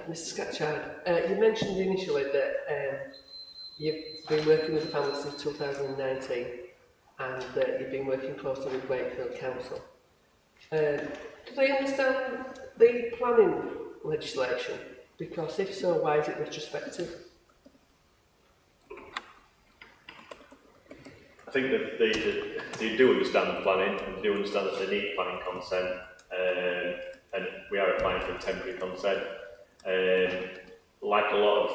Mr. Scatchard, you mentioned initially that you've been working with the family since 2019 and that you've been working closely with Wakefield Council. Do they understand the planning legislation? Because if so, why is it retrospective? I think that they do understand the planning and they do understand that they need planning consent, and we are applying for temporary consent. Like a lot of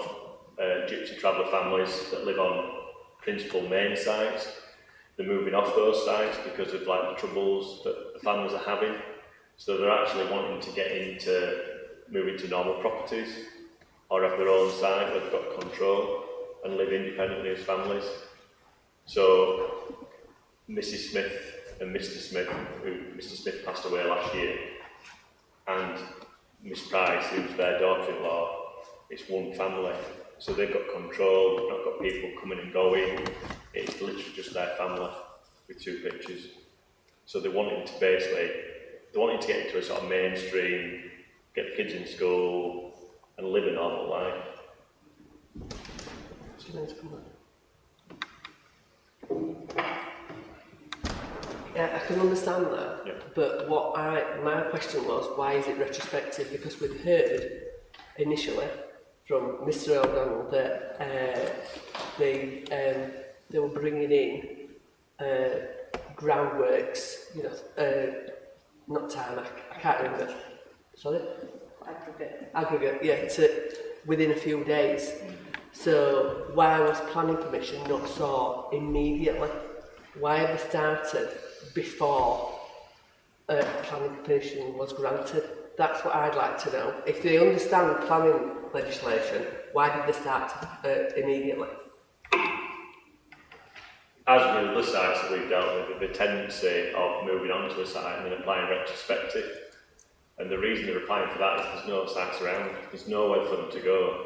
gypsy traveller families that live on principal main sites, they're moving off those sites because of like the troubles that the families are having. So they're actually wanting to get into moving to normal properties or have their own site where they've got control and live independently as families. So Mrs. Smith and Mr. Smith, Mr. Smith passed away last year, and Miss Price, who's their daughter-in-law, it's one family. So they've got control, they've not got people coming and going. It's literally just their family with two pictures. So they're wanting to get into a sort of mainstream, get the kids in school and live a normal life. Yeah, I can understand that, yeah. But my question was, why is it retrospective? Because we'd heard initially from Mr. O'Donnell that they were bringing in groundworks, not tarmac, I can't remember. Sorry? Aggregate, yeah, within a few days. So why was planning permission not sought immediately? Why have they started before planning permission was granted? That's what I'd like to know. If they understand planning legislation, why did they start immediately? As with other sites that we've dealt with, the tendency of moving on to a site and then applying retrospective. And the reason they're applying for that is there's no sites around, there's nowhere for them to go.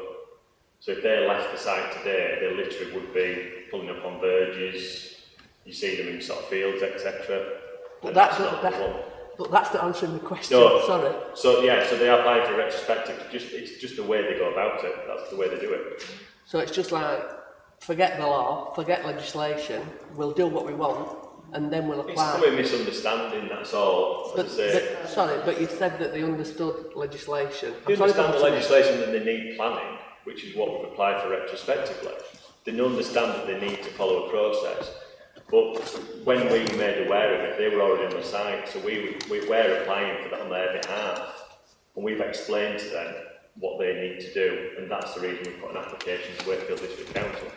So if they left the site today, they literally would be pulling up on verges, you see them in sort of fields, etc. But that's not answering the question, no. Sorry. So they are applying for retrospective, it's just the way they go about it, that's the way they do it. So it's just like, forget the law, forget legislation, we'll do what we want, and then we'll apply. It's probably a misunderstanding, that's all. But you said that they understood legislation. They understand the legislation that they need planning, which is what we've applied for retrospectively. They understand that they need to follow a process. But when we made aware of it, they were already on the site, so we were applying for that on their behalf. And we've explained to them what they need to do, and that's the reason we put an application to Wakefield District Council.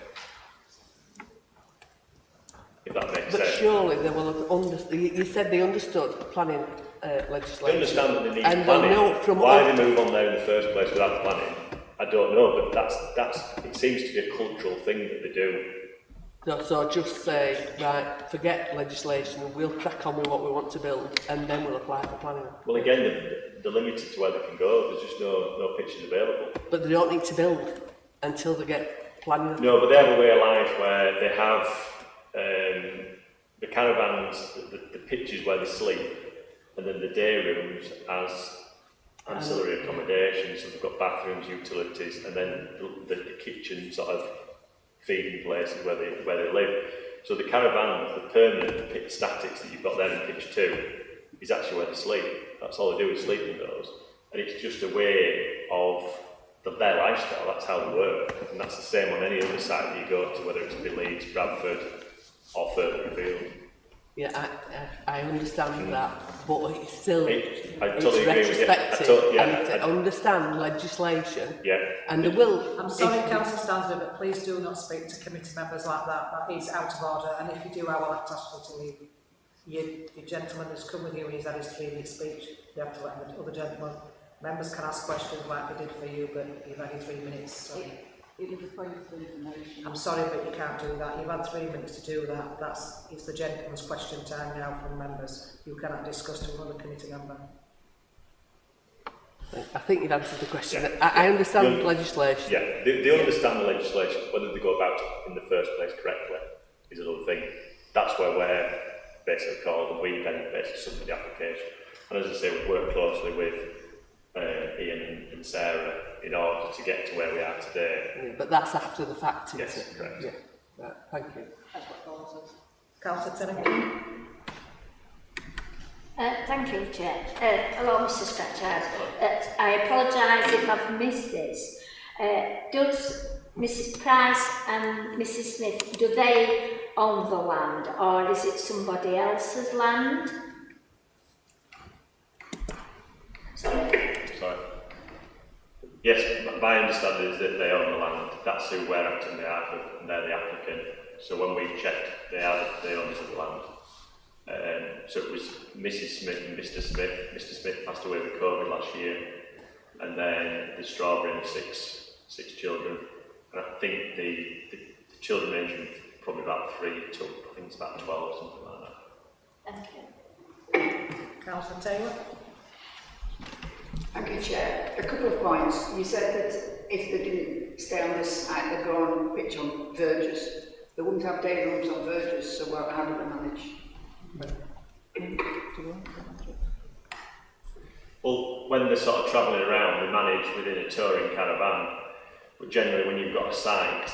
If that makes sense. But surely they will have you said they understood planning legislation. They understand that they need and planning. Know from why they move on there in the first place without planning, I don't know, but it seems to be a cultural thing that they do. So just say, right, forget legislation, we'll crack on with what we want to build, and then we'll apply for planning. Well, again, they're limited to where they can go. There's just no pitches available. But they don't need to build until they get planning. No, but they have a way of life where they have the caravans, the pitches where they sleep, and then the day rooms as ancillary accommodation. So they've got bathrooms, utilities, and then the kitchen sort of feeding places where they live. So the caravan, the permanent pit statics that you've got there in pitch 2, is actually where they sleep. That's all they do is sleep in those. And it's just a way of their lifestyle, that's how they work. And that's the same on any other site that you go to, whether it's Leeds, Bradford, or further afield. Yeah, I understand that, but it's still I totally agree with you. And to understand legislation. Yeah. And they will. I'm sorry, Councillor Stansfield, but please do not speak to committee members like that. That is out of order. And if you do, I will have to ask you to leave. The gentleman who's come with you and he's had his 3-minute speech. You have to let the other gentleman. Members can ask questions like they did for you, but you've had your 3 minutes. So. It was a point of information. I'm sorry, but you can't do that. You've had 3 minutes to do that. It's the gentleman's question time now from members. You cannot discuss to another committee member. I think you've answered the question. Yeah. I understand legislation. Yeah, they understand the legislation. Whether they go about it in the first place correctly is another thing. That's where we're basically called, and we then basically submit the application. And as I say, we work closely with Ian and Sarah in order to get to where we are today. Yeah, but that's after the fact, isn't Yes, it? correct. Yeah. Right, thank you. That's what Paul says. Councillor Tennant. Thank you, Chair. Hello, Mr Scratchard. I apologise if I've missed this. Does Mrs Price and Mrs Smith, do they own the land, or is it somebody else's land? Sorry. Yes, my understanding is that they own the land. That's who we're acting on behalf of, and they're the applicant. So when we checked, they are the owners of the land. So it was Mrs Smith and Mr Smith. Mr Smith passed away with COVID last year, and then the Strawberry and six children. And I think the children range from probably about 3 to I think it's about 12, something like that. Thank you. Councillor Taylor. Thank you, Chair. A couple of points. You said that if they didn't stay on this site, they'd go on pitch on verges. They wouldn't have day rooms on verges, so how do they manage? Well, when they're sort of travelling around, they manage within a touring caravan. But generally, when you've got a site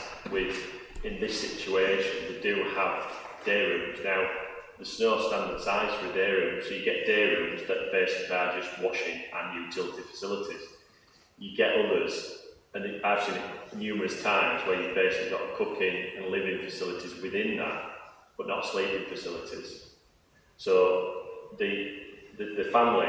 in this situation, they do have day rooms. Now, there's no standard size for a day room, so you get day rooms that basically are just washing and utility facilities. You get others, and I've seen it numerous times, where you've basically got cooking and living facilities within that, but not sleeping facilities. So the family,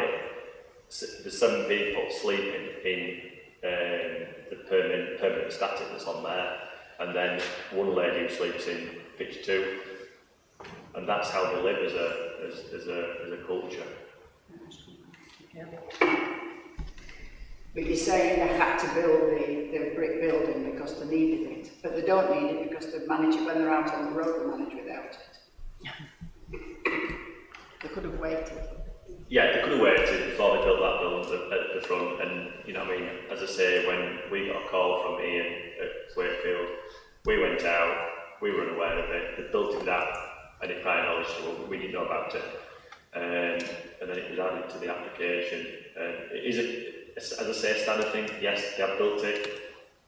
the 7 people sleeping in the permanent static that's on there, and then one lady who sleeps in pitch 2, and that's how they live as a culture. Yeah. But you're saying they had to build the brick building because they needed it, but they don't need it because they manage it when they're out on the road, they manage without it. They could have waited. Yeah, they could have waited before they built that building at the front, and you know what I mean, as I say, when we got a call from Ian at Wakefield, we went out, we were unaware of it, they built it without any prior knowledge, so we didn't know about it, and then it was added to the application. It is, as I say, a standard thing. Yes, they have built it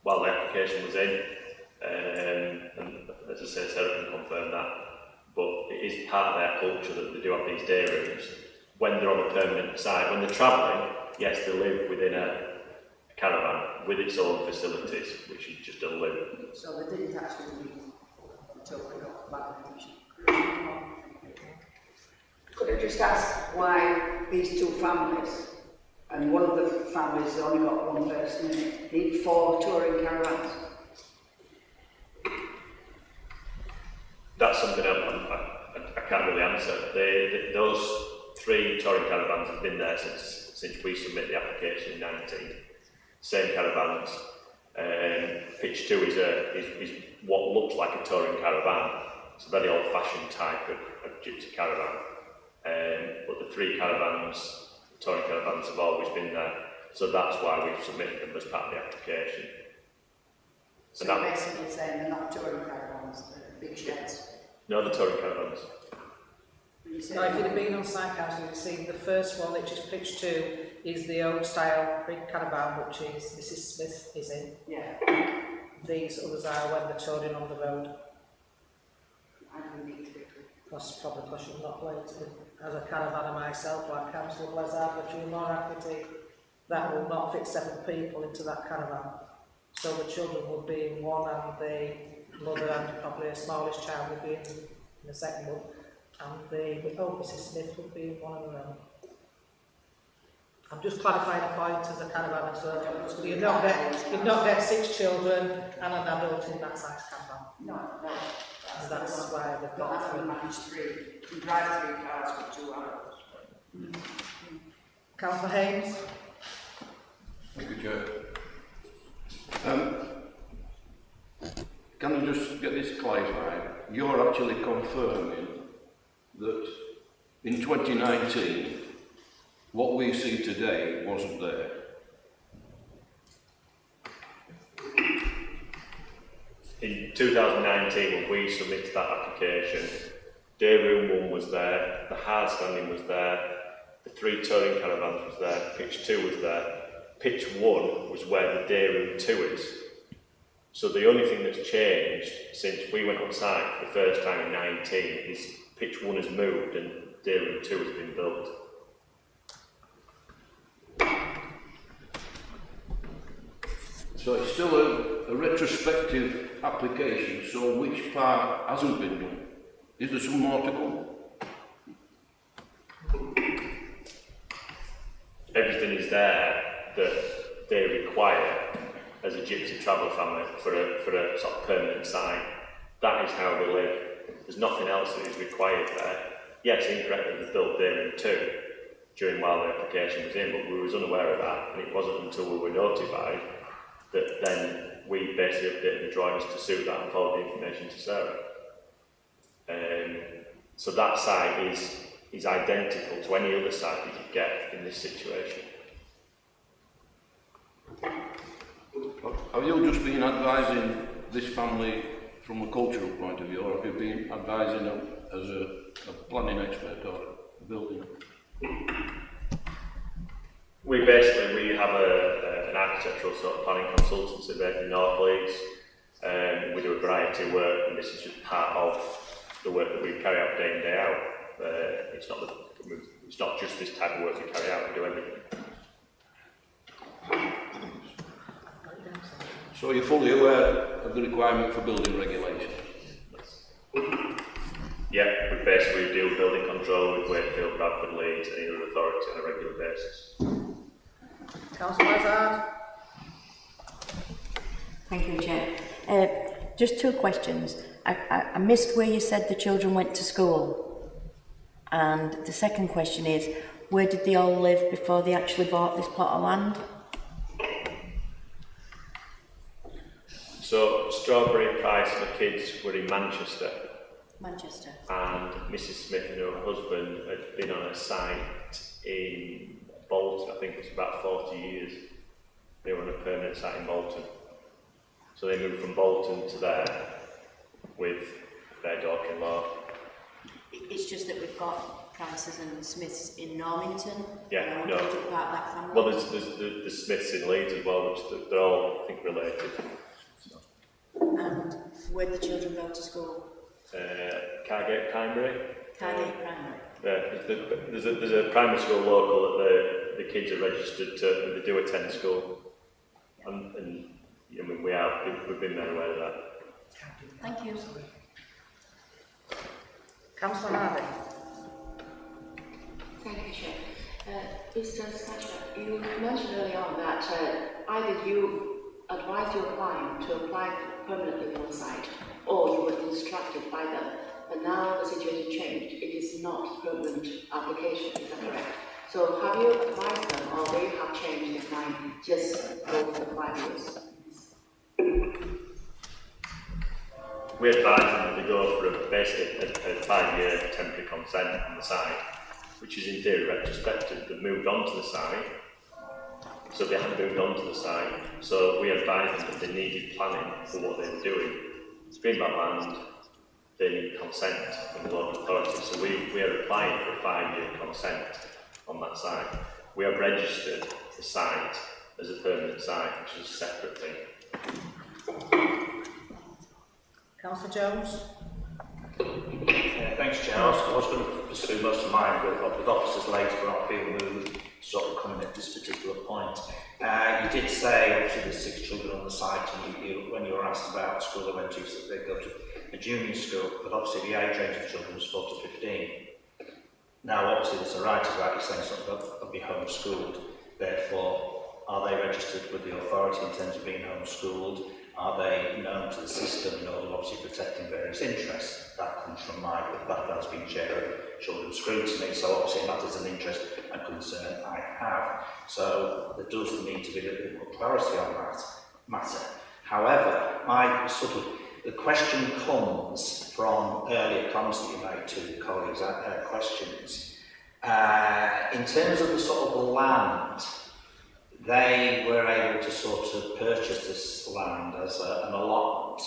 while the application was in, and as I say, Sarah can confirm that, but it is part of their culture that they do have these day rooms. When they're on a permanent site, when they're travelling, yes, they live within a caravan with its own facilities, which is just a live. So they didn't actually leave until they got back permission. Could I just ask why these 2 families, and one of the families has only got 1 person in it, need 4 touring caravans? That's something I can't really answer. Those 3 touring caravans have been there since we submitted the application in 19. Same caravans. Pitch 2 is what looks like a touring caravan. It's a very old-fashioned type of gypsy caravan. But the 3 caravans, touring caravans, have always been there. So that's why we've submitted them as part of the application. So you're basically saying they're not touring caravans, they're big sheds? No, the touring caravans. Now, if you'd have been on site, council, you'd seen the first one, which is pitch 2, is the old style brick caravan, which is Mrs Smith is in. Yeah. These others are when they're touring on the road. I don't need to be. That's probably because you've not played as a caravanner myself, like Councillor Blizzard, a few more equity. That will not fit 7 people into that caravan. So the children would be in one, and the mother and probably a smallest child would be in the second one. And Mrs Smith would be in one of them. I'm just clarifying a point as a caravan, so you'd not get 6 children and an adult in that size caravan. No. So that's why they've got That's 3. when manage 3. You can drive 3 cars with 2 adults. Councillor Haynes. Thank you, Chair. Can I just get this clarified? You're actually confirming that in 2019, what we see today wasn't there? In 2019, when we submitted that application, day room 1 was there, the hard standing was there, the 3 touring caravans was there, pitch 2 was there, pitch 1 was where the day room 2 is. So the only thing that's changed since we went on site for the first time in 19 is pitch 1 has moved and day room 2 has been built. So it's still a retrospective application, so which part hasn't been done? Is there some more to come? Everything is there that they require as a gypsy travel family for a sort of permanent site. That is how they live. There's nothing else that is required there. Yes, incorrectly they built day room 2 during while the application was in, but we was unaware of that, and it wasn't until we were notified that then we basically updated the drawings to suit that and followed the information to Sarah. So that site is identical to any other site that you get in this situation. Have you just been advising this family from a cultural point of view, or have you been advising them as a planning expert or a building? We have an architectural sort of planning consultancy based in North Leeds. We do a variety of work, and this is just part of the work that we carry out day in, day out. It's not just this type of work we carry out, we do everything. So you're fully aware of the requirement for building regulations? Yeah, we basically deal with building control with Wakefield, Bradford, Leeds, and other authority on a regular basis. Councillor Hazard. Thank you, Chair. Just 2 questions. I missed where you said the children went to school. And the second question is, where did they all live before they actually bought this plot of land? So, Strawberry, Price and the kids were in Manchester. Manchester. And Mrs. Smith and her husband had been on a site in Bolton. I think it's about 40 years. They were on a permanent site in Bolton. So they moved from Bolton to there with their daughter-in-law. It's just that we've got Prices and Smiths in Normington. Yeah, no. About that family. Well, there's the Smiths in Leeds as well, which they're all, I think, related. So. And where did the children go to school? Cargate Primary. Cargate Primary. There's a primary school local that the kids are registered to, and they do attend school. And I mean, we've been made aware of that. Thank you. Councillor Harvey. Thank you, Chair. Mr. Scatcher, you mentioned earlier on that either you advised your client to apply permanently on the site, or you were instructed by them. But now the situation changed. It is not a permanent application, is that correct? So have you advised them, or they have changed their mind, just go for the 5 years? We advise them to go for basically a 5-year temporary consent on the site, which is in theory retrospective. They've moved on to the site, so they haven't moved on to the site. So we advised them that they needed planning for what they were doing. It's greenbelt land, they need consent from the local authority. So we are applying for a 5-year consent on that site. We have registered the site as a permanent site, which is a separate thing. Councillor Jones. Thanks, Chair. I was going to pursue most of mine with officers later, but I feel we would sort of come in at this particular point. You did say, obviously, there's 6 children on the site, and when you were asked about the school they went to, you said they go to a junior school, but obviously the age range of children was 4 to 15. Now, obviously, there's a right about you saying something about they'll be homeschooled. Therefore, are they registered with the authority in terms of being homeschooled? Are they known to the system in order of obviously protecting various interests? That comes from my background as being chair of children's scrutiny, so obviously that is an interest and concern I have. So there does need to be a little bit more clarity on that matter. However, the question comes from earlier comments that you made to colleagues' questions. In terms of the sort of land, they were able to sort of purchase this land as an allotment,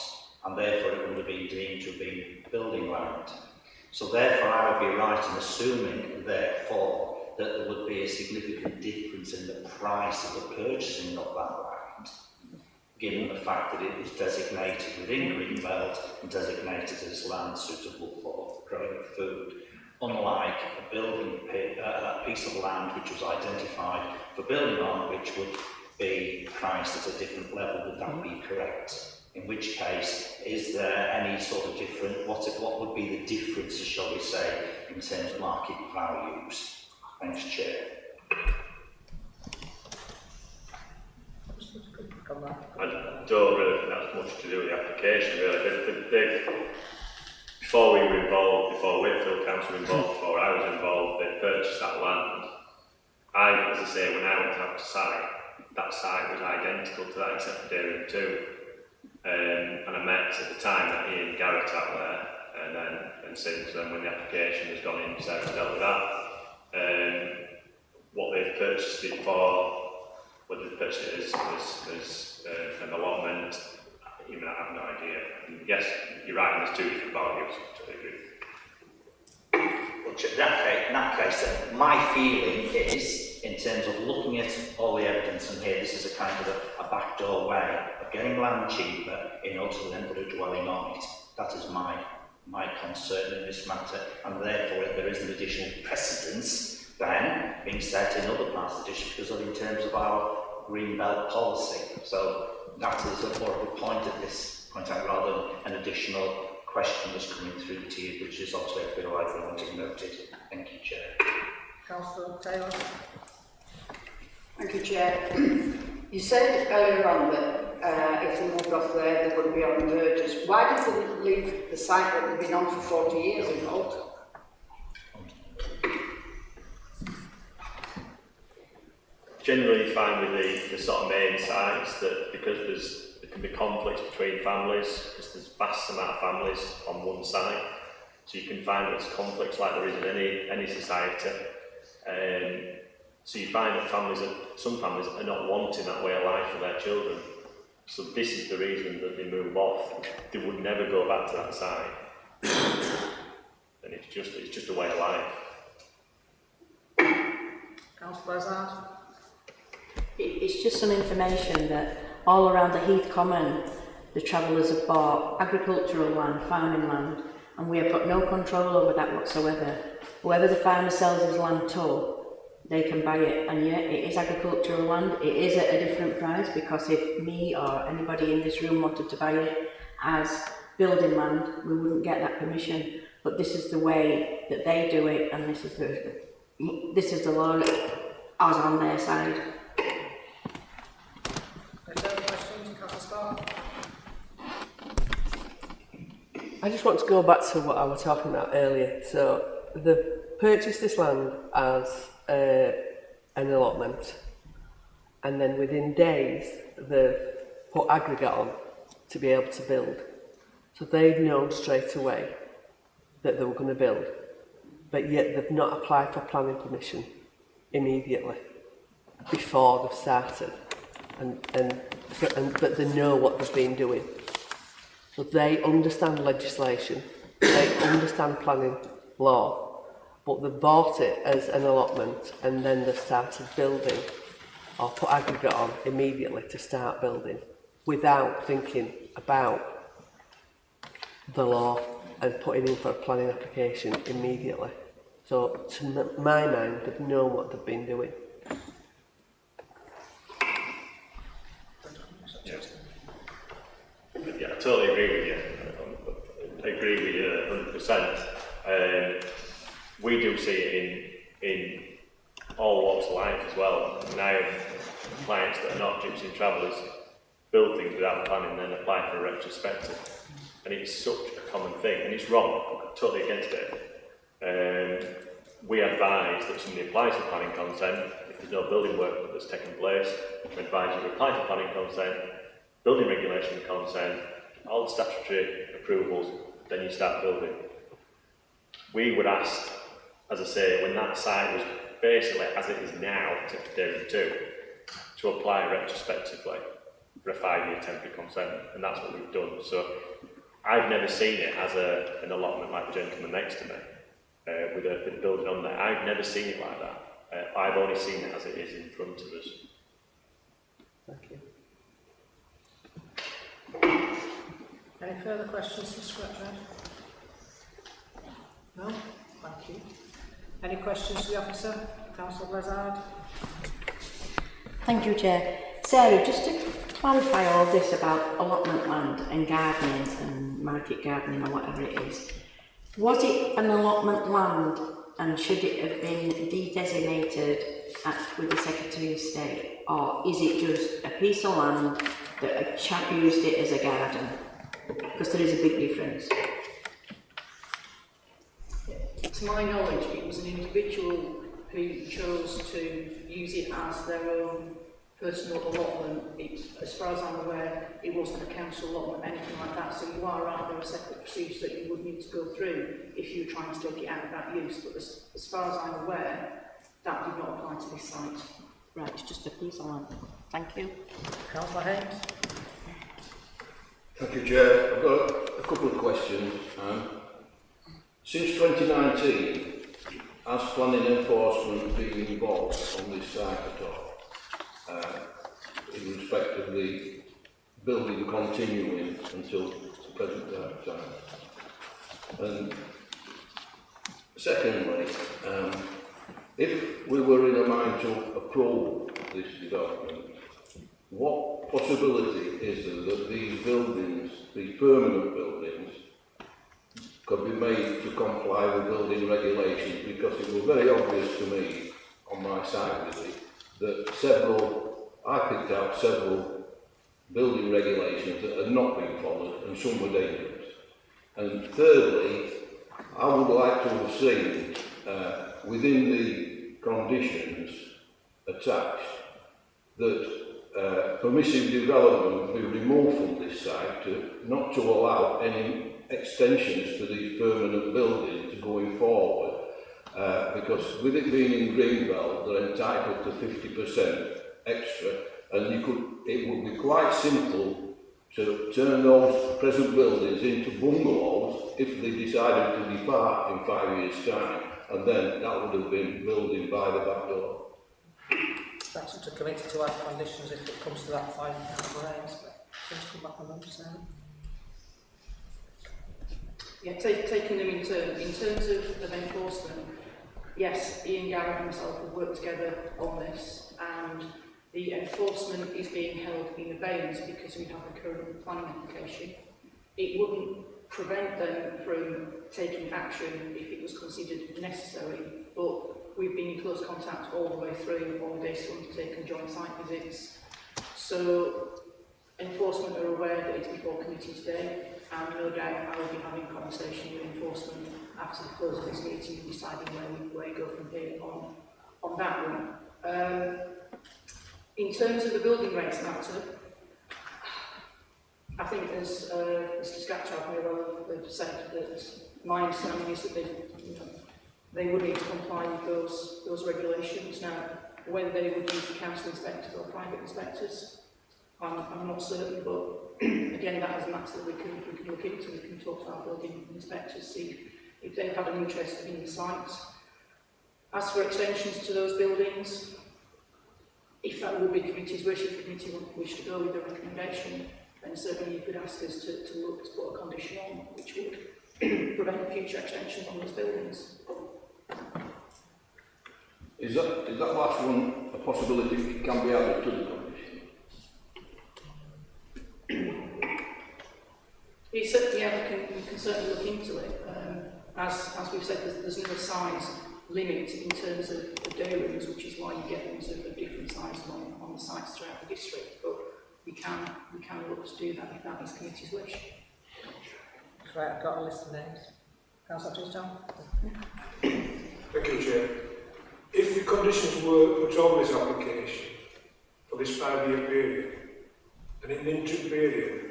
and therefore it would have been deemed to have been building land. So therefore I would be right in assuming, therefore, that there would be a significant difference in the price of the purchasing of that land, given the fact that it is designated within Greenbelt and designated as land suitable for growing food, unlike a a piece of land which was identified for building on, which would be priced at a different level. Would that be correct? In which case, is there any sort of different, what would be the differences, shall we say, in terms of market values? Thanks, Chair. I don't really think that's much to do with the application, really. Before we were involved, before Wakefield Council were involved, before I was involved, they purchased that land. As I say, when I went out to site, that site was identical to that except for Dairy 2. And I met at the time that Ian Garrett out there, and since then, when the application has gone in, Sarah dealt with that. What they've purchased it for, whether they've purchased it as an allotment, even I have no idea. And yes, you're right, there's two different values. Totally agree. Well, in that case, then, my feeling is, in terms of looking at all the evidence, and here this is a kind of a backdoor way of getting land cheaper in order to then put a dwelling on it. That is my concern in this matter, and therefore if there is an additional precedence then being set in other parts of the district because of in terms of our Greenbelt policy. So that is more of a point at this point out rather than an additional question that's coming through to you, which is obviously a bit of I wanted noted. Thank you, Chair. Councillor Taylor. Thank you, Chair. You said earlier on that if they moved off there, they wouldn't be on verges. Why did they leave the site that they've been on for 40 years in Holt? Generally fine with the sort of main sites that because there can be conflicts between families because there's vast amount of families on one site, so you can find that there's conflicts like there is in any society. So you find that some families are not wanting that way of life for their children. So this is the reason that they move off. They would never go back to that site, and it's just a way of life. Councillor Lazard. It's just some information that all around the Heath Common, the travellers have bought agricultural land, farming land, and we have got no control over that whatsoever. Whoever the farmer sells his land to, they can buy it, and yeah, it is agricultural land. It is at a different price because if me or anybody in this room wanted to buy it as building land, we wouldn't get that permission. But this is the way that they do it, and this is the law as on their side. I just want to go back to what I was talking about earlier. So they've purchased this land as an allotment, and then within days they've put aggregate on to be able to build. So they've known straight away that they were going to build, but yet they've not applied for planning permission immediately before they've started, but they know what they've been doing. So they understand legislation, they understand planning law, but they bought it as an allotment and then they started building or put aggregate on immediately to start building without thinking about the law and putting in for a planning application immediately. So to my mind, they've known what they've been doing. Yeah, I totally agree with you. I agree with you 100%. We do see it in all walks of life as well. And I have clients that are not gypsy and travellers build things without planning and then apply for a retrospective. And it's such a common thing, and it's wrong. I'm totally against it. We advise that somebody applies for planning consent if there's no building work that's taken place. We advise you to apply for planning consent, building regulation consent, all the statutory approvals, then you start building. We would ask, as I say, when that site was basically as it is now, Dairy 2, to apply retrospectively for a 5-year temporary consent, and that's what we've done. So I've never seen it as an allotment like the gentleman next to me, with a building on there. I've never seen it like that. I've only seen it as it is in front of us. Thank you. Any further questions for Scratchard? No? Thank you. Any questions for the officer? Councillor Blizzard? Thank you, Chair. Sarah, just to clarify all this about allotment land and gardening and market gardening or whatever it is, was it an allotment land and should it have been de-designated with the Secretary of State, or is it just a piece of land that a chap used it as a garden? Because there is a big difference. To my knowledge, it was an individual who chose to use it as their own personal allotment. As far as I'm aware, it wasn't a council allotment, anything like that. So you are right, there are separate procedures that you would need to go through if you were trying to take it out of that use. But as far as I'm aware, that did not apply to this site. Right, it's just a piece of land. Thank you. Councillor Haynes? Thank you, Chair. I've got a couple of questions. Since 2019, has planning enforcement been involved on this site at all? In respect of the building continuing until the present time? And secondly, if we were in a mind to approve this development, what possibility is there that these buildings, these permanent buildings, could be made to comply with building regulations? Because it was very obvious to me on my side visit that I picked out several building regulations that had not been followed and some were dangerous. And thirdly, I would like to have seen within the conditions attached that permissive development be removed from this site, not to allow any extensions to these permanent buildings going forward, because with it being in Greenbelt, they're entitled to 50% extra, and it would be quite simple to turn those present buildings into bungalows if they decided to depart in 5 years' time, and then that would have been building by the back door. That's up to committee to add conditions if it comes to that point, Councillor Haynes, but please come back on that, Sarah. Yeah, taking them in terms of enforcement, yes, Ian Garrett and myself have worked together on this, and the enforcement is being held in abeyance because we have a current planning application. It wouldn't prevent them from taking action if it was considered necessary, but we've been in close contact all the way through on the days to undertake and joint site visits. So enforcement are aware that it's before committee today, and no doubt I will be having a conversation with enforcement after the close of this meeting and deciding where we go from here on that one. In terms of the building rates matter, I think as Mr. Scatchard may well have said, that my understanding is that they would need to comply with those regulations. Now, whether they would use the council inspectors or private inspectors, I'm not certain, but again, that is a matter that we can look into. We can talk to our building inspectors, see if they've had an interest in the site. As for extensions to those buildings, if that would be committee's wish, if the committee would wish to go with the recommendation, then certainly you could ask us to look to put a condition on which would prevent future extensions on those buildings. Is that last one a possibility it can be added to the condition? We can certainly look into it. As we've said, there's no size limit in terms of the day rooms, which is why you get rooms of different sizes on the sites throughout the district. But we can look to do that if that is committee's wish. Right, I've got a list of names. Councillor Tisdale? Thank you, Chair. If the conditions were put on this application for this 5-year period, and in the interim period,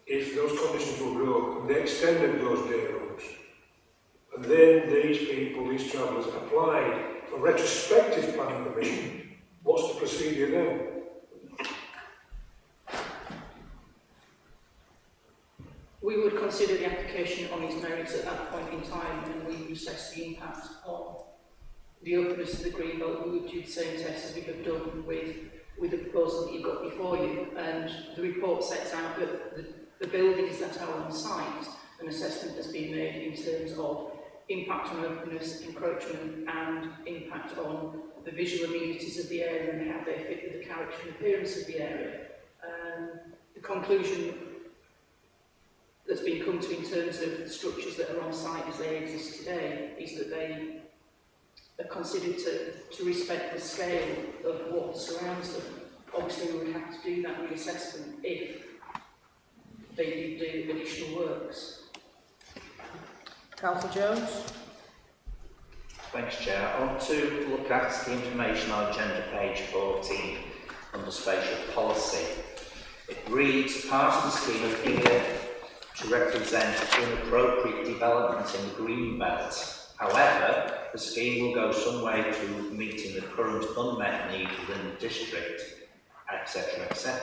if those conditions were broke and they extended those day rooms, and then these people, these travellers, applied for retrospective planning permission, what's the procedure then? We would consider the application on its merits at that point in time, and we would assess the impact on the openness of the Greenbelt, we would do the same test as we have done with the proposal that you've got before you. And the report sets out that the buildings that are on site, an assessment has been made in terms of impact on openness, encroachment, and impact on the visual amenities of the area and how they fit with the character and appearance of the area. The conclusion that's been come to in terms of the structures that are on site as they exist today is that they are considered to respect the scale of what surrounds them. Obviously, we would have to do that reassessment if they did do additional works. Councillor Jones? Thanks, Chair. I want to look at the information on agenda page 14 under spatial policy. It reads, part of the scheme appear to represent inappropriate development in the green belt. However, the scheme will go some way to meeting the current unmet need within the district, etc., etc.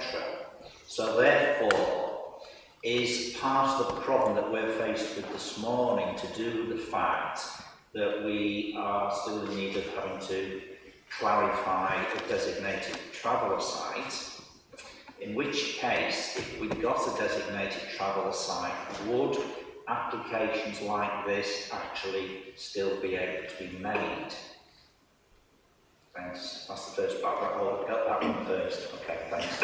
So therefore, is part of the problem that we're faced with this morning to do with the fact that we are still in need of having to clarify a designated traveller site, in which case, if we got a designated traveller site, would applications like this actually still be able to be made? Thanks. That's the first part. I'll get that one first. Okay, thanks.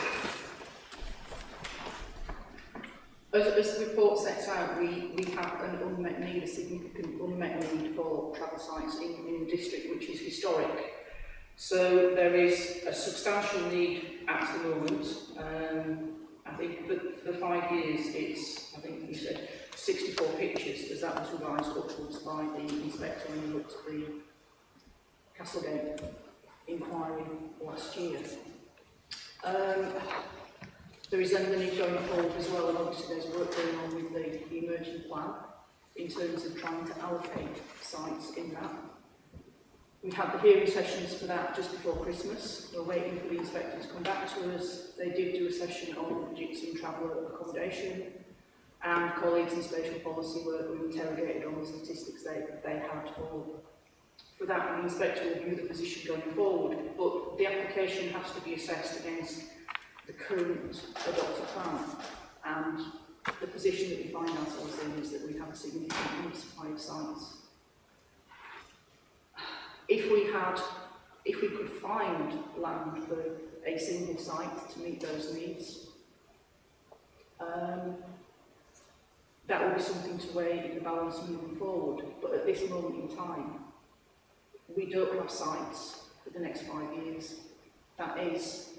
As the report sets out, we have an unmet need, a significant unmet need for travel sites in a district which is historic. So there is a substantial need at the moment. I think that for the 5 years it's, I think you said, 64 pictures, as that was revised upwards by the inspector when he looked at the Castlegate inquiry last year. There is then the need going forward as well, and obviously there's work going on with the emerging plan in terms of trying to allocate sites in that. We had the hearing sessions for that just before Christmas. We're waiting for the inspector to come back to us. They did do a session on gypsy and traveller accommodation, and colleagues in spatial policy were interrogated on the statistics they had for that, and the inspector will view the position going forward. But the application has to be assessed against the current adopted plan, and the position that we find ourselves in is that we have a significant supply of sites. If we could find land for a single site to meet those needs, that would be something to weigh in the balance moving forward. But at this moment in time, we don't have sites for the next 5 years. That is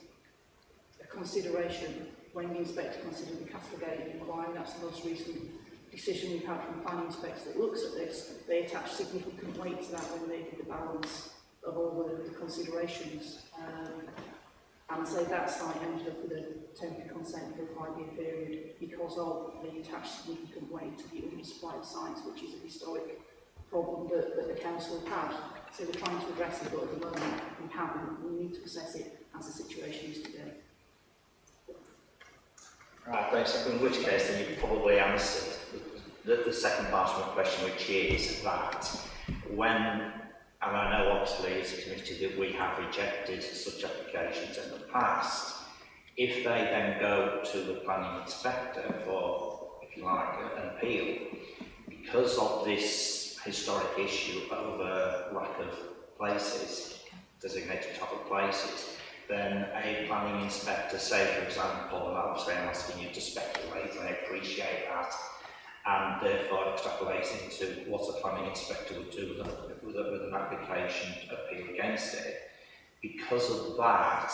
a consideration when the inspector considered the Castlegate inquiry. That's the most recent decision we've had from the planning inspector that looks at this. They attached significant weight to that when they did the balance of all the considerations. And so that site ended up with a temporary consent for a 5-year period because of the attached significant weight to the undersupplied sites, which is a historic problem that the council had. So we're trying to address it, but at the moment we haven't. We need to assess it as the situation is today. Right, thanks. In which case, then you've probably answered the second part of my question, which is that when, and I know obviously as a committee that we have rejected such applications in the past, if they then go to the planning inspector for, if you like, an appeal, because of this historic issue over lack of places, designated travel places, then a planning inspector, say for example, and obviously I'm asking you to speculate, and I appreciate that, and therefore extrapolate into what a planning inspector would do with an application appeal against it. Because of that,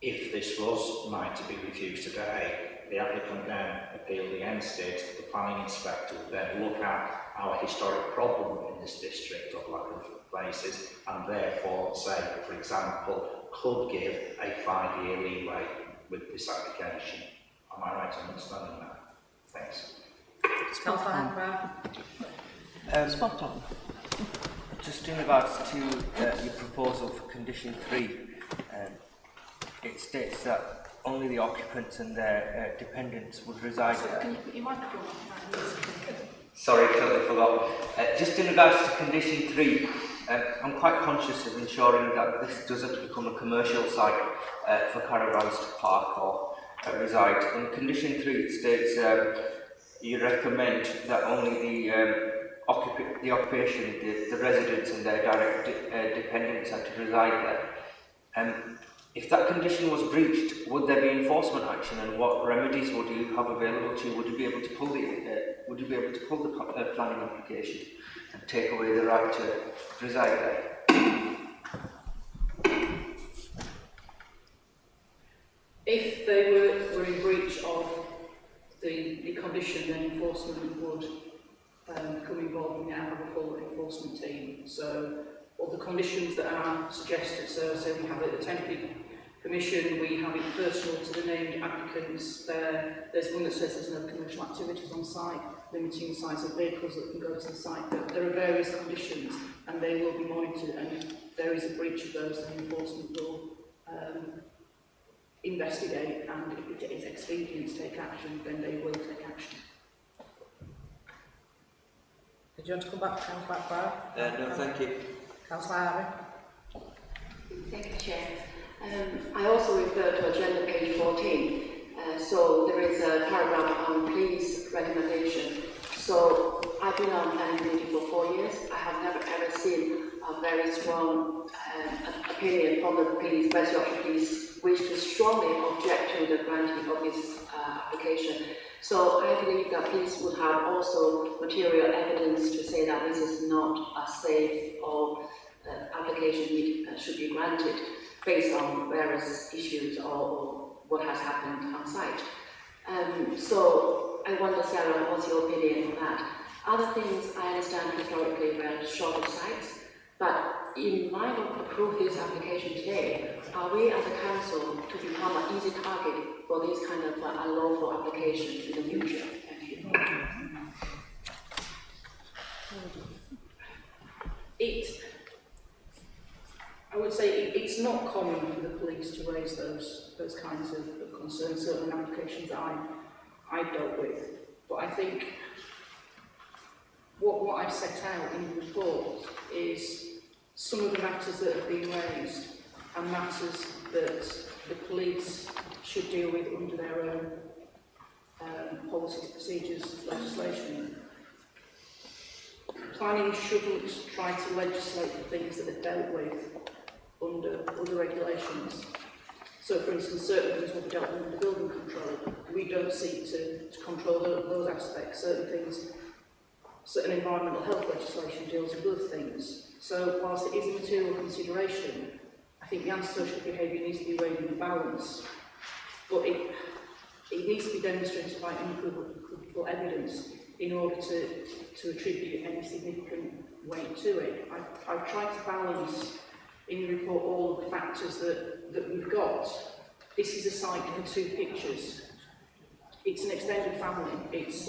if this was made to be refused today, the applicant then appealed against it, the planning inspector would then look at our historic problem in this district of lack of places, and therefore say, for example, could give a 5-year leeway with this application. Am I right in understanding that? Thanks. Spot on. Just in regards to your proposal for condition 3, it states that only the occupants and their dependents would reside there. Can you put your microphone on? Sorry, totally forgot. Just in regards to condition 3, I'm quite conscious of ensuring that this doesn't become a commercial site for caravans to park or reside. In condition 3 it states you recommend that only the occupation, the residents and their direct dependents are to reside there. If that condition was breached, would there be enforcement action, and what remedies would you have available to you? Would you be able to pull the planning application and take away the right to reside there? If they were in breach of the condition, then enforcement would become involved and now have a full enforcement team. So all the conditions that are suggested, so say we have a temporary permission, we have it personal to the named applicants. There's one that says there's no commercial activities on site, limiting the size of vehicles that can go to the site. There are various conditions and they will be monitored, and if there is a breach of those, then enforcement will investigate, and if it is expedient to take action, then they will take action. Did you want to come back, Councillor Blackfire? No, thank you. Councillor Harvey? Thank you, Chair. I also refer to agenda page 14. So there is a paragraph on police recommendation. So I've been on planning committee for 4 years. I have never ever seen a very strong opinion from the police, West Yorkshire Police, which to strongly object to the granting of this application. So I believe that police would have also material evidence to say that this is not a safe or application should be granted based on various issues or what has happened on site. So I wonder, Sarah, what's your opinion on that? Other things I understand historically were shorter sites, but in light of approving this application today, are we as a council to become an easy target for this kind of unlawful application in the future? Thank you. I would say it's not common for the police to raise those kinds of concerns, certainly in applications that I've dealt with. But I think what I've set out in the report is some of the matters that have been raised and matters that the police should deal with under their own policies, procedures, legislation. Planning shouldn't try to legislate the things that are dealt with under other regulations. So, for instance, certain things will be dealt with under building control. We don't seek to control those aspects. Certain things, certain environmental health legislation deals with other things. So, whilst it is a material consideration, I think the antisocial behaviour needs to be weighed in the balance. But it needs to be demonstrated by unequivocal evidence in order to attribute any significant weight to it. I've tried to balance in the report all of the factors that we've got. This is a site for 2 pictures. It's an extended family. It's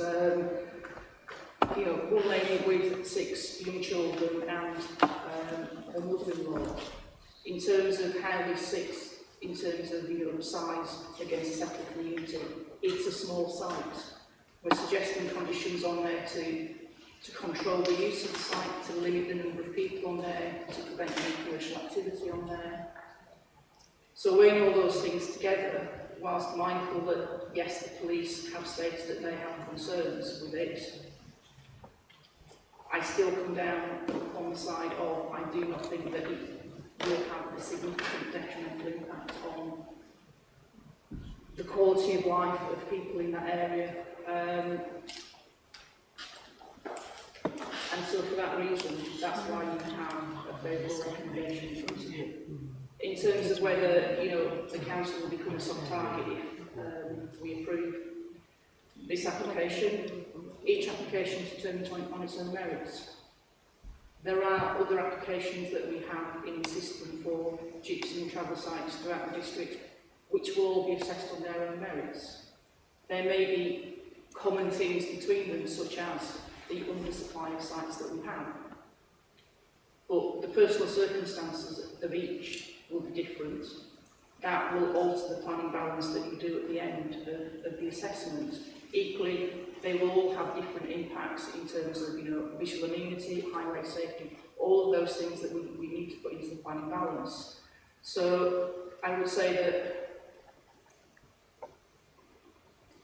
one lady with 6 young children and her mother-in-law. In terms of how this sits, in terms of size against a settled community, it's a small site. We're suggesting conditions on there to control the use of the site, to limit the number of people on there, to prevent any commercial activity on there. So weighing all those things together, whilst mindful that yes, the police have stated that they have concerns with it, I still come down on the side of I do not think that it will have a significant detrimental impact on the quality of life of people in that area. And so for that reason, that's why you have a favourable recommendation in front of you. In terms of whether, the council will become a soft target if we approve this application, each application is determined on its own merits. There are other applications that we have in the system for gypsy and travel sites throughout the district, which will all be assessed on their own merits. There may be common things between them, such as the undersupply of sites that we have. But the personal circumstances of each will be different. That will alter the planning balance that you do at the end of the assessment. Equally, they will all have different impacts in terms of visual amenity, highway safety, all of those things that we need to put into the planning balance. So I would say that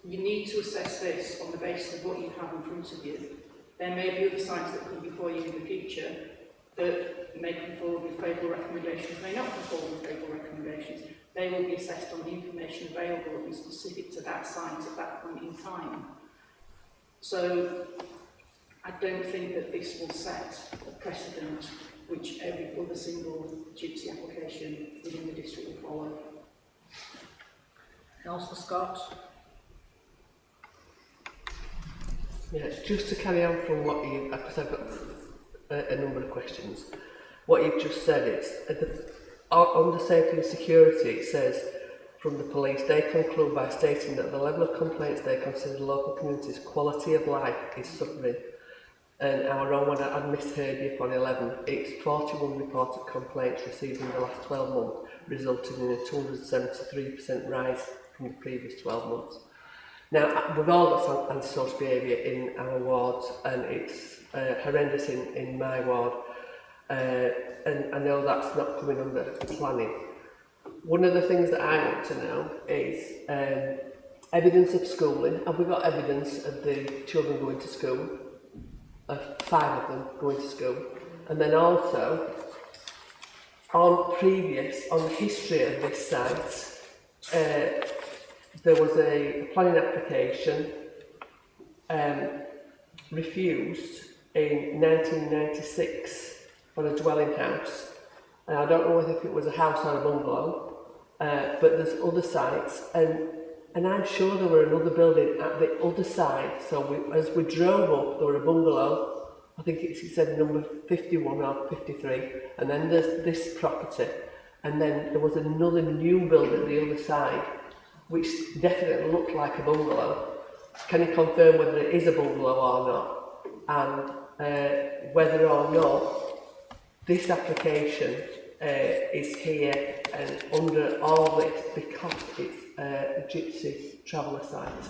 you need to assess this on the basis of what you have in front of you. There may be other sites that come before you in the future that may come forward with favourable recommendations, may not come forward with favourable recommendations. They will be assessed on the information available and specific to that site at that point in time. So I don't think that this will set a precedent which every other single gypsy application within the district will follow. Councillor Scott? Yeah, just to carry on from what you, because I've got a number of questions. What you've just said is, under safety and security, it says from the police, they conclude by stating that the level of complaints they consider the local community's quality of life is suffering. And our own one, I misheard you on 11, it's 41 reported complaints received in the last 12 months, resulting in a 273% rise from the previous 12 months. Now, we've all got antisocial behaviour in our wards, and it's horrendous in my ward, and I know that's not coming under planning. One of the things that I want to know is evidence of schooling. Have we got evidence of the children going to school? Of 5 of them going to school? And then also, on the history of this site, there was a planning application refused in 1996 for a dwelling house. And I don't know whether it was a house or a bungalow, but there's other sites, and I'm sure there were another building at the other side. So as we drove up, there were a bungalow, I think it said number 51 or 53, and then there's this property, and then there was another new building at the other side, which definitely looked like a bungalow. Can you confirm whether it is a bungalow or not? And whether or not this application is here and under all this because it's a gypsy traveller site.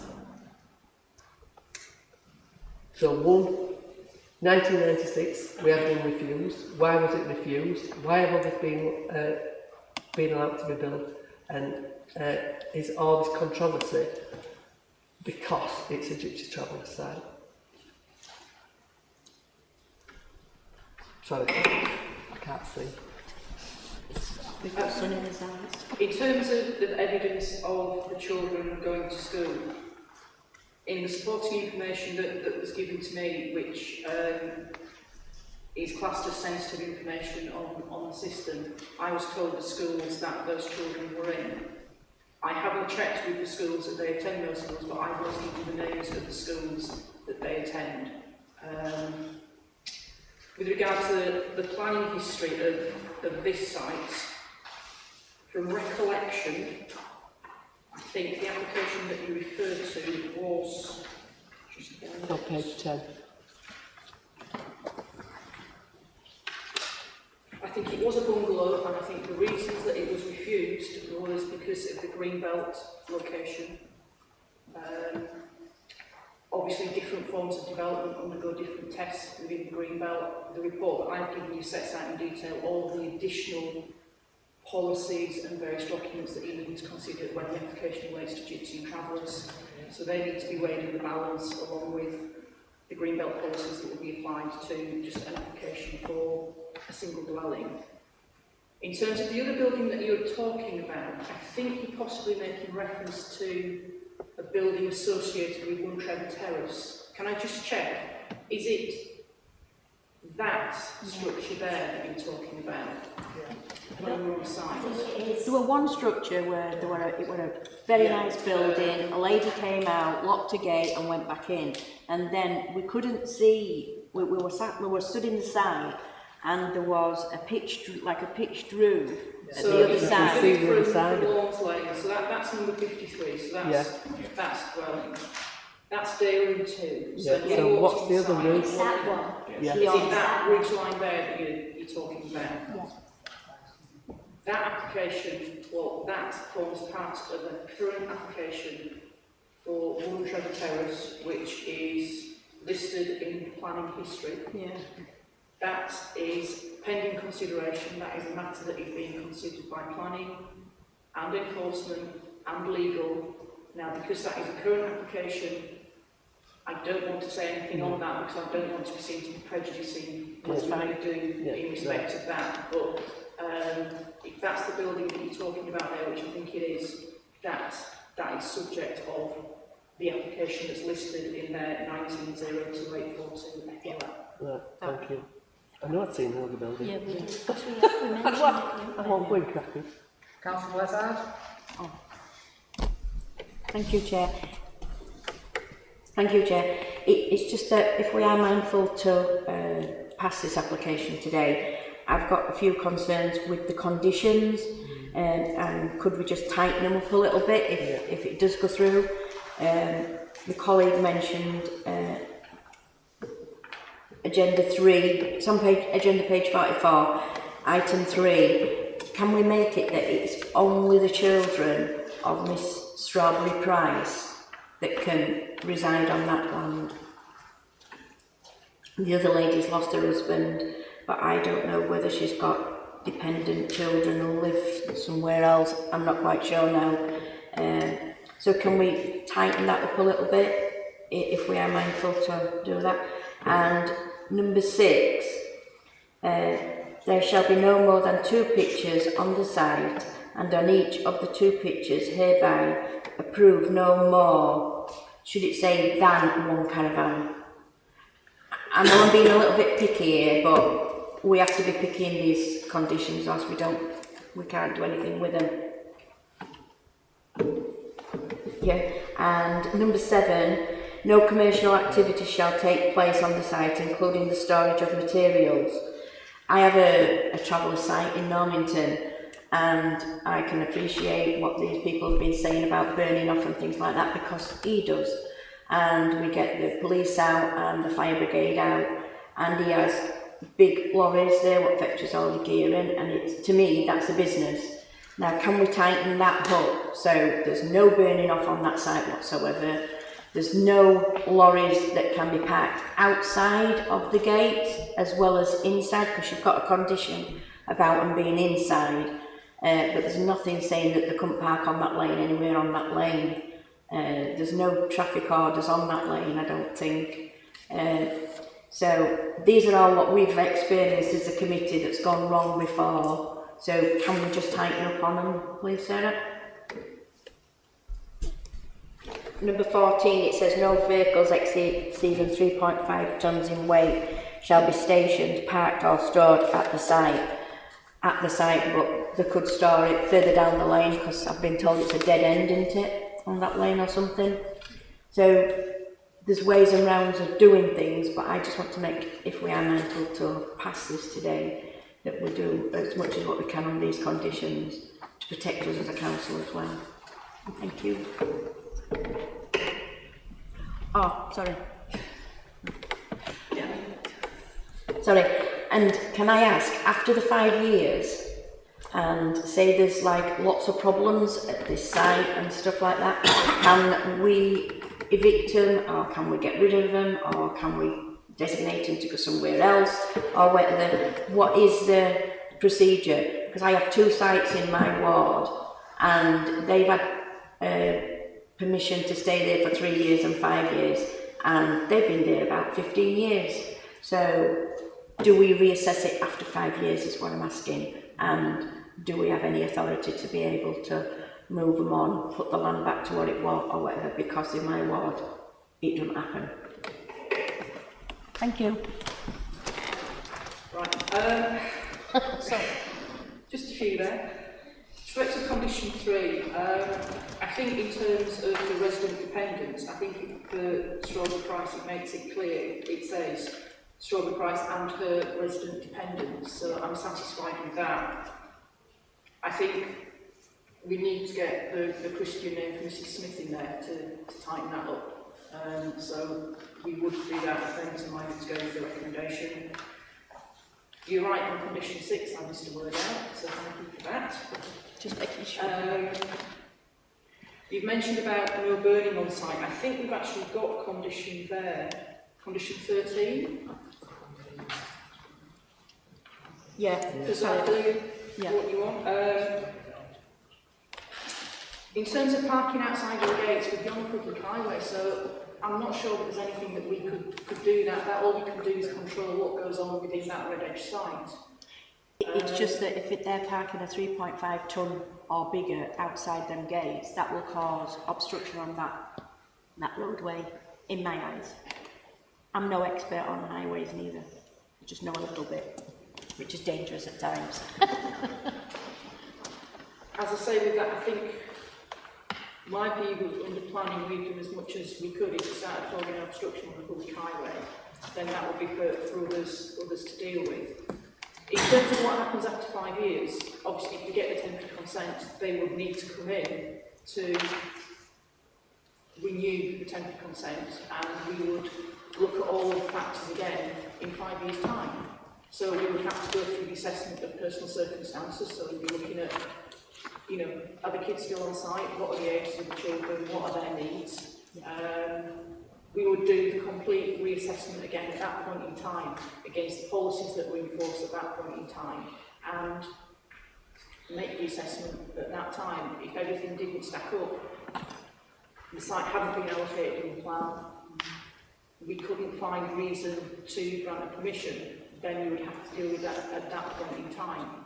So 1996, we have been refused. Why was it refused? Why have others been allowed to be built? And is all this controversy because it's a gypsy traveller site? Sorry, I can't see. We've got sun in his eyes. In terms of the evidence of the children going to school, in the supporting information that was given to me, which is classed as sensitive information on the system, I was told the schools that those children were in. I haven't checked with the schools that they attend those schools, but I was given the names of the schools that they attend. With regard to the planning history of this site, from recollection, I think the application that you referred to was... On page 10. I think it was a bungalow, and I think the reasons that it was refused was because of the Greenbelt location. Obviously, different forms of development undergo different tests within the Greenbelt. The report that I've given you sets out in detail all of the additional policies and various documents that you need to consider when the application relates to gypsy and travellers. So they need to be weighed in the balance along with the Greenbelt policies that will be applied to just an application for a single dwelling. In terms of the other building that you're talking about, I think you're possibly making reference to a building associated with Untitled Terrace. Can I just check? Is it that structure there that you're talking about? Yeah. On your side? There were one structure where it was a very nice building. A lady came out, locked a gate, and went back in. And then we couldn't see. We were stood in the side, and there was a pitched roof at the other side. See the other side. So that's number 53. So that's dwelling. That's day room 2. So, Yeah, so what's the other roof? It's that one. Yeah. Is it that ridge line there that you're talking about? Yeah. That application, well, that forms part of a current application for Untitled Terrace, which is listed in the planning history. Yeah. That is pending consideration. That is a matter that is being considered by planning and enforcement and legal. Now, because that is a current application, I don't want to say anything on that because I don't want to be seen to be prejudicing what we might do in respect of that. But if that's the building that you're talking about there, which I think it is, that is subject of the application that's listed in there, 19028428. Right, thank you. I know I've seen another building. Yeah, we did. Because we mentioned it. I won't go in cracking. Councillor Lazard? Thank you, Chair. Thank you, Chair. It's just that if we are mindful to pass this application today, I've got a few concerns with the conditions, and could we just tighten them up a little bit if it does go through? The colleague mentioned Agenda 3, it's on Agenda page 44, Item 3. Can we make it that it's only the children of Miss Strawberry Price that can reside on that land? The other lady's lost her husband, but I don't know whether she's got dependent children who live somewhere else. I'm not quite sure now. So can we tighten that up a little bit if we are mindful to do that? And number 6, there shall be no more than 2 pictures on the site, and on each of the 2 pictures hereby approve no more, should it say than 1 caravan? I know I'm being a little bit picky here, but we have to be picky in these conditions, else we can't do anything with them. Yeah, and number 7, no commercial activity shall take place on the site, including the storage of materials. I have a traveller site in Normanton, and I can appreciate what these people have been saying about burning off and things like that, because he does. And we get the police out and the fire brigade out, and he has big lorries there what fetches all the gear in, and it's, to me, that's a business. Now, can we tighten that up so there's no burning off on that site whatsoever? There's no lorries that can be parked outside of the gate as well as inside, because you've got a condition about them being inside, but there's nothing saying that they couldn't park on that lane anywhere on that lane. There's no traffic orders on that lane, I don't think. So these are all what we've experienced as a committee that's gone wrong before. So can we just tighten up on them, please, Sarah? Number 14, it says no vehicles exceeding 3.5 tonnes in weight shall be stationed, parked or stored at the site. But they could store it further down the lane, because I've been told it's a dead end, isn't it, on that lane or something. So there's ways and rounds of doing things, but I just want to make, if we are mindful to pass this today, that we do as much as what we can on these conditions to protect us as a council as well. Thank you. Oh, sorry. Sorry, and can I ask, after the 5 years, and say there's like lots of problems at this site and stuff like that, can we evict them, or can we get rid of them, or can we designate them to go somewhere else, or whether, what is the procedure? Because I have 2 sites in my ward, and they've had permission to stay there for 3 years and 5 years, and they've been there about 15 years. So do we reassess it after 5 years is what I'm asking, and do we have any authority to be able to move them on, put the land back to what it was or whatever, because in my ward it doesn't happen. Thank you. Right, so just a few there. Respect to condition 3, I think in terms of the resident dependents, I think for Strawberry Price it makes it clear, it says Strawberry Price and her resident dependents, so I'm satisfied with that. I think we need to get the Christian name for Mrs Smith in there to tighten that up. So we would do that if friends are minded to go with the recommendation. You're right on condition 6, I missed a word out, so thank you for that. Just making sure. You've mentioned about no burning on site. I think we've actually got condition there. Condition 13. Yeah. Does that do Yeah. what you want? In terms of parking outside your gates, we'd be on the public highway, so I'm not sure that there's anything that we could do that all we can do is control what goes on within that Red Edge site. It's just that if they're parking a 3.5 tonne or bigger outside them gates, that will cause obstruction on that roadway, in my eyes. I'm no expert on highways neither. I just know a little bit, which is dangerous at times. As I say with that, I think my view was under planning we'd do as much as we could. If we started causing an obstruction on the public highway, then that would be for others to deal with. In terms of what happens after 5 years, obviously if we get the temporary consent, they would need to come in to renew the temporary consent, and we would look at all the factors again in 5 years' time. So we would have to go through the assessment of personal circumstances, so we'd be looking at, you know, are the kids still on site, what are the ages of the children, what are their needs. We would do the complete reassessment again at that point in time against the policies that we enforce at that point in time, and make the assessment at that time. If everything didn't stack up, the site hadn't been allocated in the plan, we couldn't find reason to grant a permission, then we would have to deal with that at that point in time.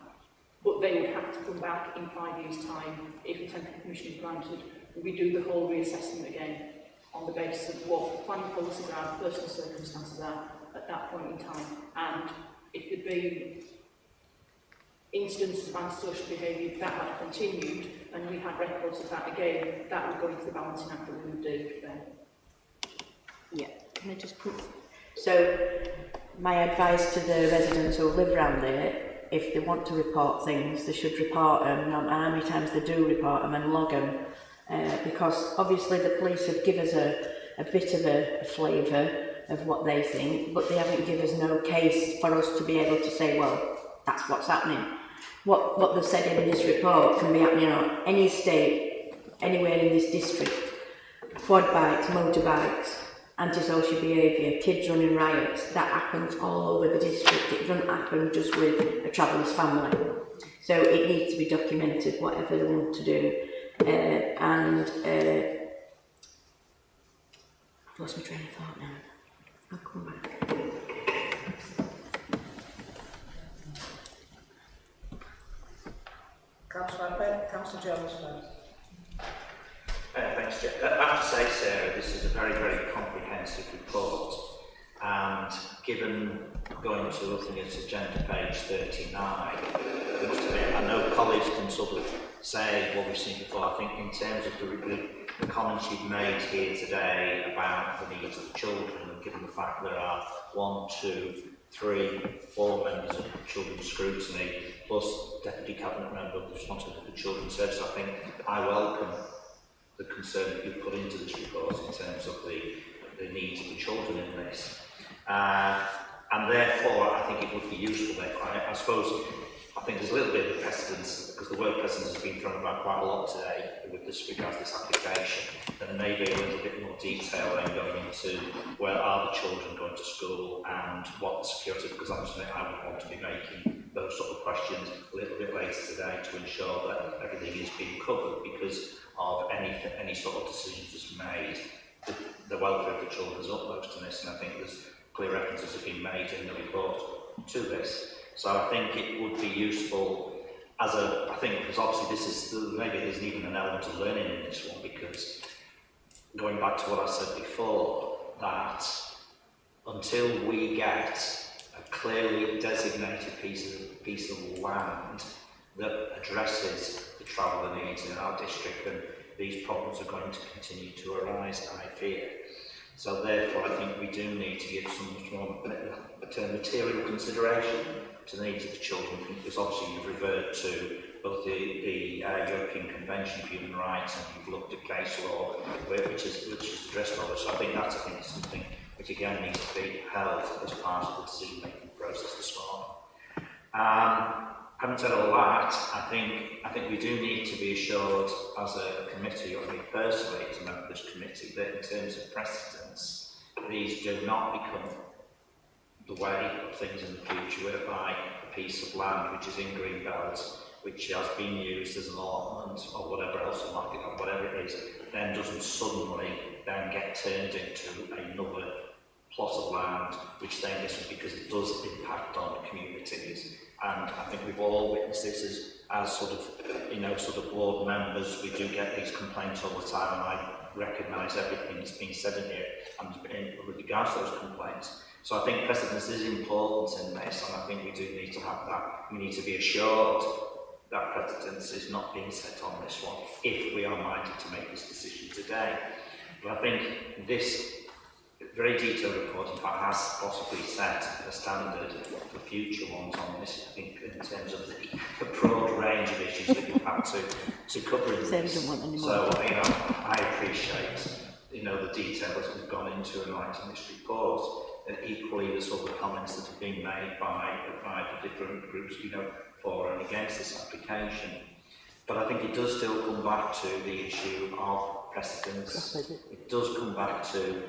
But they would have to come back in 5 years' time if a temporary permission is granted. We do the whole reassessment again on the basis of what the planning policies are, personal circumstances are at that point in time. And if there'd been instances of antisocial behaviour that had continued and we had records of that again, that would go into the balancing act that we would do then. Yeah, can I just put... So, my advice to the residents who live around there, if they want to report things, they should report them, no matter how many times they do report them, and log them. Because obviously the police have given us a bit of a flavour of what they think, but they haven't given us no case for us to be able to say, well, that's what's happening. What they've said in this report can be happening on any estate, anywhere in this district. Quad bikes, motorbikes, antisocial behaviour, kids running riots, that happens all over the district. It doesn't happen just with a traveller's family. So it needs to be documented, whatever they want to do. I've lost my train of thought now. I'll come back. Councillor Jones first. Thanks, Jeff. I have to say, Sarah, this is a very, very comprehensive report, and given going to looking at agenda page 39, there must have been, I know colleagues can sort of say what we've seen before. I think in terms of the comments you've made here today about the needs of the children, and given the fact there are 1, 2, 3, 4 members of children's scrutiny, plus Deputy Cabinet Member responsible for the Children's Service, I think I welcome the concern that you've put into this report in terms of the needs of the children in this. And therefore, I think it would be useful that I suppose, I think there's a little bit of precedence, because the word precedence has been thrown about quite a lot today with this regards to this application, and maybe a little bit more detail then going into where are the children going to school and what the security, because obviously I would want to be making those sort of questions a little bit later today to ensure that everything is being covered, because of any sort of decisions that's made, the welfare of the children is utmost in this, and I think there's clear references have been made in the report to this. So I think it would be useful I think, because obviously maybe there's even an element of learning in this one, because going back to what I said before, that until we get a clearly designated piece of land that addresses the traveller needs in our district, and these problems are going to continue to arise, I fear. So therefore, I think we do need to give some more material consideration to the needs of the children, because obviously you've referred to both the European Convention for Human Rights, and you've looked at case law, which is addressed by us. So I think that's something which again needs to be held as part of the decision-making process this morning. Having said all that, I think we do need to be assured as a committee, or me personally as a member of this committee, that in terms of precedence, these do not become the way of things in the future, whereby a piece of land which is in Greenbelt, which has been used as an allotment or whatever else, or whatever it is, then doesn't suddenly then get turned into another plot of land, which then gets, because it does impact on communities. And I think we've all witnessed this as sort of board members. We do get these complaints all the time, and I recognise everything that's been said in here and with regards to those complaints. So I think precedence is important in this, and I think we do need to have that. We need to be assured that precedence is not being set on this one, if we are minded to make this decision today. But I think this very detailed report, in fact, has possibly set a standard for future ones on this, I think, in terms of the broad range of issues that you have to cover in this. So, I appreciate, the detail that we've gone into in writing this report, and equally the sort of comments that have been made by the different groups, for and against this application. But I think it does still come back to the issue of precedence. It does come back to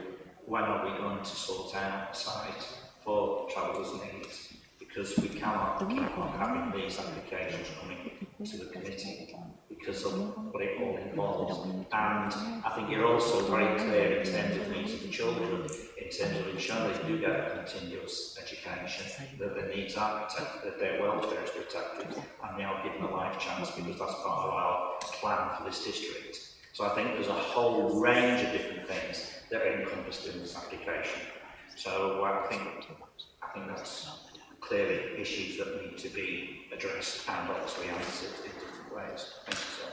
when are we going to sort out a site for travellers' needs, because we cannot keep on having these applications coming to the committee because of what it all involves. And I think you're also very clear in terms of needs of the children, in terms of ensuring they do get a continuous education, that their needs are protected, that their welfare is protected, and they are given a life chance, because that's part of our plan for this district. So I think there's a whole range of different things that are encompassed in this application. So I think that's clearly issues that need to be addressed and obviously answered in different ways. Thank you, sir.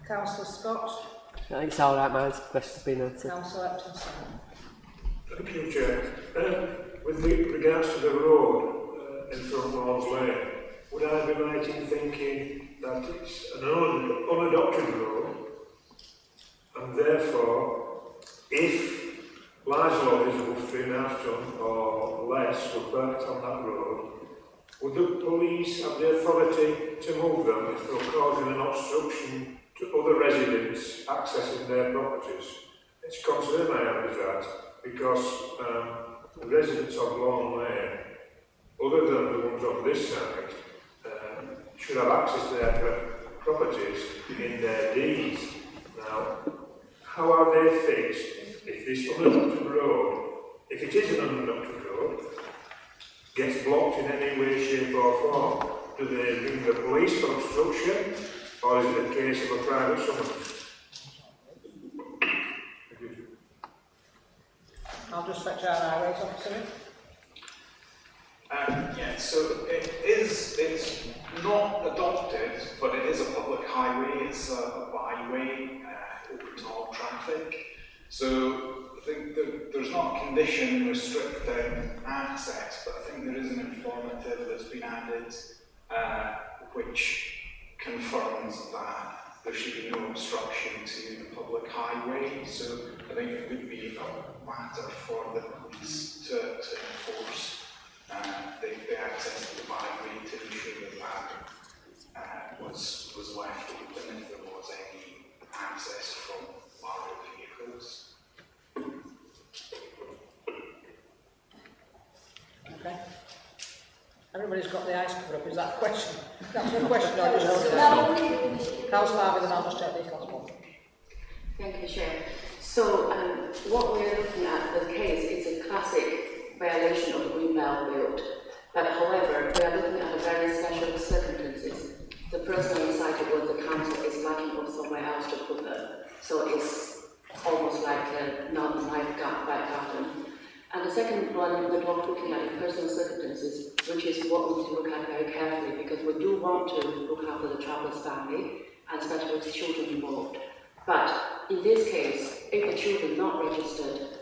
Councillor Scott. I think it's all right, my question's been answered. Councillor Epton. Thank you, Chair. With regards to the road in front of Lord's Lane, would I be right in thinking that it's an unadopted road, and therefore, if large lorries of 3.5 ton or less were parked on that road, would the police have the authority to move them if they were causing an obstruction to other residents accessing their properties? It's a concern I have with that, because the residents of Lawn Lane, other than the ones on this side, should have access to their properties in their deeds. Now, how are they fixed if this unadopted road, if it is an unadopted road, gets blocked in any way, shape or form? Do they ring the police for obstruction, or is it a case of a private summons? I'll just fetch our highways officer in. Yeah, so it's not adopted, but it is a public highway. It's a byway open to all traffic. So I think that there's not a condition restricting access, but I think there is an informative that's been added which confirms that there should be no obstruction to the public highway. So I think it would be a matter for the police to enforce the access to the byway to ensure that was left open if there was any access from larger vehicles. Okay. Everybody's got the eyes covered up, is that a question? That's a question or just Councillor Harvey, then I'll just take the Councillor. Thank you, Chair. So what we're looking at, the case is a classic violation of Green Belt Bill. But however, we are looking at a very special circumstances. The person on site was the council is lacking of somewhere else to put them. So it's almost like a non-life garden. And the second one, we're not looking at the personal circumstances, which is what we need to look at very carefully, because we do want to look after the traveller's family, and especially with the children involved. But in this case, if the children not registered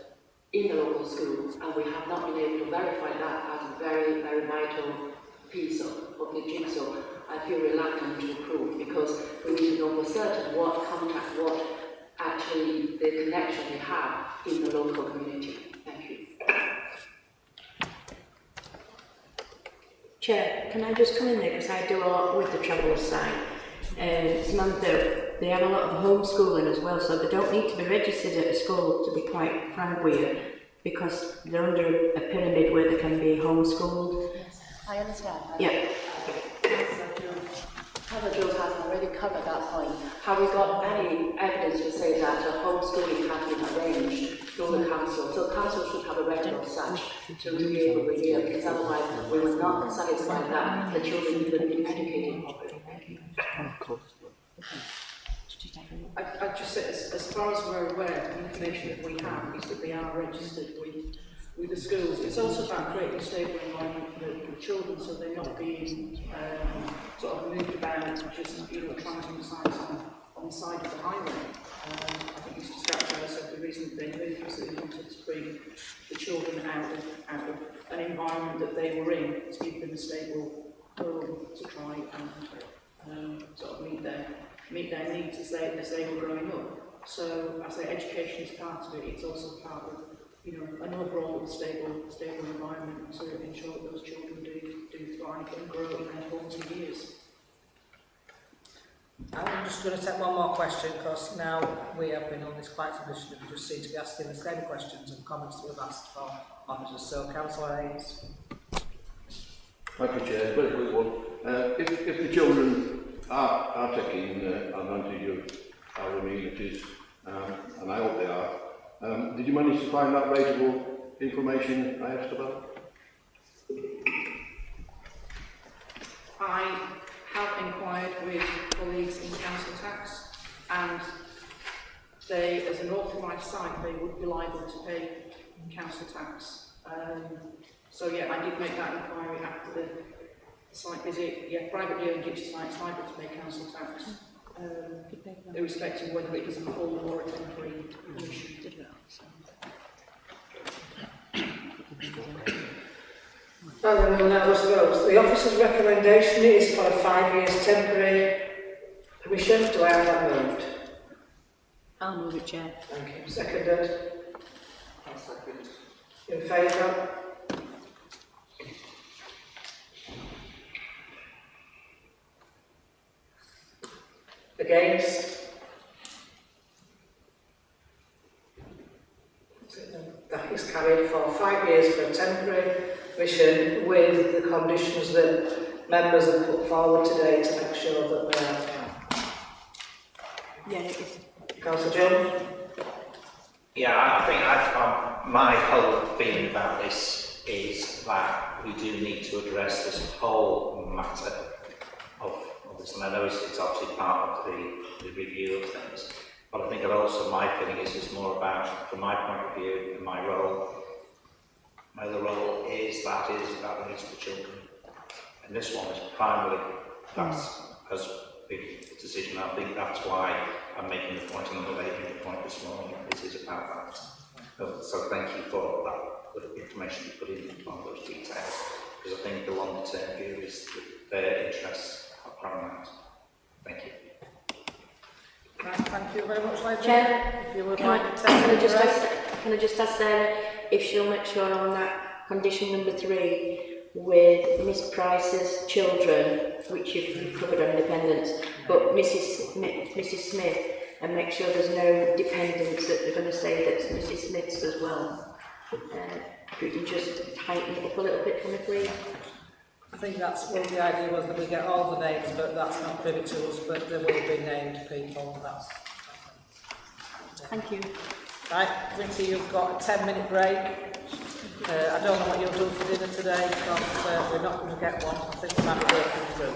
in the local school, and we have not been able to verify that as a very, very vital piece of the jigsaw, I feel reluctant to approve, because we need to know for certain what contact, what actually the connection they have in the local community. Thank you. Chair, can I just come in there, because I do a lot with the travellers side. Samantha, they have a lot of homeschooling as well, so they don't need to be registered at a school, to be quite frank with you. because they're under a pyramid where they can be homeschooled. I understand. Yeah. Councillor Jules has already covered that point. Have we got any evidence to say that a homeschooling has been arranged through the council? So council should have a record of such to review every year, because otherwise we will not satisfy that the children will be educated properly. I just say, as far as we're aware, the information that we have is that they are registered with the schools. It's also about creating a stable environment for the children, so they're not being sort of moved about, just trying to decide on the side of the highway. I think Mr. Scratcher said the reason that they moved was that they wanted to bring the children out of an environment that they were in, to give them a stable home to try and sort of meet their needs as they were growing up. So I say education is part of it. It's also part of an overall stable environment to ensure that those children do thrive and grow in their formative years. I'm just going to take one more question, because now we have been on this quiet position and we just seem to be asking the same questions and comments that we've asked for officers. So, Councillor Hayes. Thank you, Chair. Very quick one. If the children are taking advantage of our amenities, and I hope they are, did you manage to find that rateable information I asked about? I have inquired with colleagues in council tax, and they, as an authorised site, they would be liable to pay council tax. So yeah, I did make that inquiry after the site visit. Yeah, privately owned gypsy sites liable to pay council tax, irrespective of whether it is a full or a temporary permission. And then that was those. The officer's recommendation is for a 5 years temporary permission. Do I have that moved? I'll move it, Chair. Thank you. Seconded. I'll second. In favour? Against? That is carried for 5 years for a temporary permission, with the conditions that members have put forward today to make sure that they are. Yeah, it is. Councillor Jones? Yeah, I think my whole feeling about this is that we do need to address this whole matter of this, and I know it's obviously part of the review of things, but I think that also my feeling is more about, from my point of view, and my role, my other role is about the needs of the children. And this one is primarily, has been the decision. I think that's why I'm making the point, and I'm making the point this morning. It is about that. So thank you for that information you put in on those details, because I think the longer term view is that their interests are paramount. Thank you. Right, thank you very much, ladies. Chair, If you would can like I, to can I take just ask Sarah if she'll make sure on that condition number 3 with Miss Price's children, which you've covered on dependents, but Mrs. Smith, and make sure there's no dependents that they're going to say that's Mrs. Smith's as well. If you can just tighten it up a little bit for me, please. I think that's what the idea was, that we get all the names, but that's not privy to us, but there will be named people, and that's... Thank you. Right, Quincy, you've got a 10-minute break. I don't know what you'll do for dinner today, because we're not going to get one. I think we might be working through.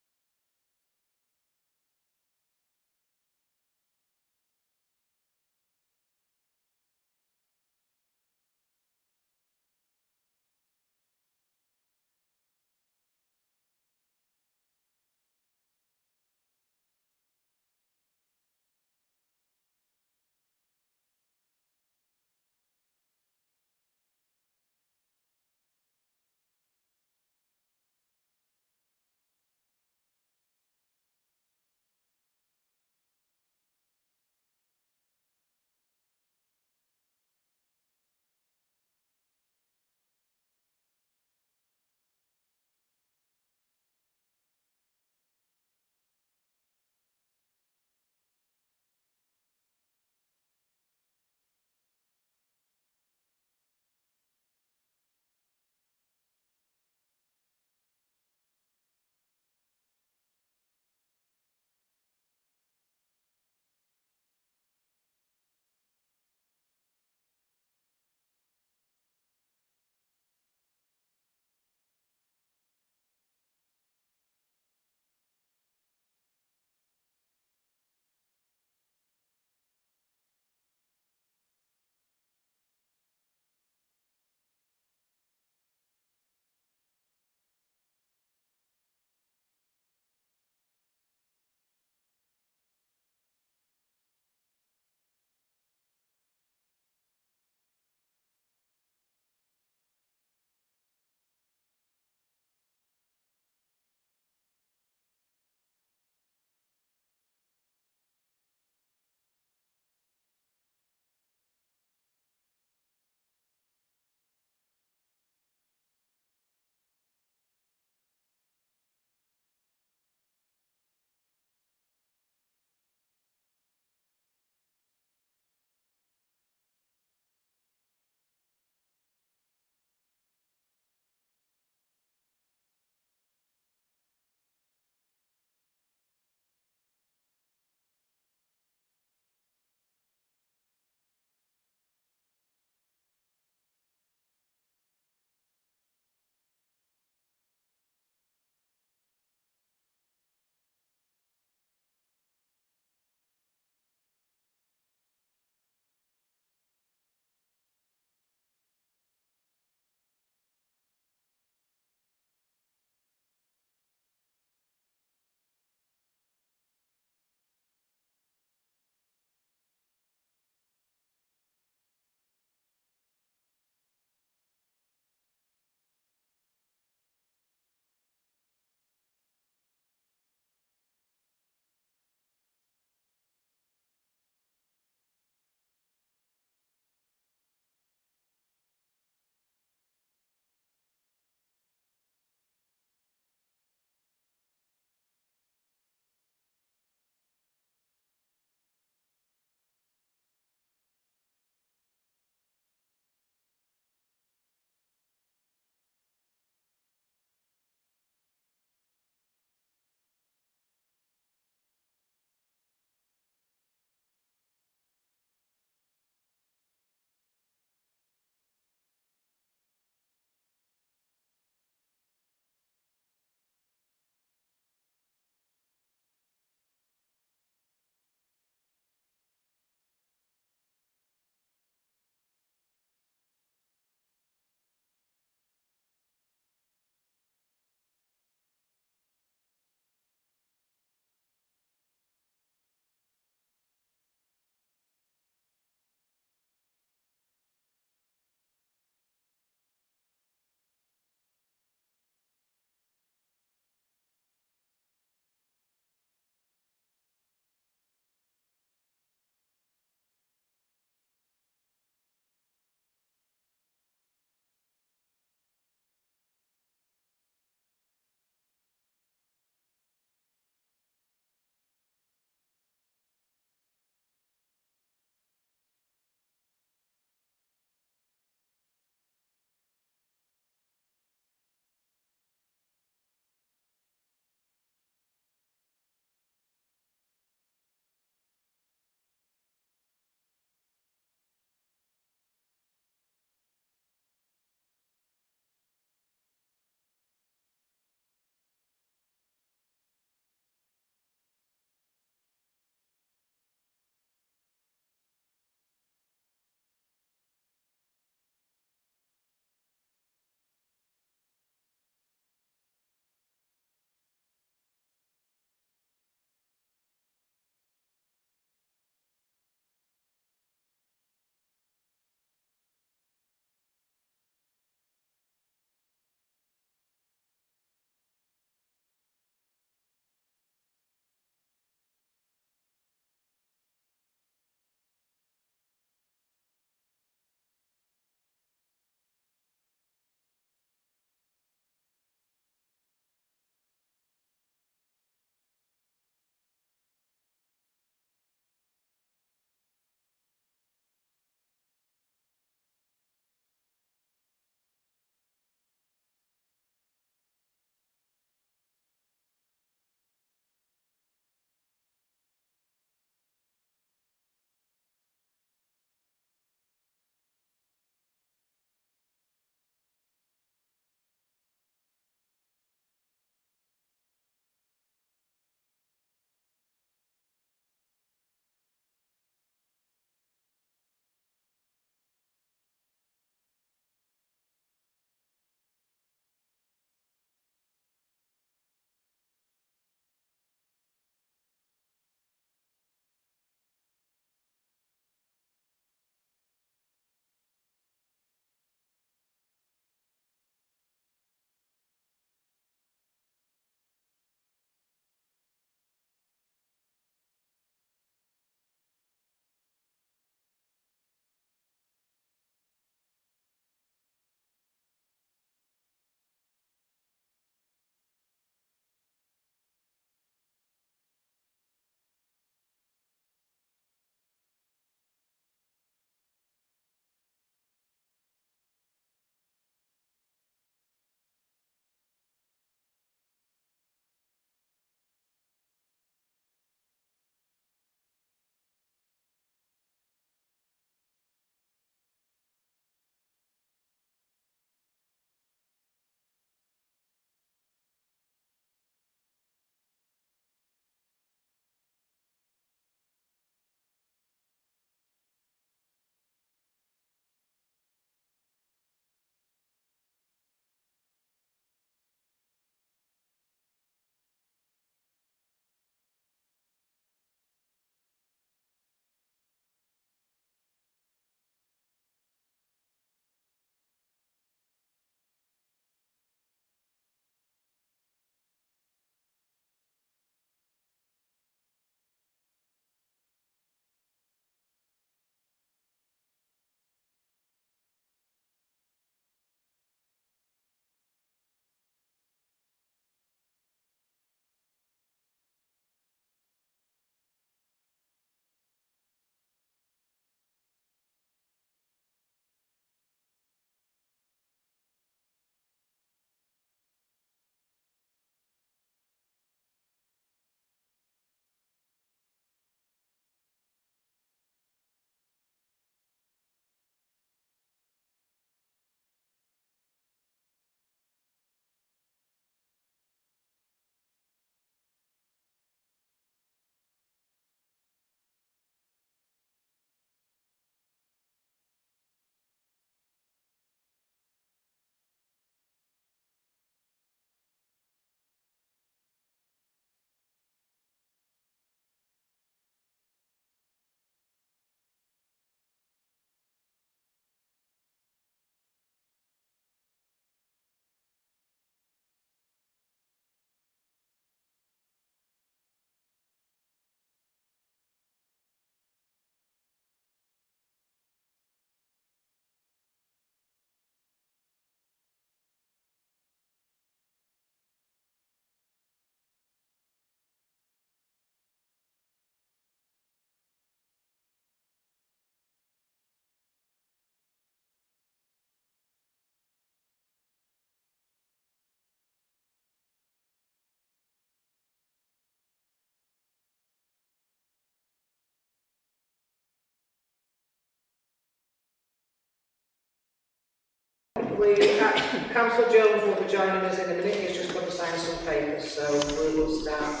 Councillor Jones will be joining us in a minute. He's just got to sign some papers, so we will start.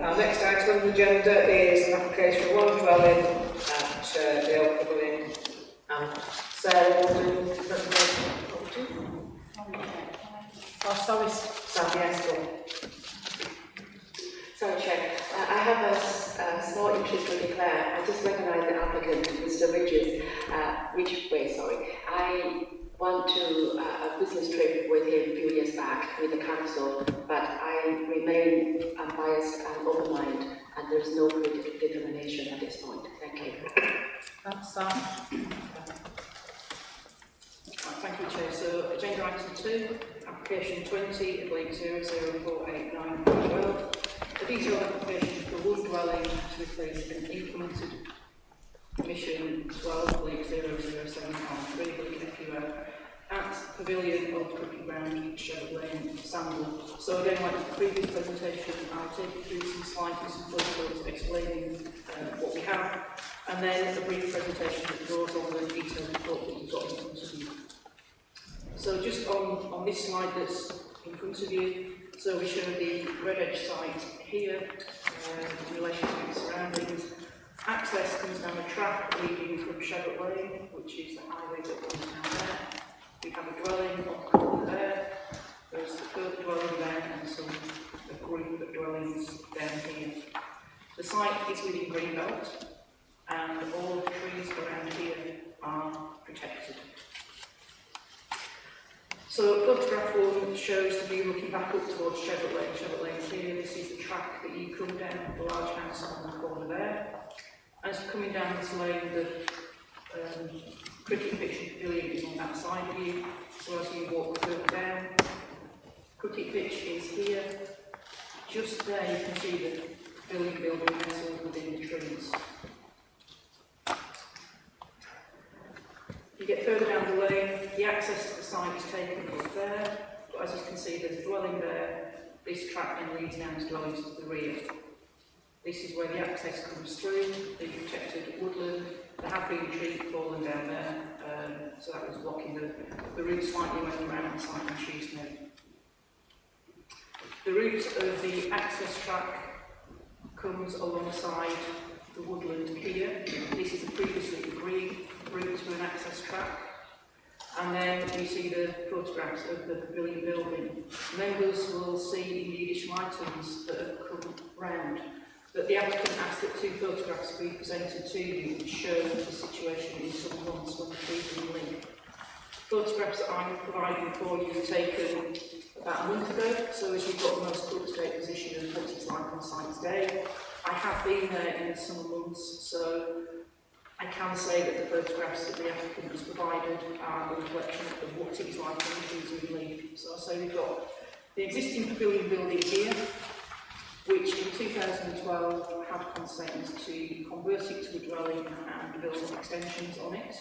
Our next item on the agenda is an application for one dwelling at the Oak Building, and Sarah will do Oh, sorry, Sam, yes, go on. Sorry, Chair. I have a small interest to declare. I just recognise the applicant, Mr. Ridgeway, sorry. I went to a business trip with him a few years back with the council, but I remain unbiased and open-minded, and there's no determination at this point. Thank you. Thanks, Sam. Thank you, Chair. So, agenda item 2, application 20.00489112. A detailed application for wood dwelling to replace an implemented Commission 12.00753 at Pavilion of Cookie Ground, Sherwood Lane, Sandal. So again, like the previous presentation, I'll take you through some slides and some photos explaining what we have, and then a brief presentation that draws on the detailed report that you've got in front of you. So just on this slide that's in front of you, so we show the Red Edge site here in relation to its surroundings. Access comes down a track leading from Sherwood Lane, which is the highway that runs down there. We have a dwelling on the corner there. There's the third dwelling there and a group of dwellings down here. The site is within Greenbelt, and all the trees around here are protected. So photograph 1 shows the view looking back up towards Sherwood Lane. Sherwood Lane's here. This is the track that you come down, the large house on the corner there. As you're coming down this lane, the cricket pitch and pavilion is on that side of you. So as you walk further down, cricket pitch is here. Just there you can see the pavilion building nestled within the trees. You get further down the lane, the access to the site is taken up there, but as you can see there's a dwelling there. This track then leads down to dwellings to the rear. This is where the access comes through, the protected woodland. There have been trees fallen down there, so that was blocking the route slightly when around the site and trees now. The route of the access track comes alongside the woodland here. This is a previously agreed route to an access track. And then you see the photographs of the pavilion building. Members will see in the additional items that have come round that the applicant asked that 2 photographs be presented to you which show the situation in some months when the trees are in leaf. Photographs that I'm providing for you were taken about a month ago, so as you've got the most up-to-date position of what it's like on site today. I have been there in the summer months, so I can say that the photographs that the applicant has provided are a reflection of what it is like when the trees are in leaf. So I say we've got the existing pavilion building here, which in 2012 had consent to convert it to a dwelling and build extensions on it.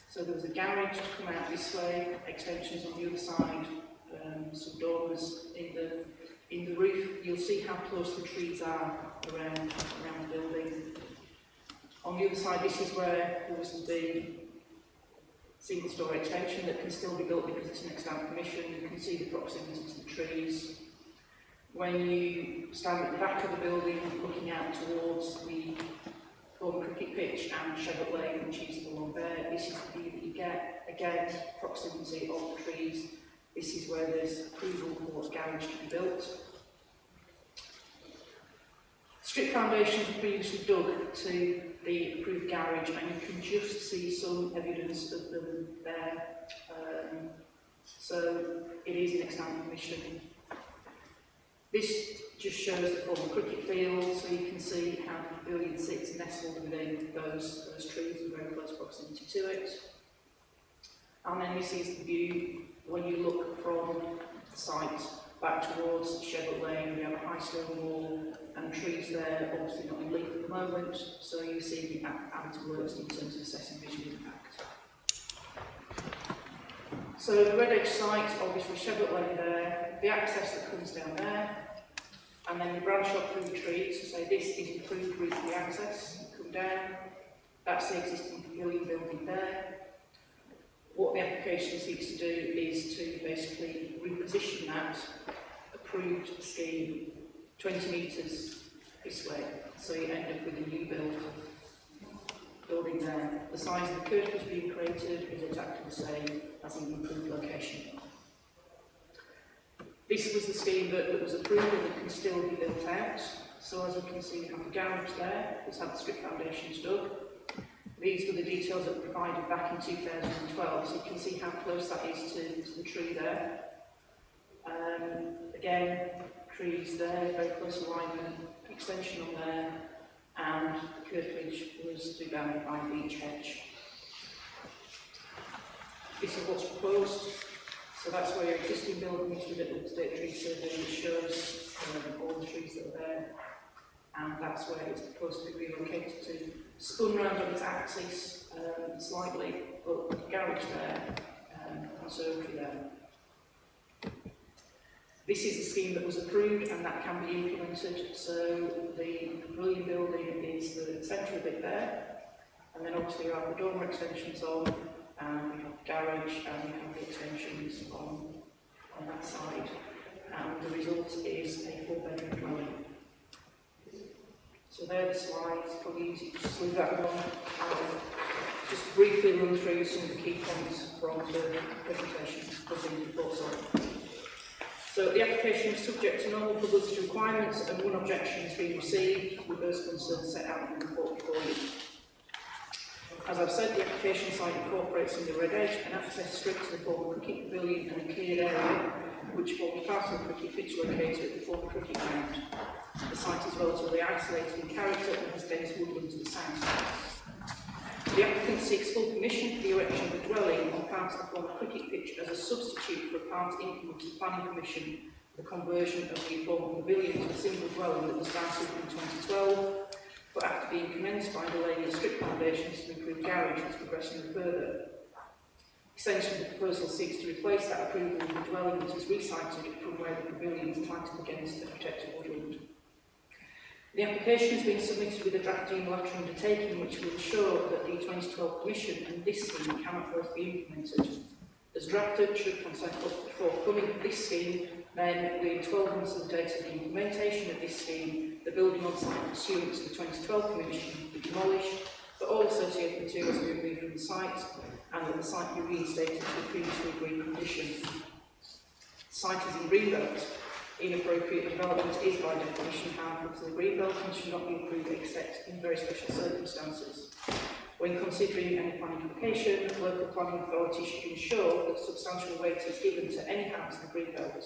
So there was a garage to come out this way, extensions on the other side, some dormers in the roof. You'll see how close the trees are around the building. On the other side, this is where there was the single-storey extension that can still be built because it's an extant permission. You can see the proximity to the trees. When you stand at the back of the building, looking out towards the former cricket pitch and Sherwood Lane, which is along there, this is the view that you get. Again, proximity of the trees. This is where there's approval for the garage to be built. Strip foundations were previously dug to the approved garage, and you can just see some evidence of them there. So it is an extant permission. This just shows the former cricket field, so you can see how the pavilion sits nestled within those trees in very close proximity to it. And then this is the view when you look from the site back towards Sherwood Lane. We have a high stone wall and trees there, obviously not in leaf at the moment, so you see the added works in terms of assessing visual impact. So the Red Edge site, obviously Sherwood Lane there, the access that comes down there, and then you branch off through the trees. So this is improved route for the access. You come down, that's the existing pavilion building there. What application seeks to do is to basically reposition that approved scheme 20 metres this way, so you end up with a new building there. The size of the curtilage being created is exactly the same as in the improved location. This was the scheme that was approved and that can still be built out. So as you can see, we have the garage there, it's had the strip foundations dug. These were the details that were provided back in 2012, so you can see how close that is to the tree there. Again, trees there, very close alignment, extension on there, and the curtilage was to be bounded by a beech hedge. This is what's proposed. So that's where your existing building is with a state tree survey that shows all the trees that are there. And that's where it's proposed to be relocated to. Spun round on its axis slightly, but the garage there, conservatory there. This is the scheme that was approved and that can be implemented. So the pavilion building is the central bit there. And then obviously you have the dormer extensions on, and we have the garage, and we have the extensions on that side. And the result is a 4-bedroom dwelling. So there are the slides, probably easy to just leave that one. Just briefly run through some of the key points from the presentation of the reports on. So the application is subject to normal publicity requirements and one objection has been received with those concerns set out in the report before you. As I've said, the application site incorporates in the red edge an access strip to the former cricket pavilion and a cleared area which forms part of the cricket pitch located at the former cricket ground. The site is relatively isolated in character and has dense woodland to the south. The applicant seeks full permission for the erection of a dwelling on part of the former cricket pitch as a substitute for a part implemented planning permission for the conversion of the former pavilion to a single dwelling that was started in 2012, but after being commenced by delaying the strip foundations to improve garage has progressed no further. Essentially, the proposal seeks to replace that approval with a dwelling that is resited from where the pavilion is planted against the protected woodland. The application has been submitted with a draft unilateral undertaking which will ensure that the 2012 Commission and this scheme cannot both be implemented. As drafted, should consent be forthcoming for this scheme, then within 12 months of the date of the implementation of this scheme, the building on site pursuant to the 2012 Commission will be demolished, but all associated materials will be removed from the site, and that the site be reinstated to the previously agreed condition. The site is in greenbelt. Inappropriate development is by definition harmful to the greenbelt and should not be approved except in very special circumstances. When considering any planning application, the local planning authority should ensure that substantial weight is given to any harm to the greenbelt.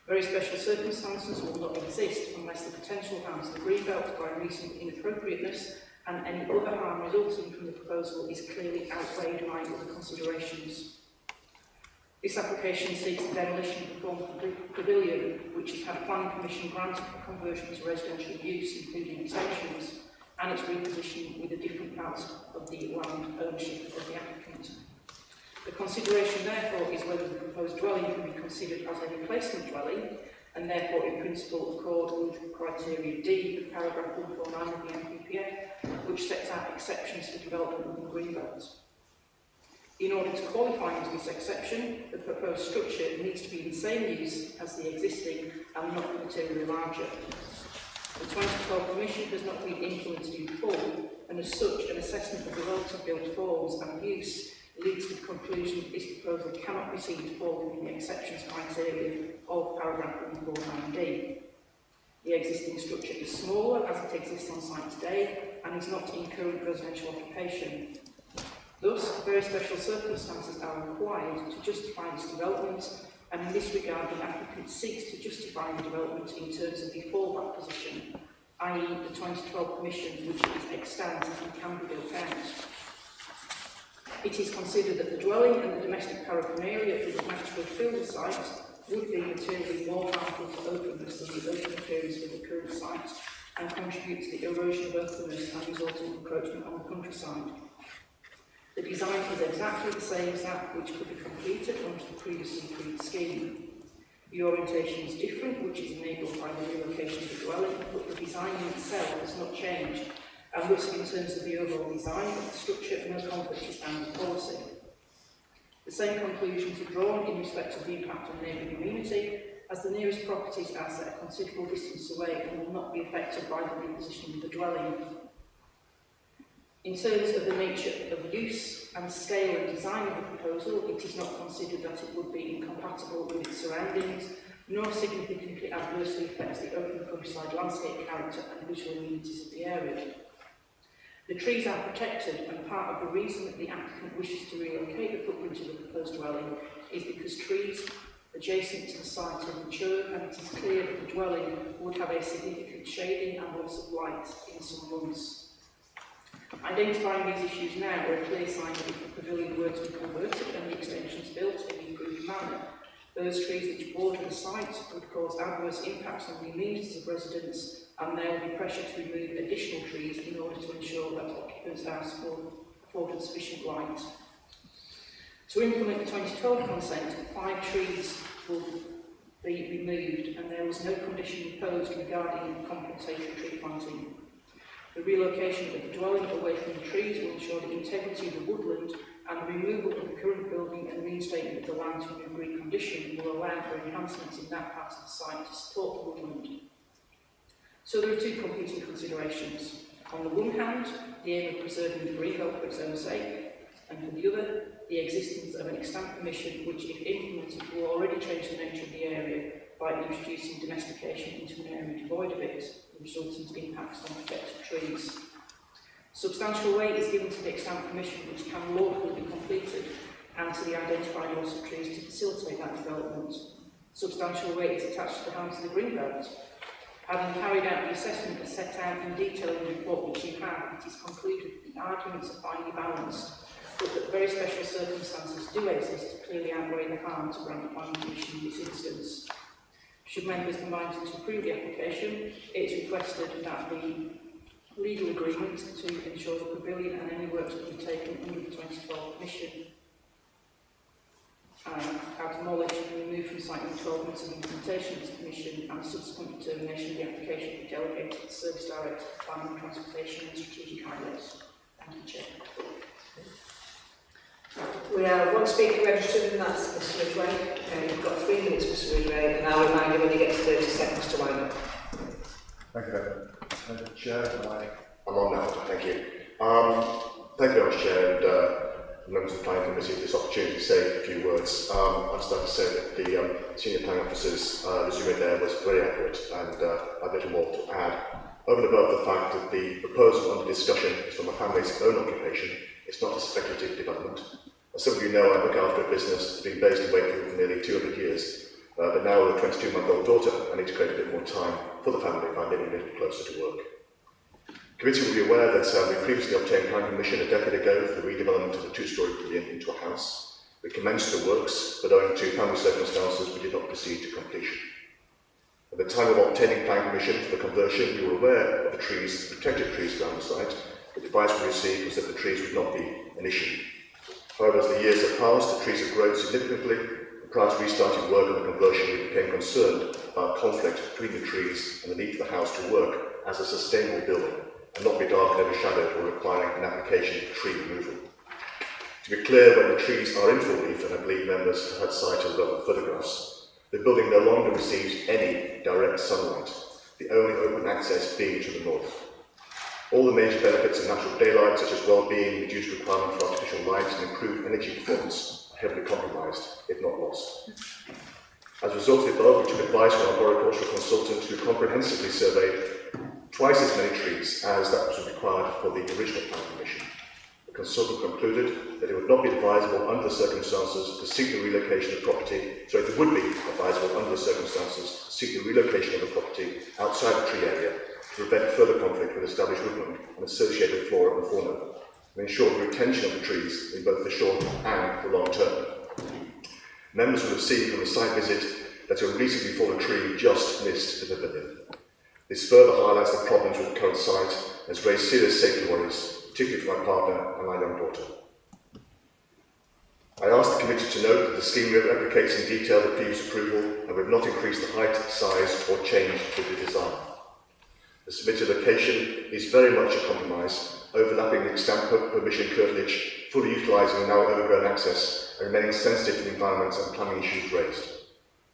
Very special circumstances will not exist unless the potential harm to the greenbelt by reason of inappropriateness and any other harm resulting from the proposal is clearly outweighed by other considerations. This application seeks the demolition of the former pavilion, which has had planning permission granted for conversion to residential use, including extensions, and its repositioning with a different part of the land ownership of the applicant. The consideration, therefore, is whether the proposed dwelling can be considered as a replacement dwelling, and therefore, in principle, accord with criteria D of paragraph 149 of the NPPF, which sets out exceptions for development of the greenbelt. In order to qualify into this exception, the proposed structure needs to be in the same use as the existing and not materially larger. The 2012 Commission has not been implemented in full, and as such, an assessment of the relative built forms and use leads to the conclusion that this proposal cannot be seen to fall within the exceptions criteria of paragraph 149D. The existing structure is smaller as it exists on site today and is not in current residential occupation. Thus, very special circumstances are required to justify this development, and in this regard, the applicant seeks to justify the development in terms of the fallback position, i.e. the 2012 Commission, which is extant and can be built out. It is considered that the dwelling and the domestic paraphernalia that would naturally fill the site would be materially more harmful to openness than the open appearance of the current site and contribute to the erosion of openness and resulting encroachment on the countryside. The design is exactly the same as that which could be completed under the previously approved scheme. The orientation is different, which is enabled by the relocation of the dwelling, but the design in itself has not changed, and thus in terms of the overall design of the structure, no conflict with standard policy. The same conclusions are drawn in respect of the impact on the neighbouring community, as the nearest properties are set a considerable distance away and will not be affected by the repositioning of the dwelling. In terms of the nature of use and scale and design of the proposal, it is not considered that it would be incompatible with its surroundings, nor significantly adversely affects the open countryside landscape character and visual amenities of the area. The trees are protected, and part of the reason that the applicant wishes to relocate the footprint of the proposed dwelling is because trees adjacent to the site are mature, and it is clear that the dwelling would have a significant shading and loss of light in some months. Identifying these issues now are a clear sign that if the pavilion were to be converted and the extensions built in an improved manner, those trees which border the site would cause adverse impacts on the amenities of residents, and there will be pressure to remove additional trees in order to ensure that occupants are afforded sufficient light. To implement the 2012 consent, 5 trees will be removed, and there was no condition imposed regarding compensatory tree planting. The relocation of the dwelling away from the trees will ensure the integrity of the woodland, and the removal of the current building and reinstatement of the land to an agreed condition will allow for enhancements in that part of the site to support the woodland. So there are 2 competing considerations. On the one hand, the aim of preserving the greenbelt for its own sake, and for the other, the existence of an extant permission which, if implemented, will already change the nature of the area by introducing domestication into an area devoid of it, resulting in impacts on protected trees. Substantial weight is given to the extant permission which can lawfully be completed, and to the identified loss of trees to facilitate that development. Substantial weight is attached to the harm to the greenbelt. Having carried out the assessment as set out in detail in the report which you have, it is concluded that the arguments are finely balanced, but that very special circumstances do exist to clearly outweigh the harm to grant planning permission in this instance. Should members be minded to approve the application, it is requested that the legal agreement to ensure the pavilion and any works will be taken under the 2012 permission are demolished and removed from site in 12 months of implementation of this permission, and subsequent determination of the application be delegated to the Service Director for Planning, Transportation and Strategic Highways. Thank you, Chair. We have 1 speaker registered, and that's Mr Ridgway. You've got 3 minutes, Mr Ridgway, and I'll remind you when you get to 30 seconds to wind up. Thank you very much. Chair, I'm on now, thank you. Thank you very much, Chair, and members of the Planning Committee for this opportunity to say a few words. I'd just like to say that the senior planning officer's resume there was very accurate, and I've little more to add. Over and above the fact that the proposal under discussion is from a family's own occupation, it's not a speculative development. As some of you know, I look after a business that's been based in Wakefield for nearly 200 years, but now with a 22-month-old daughter, I need to create a bit more time for the family by living a little closer to work. The committee will be aware that we previously obtained planning permission a decade ago for the redevelopment of a 2-storey pavilion into a house. We commenced the works, but owing to family circumstances, we did not proceed to completion. At the time of obtaining planning permission for the conversion, we were aware of the trees, protected trees around the site, but the advice we received was that the trees would not be an issue. However, as the years have passed, the trees have grown significantly, and prior to restarting work on the conversion, we became concerned about conflict between the trees and the need for the house to work as a sustainable building, and not be dark and overshadowed or requiring an application for tree removal. To be clear, when the trees are in full leaf, and I believe members have had sight of relevant photographs, the building no longer receives any direct sunlight, the only open access being to the north. All the major benefits of natural daylight, such as well-being, reduced requirement for artificial light, and improved energy performance, are heavily compromised, if not lost. As a result of the above, we took advice from our horticultural consultant who comprehensively surveyed twice as many trees as that was required for the original plan permission. The consultant concluded that it would not be advisable under the circumstances to seek the relocation of the property, so it would be advisable under the circumstances to seek the relocation of the property outside the tree area to prevent further conflict with established woodland and associated flora and fauna, and ensure the retention of the trees in both the short and the long term. Members will have seen from the site visit that a recently fallen tree just missed the pavilion. This further highlights the problems with the current site and has raised serious safety worries, particularly for my partner and my young daughter. I asked the committee to note that the scheme replicates in detail the previous approval, and we have not increased the height, size or changed the design. The submitted location is very much a compromise, overlapping the extant permission curtilage fully utilising the now overgrown access and remaining sensitive to the environment and planning issues raised.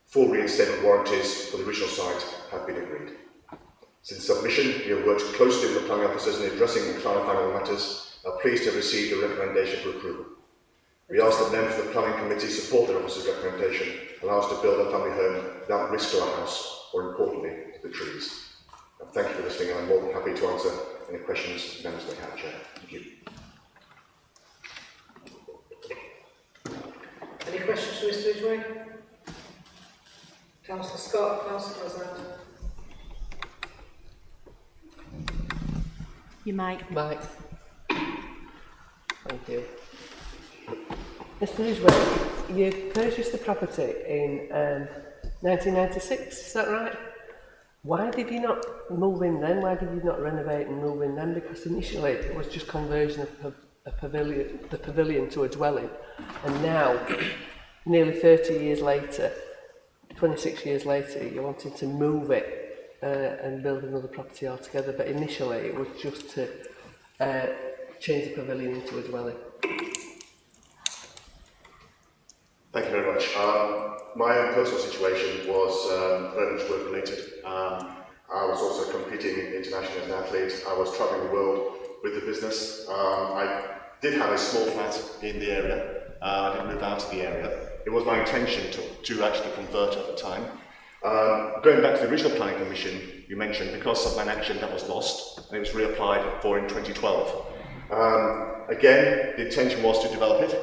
Full reinstatement warranties for the original site have been agreed. Since submission, we have worked closely with the planning officers in addressing and clarifying all matters and are pleased to have received a recommendation for approval. We ask that members of the planning committee support the officer's recommendation and allow us to build a family home without risk to our house, or importantly, to the trees. And thank you for listening, and I'm more than happy to answer any questions members may have, Chair. Thank you. Any questions for Mr. Ridgway? Councillor Scott, Councillor President. You might. Mike. Thank you. Mr. Ridgway, you purchased the property in 1996, is that right? Why did you not move in then? Why did you not renovate and move in then? Because initially it was just conversion of the pavilion to a dwelling, and now, nearly 30 years later, 26 years later, you're wanting to move it and build another property altogether, but initially it was just to change the pavilion into a dwelling. Thank you very much. My own personal situation was very much work related. I was also competing internationally as an athlete. I was travelling the world with the business. I did have a small flat in the area. I didn't move out of the area. It was my intention to actually convert at the time. Going back to the original planning permission you mentioned, because of an action that was lost, and it was reapplied for in 2012. Again, the intention was to develop it.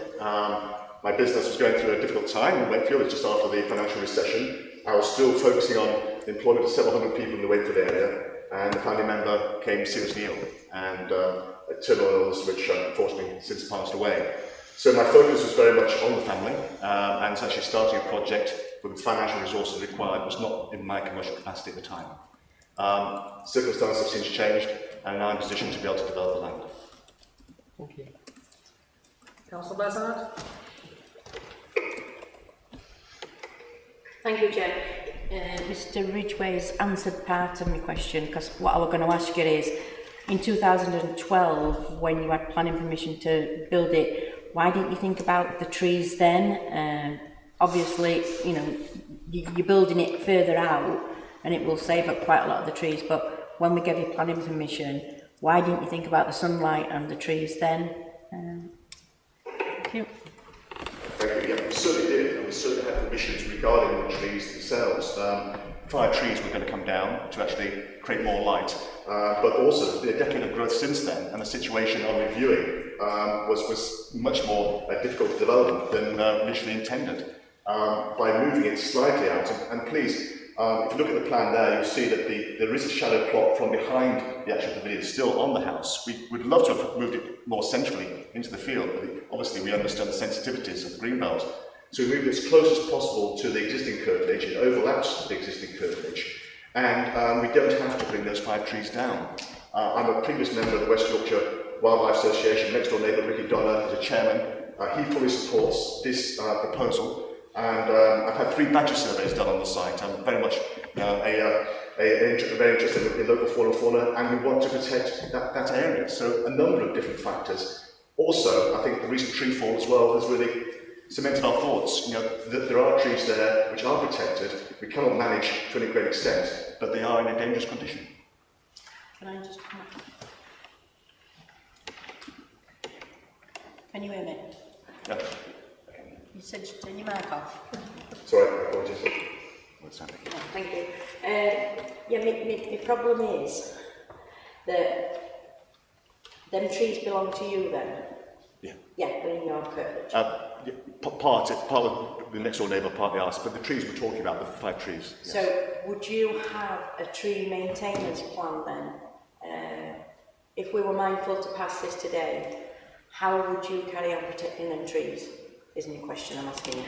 My business was going through a difficult time in Wakefield, just after the financial recession. I was still focusing on the employment of several hundred people in the Wakefield area, and a family member came seriously ill, and a terminal illness which unfortunately since passed away. So my focus was very much on the family, and actually starting a project with the financial resources required was not in my commercial capacity at the time. Circumstances have since changed, and now I'm in a position to be able to develop the land. Thank you. Councillor Bazard. Thank you, Chair. Mr. Ridgway's answered part of my question, because what I was going to ask you is, in 2012, when you had planning permission to build it, why didn't you think about the trees then? Obviously, you know, you're building it further out, and it will save up quite a lot of the trees, but when we gave you planning permission, why didn't you think about the sunlight and the trees then? Thank you. Thank you. Yeah, we certainly did, and we certainly had permissions regarding the trees themselves. 5 trees were going to come down to actually create more light, but also there's been a decade of growth since then, and the situation I'm reviewing was much more difficult to develop than initially intended. By moving it slightly out, and please, if you look at the plan there, you'll see that there is a shadow plot from behind the actual pavilion still on the house. We'd love to have moved it more centrally into the field, but obviously we understand the sensitivities of the green belt. So we moved it as close as possible to the existing curtilage. It overlaps the existing curtilage, and we don't have to bring those 5 trees down. I'm a previous member of the West Yorkshire Wildlife Association. Next door neighbour Ricky Donner is a chairman. He fully supports this proposal. And I've had 3 badger surveys done on the site. I'm very much very interested in local fauna, and we want to protect that area. So a number of different factors. Also, I think the recent tree fall as well has really cemented our thoughts. You know, that there are trees there which are protected. We cannot manage to any great extent, but they are in a dangerous condition. Can I just... Can you hear me? Yeah. You said you turn your mic off. Sorry, apologies. Thank you. Yeah, my problem is that them trees belong to you then? Yeah. Yeah, they're in your curtilage. Part of the next door neighbour, partly ours, but the trees we're talking about, the 5 trees. Yes. So, would you have a tree maintenance plan then? If we were mindful to pass this today, how would you carry on protecting them trees? Isn't the question I'm asking you.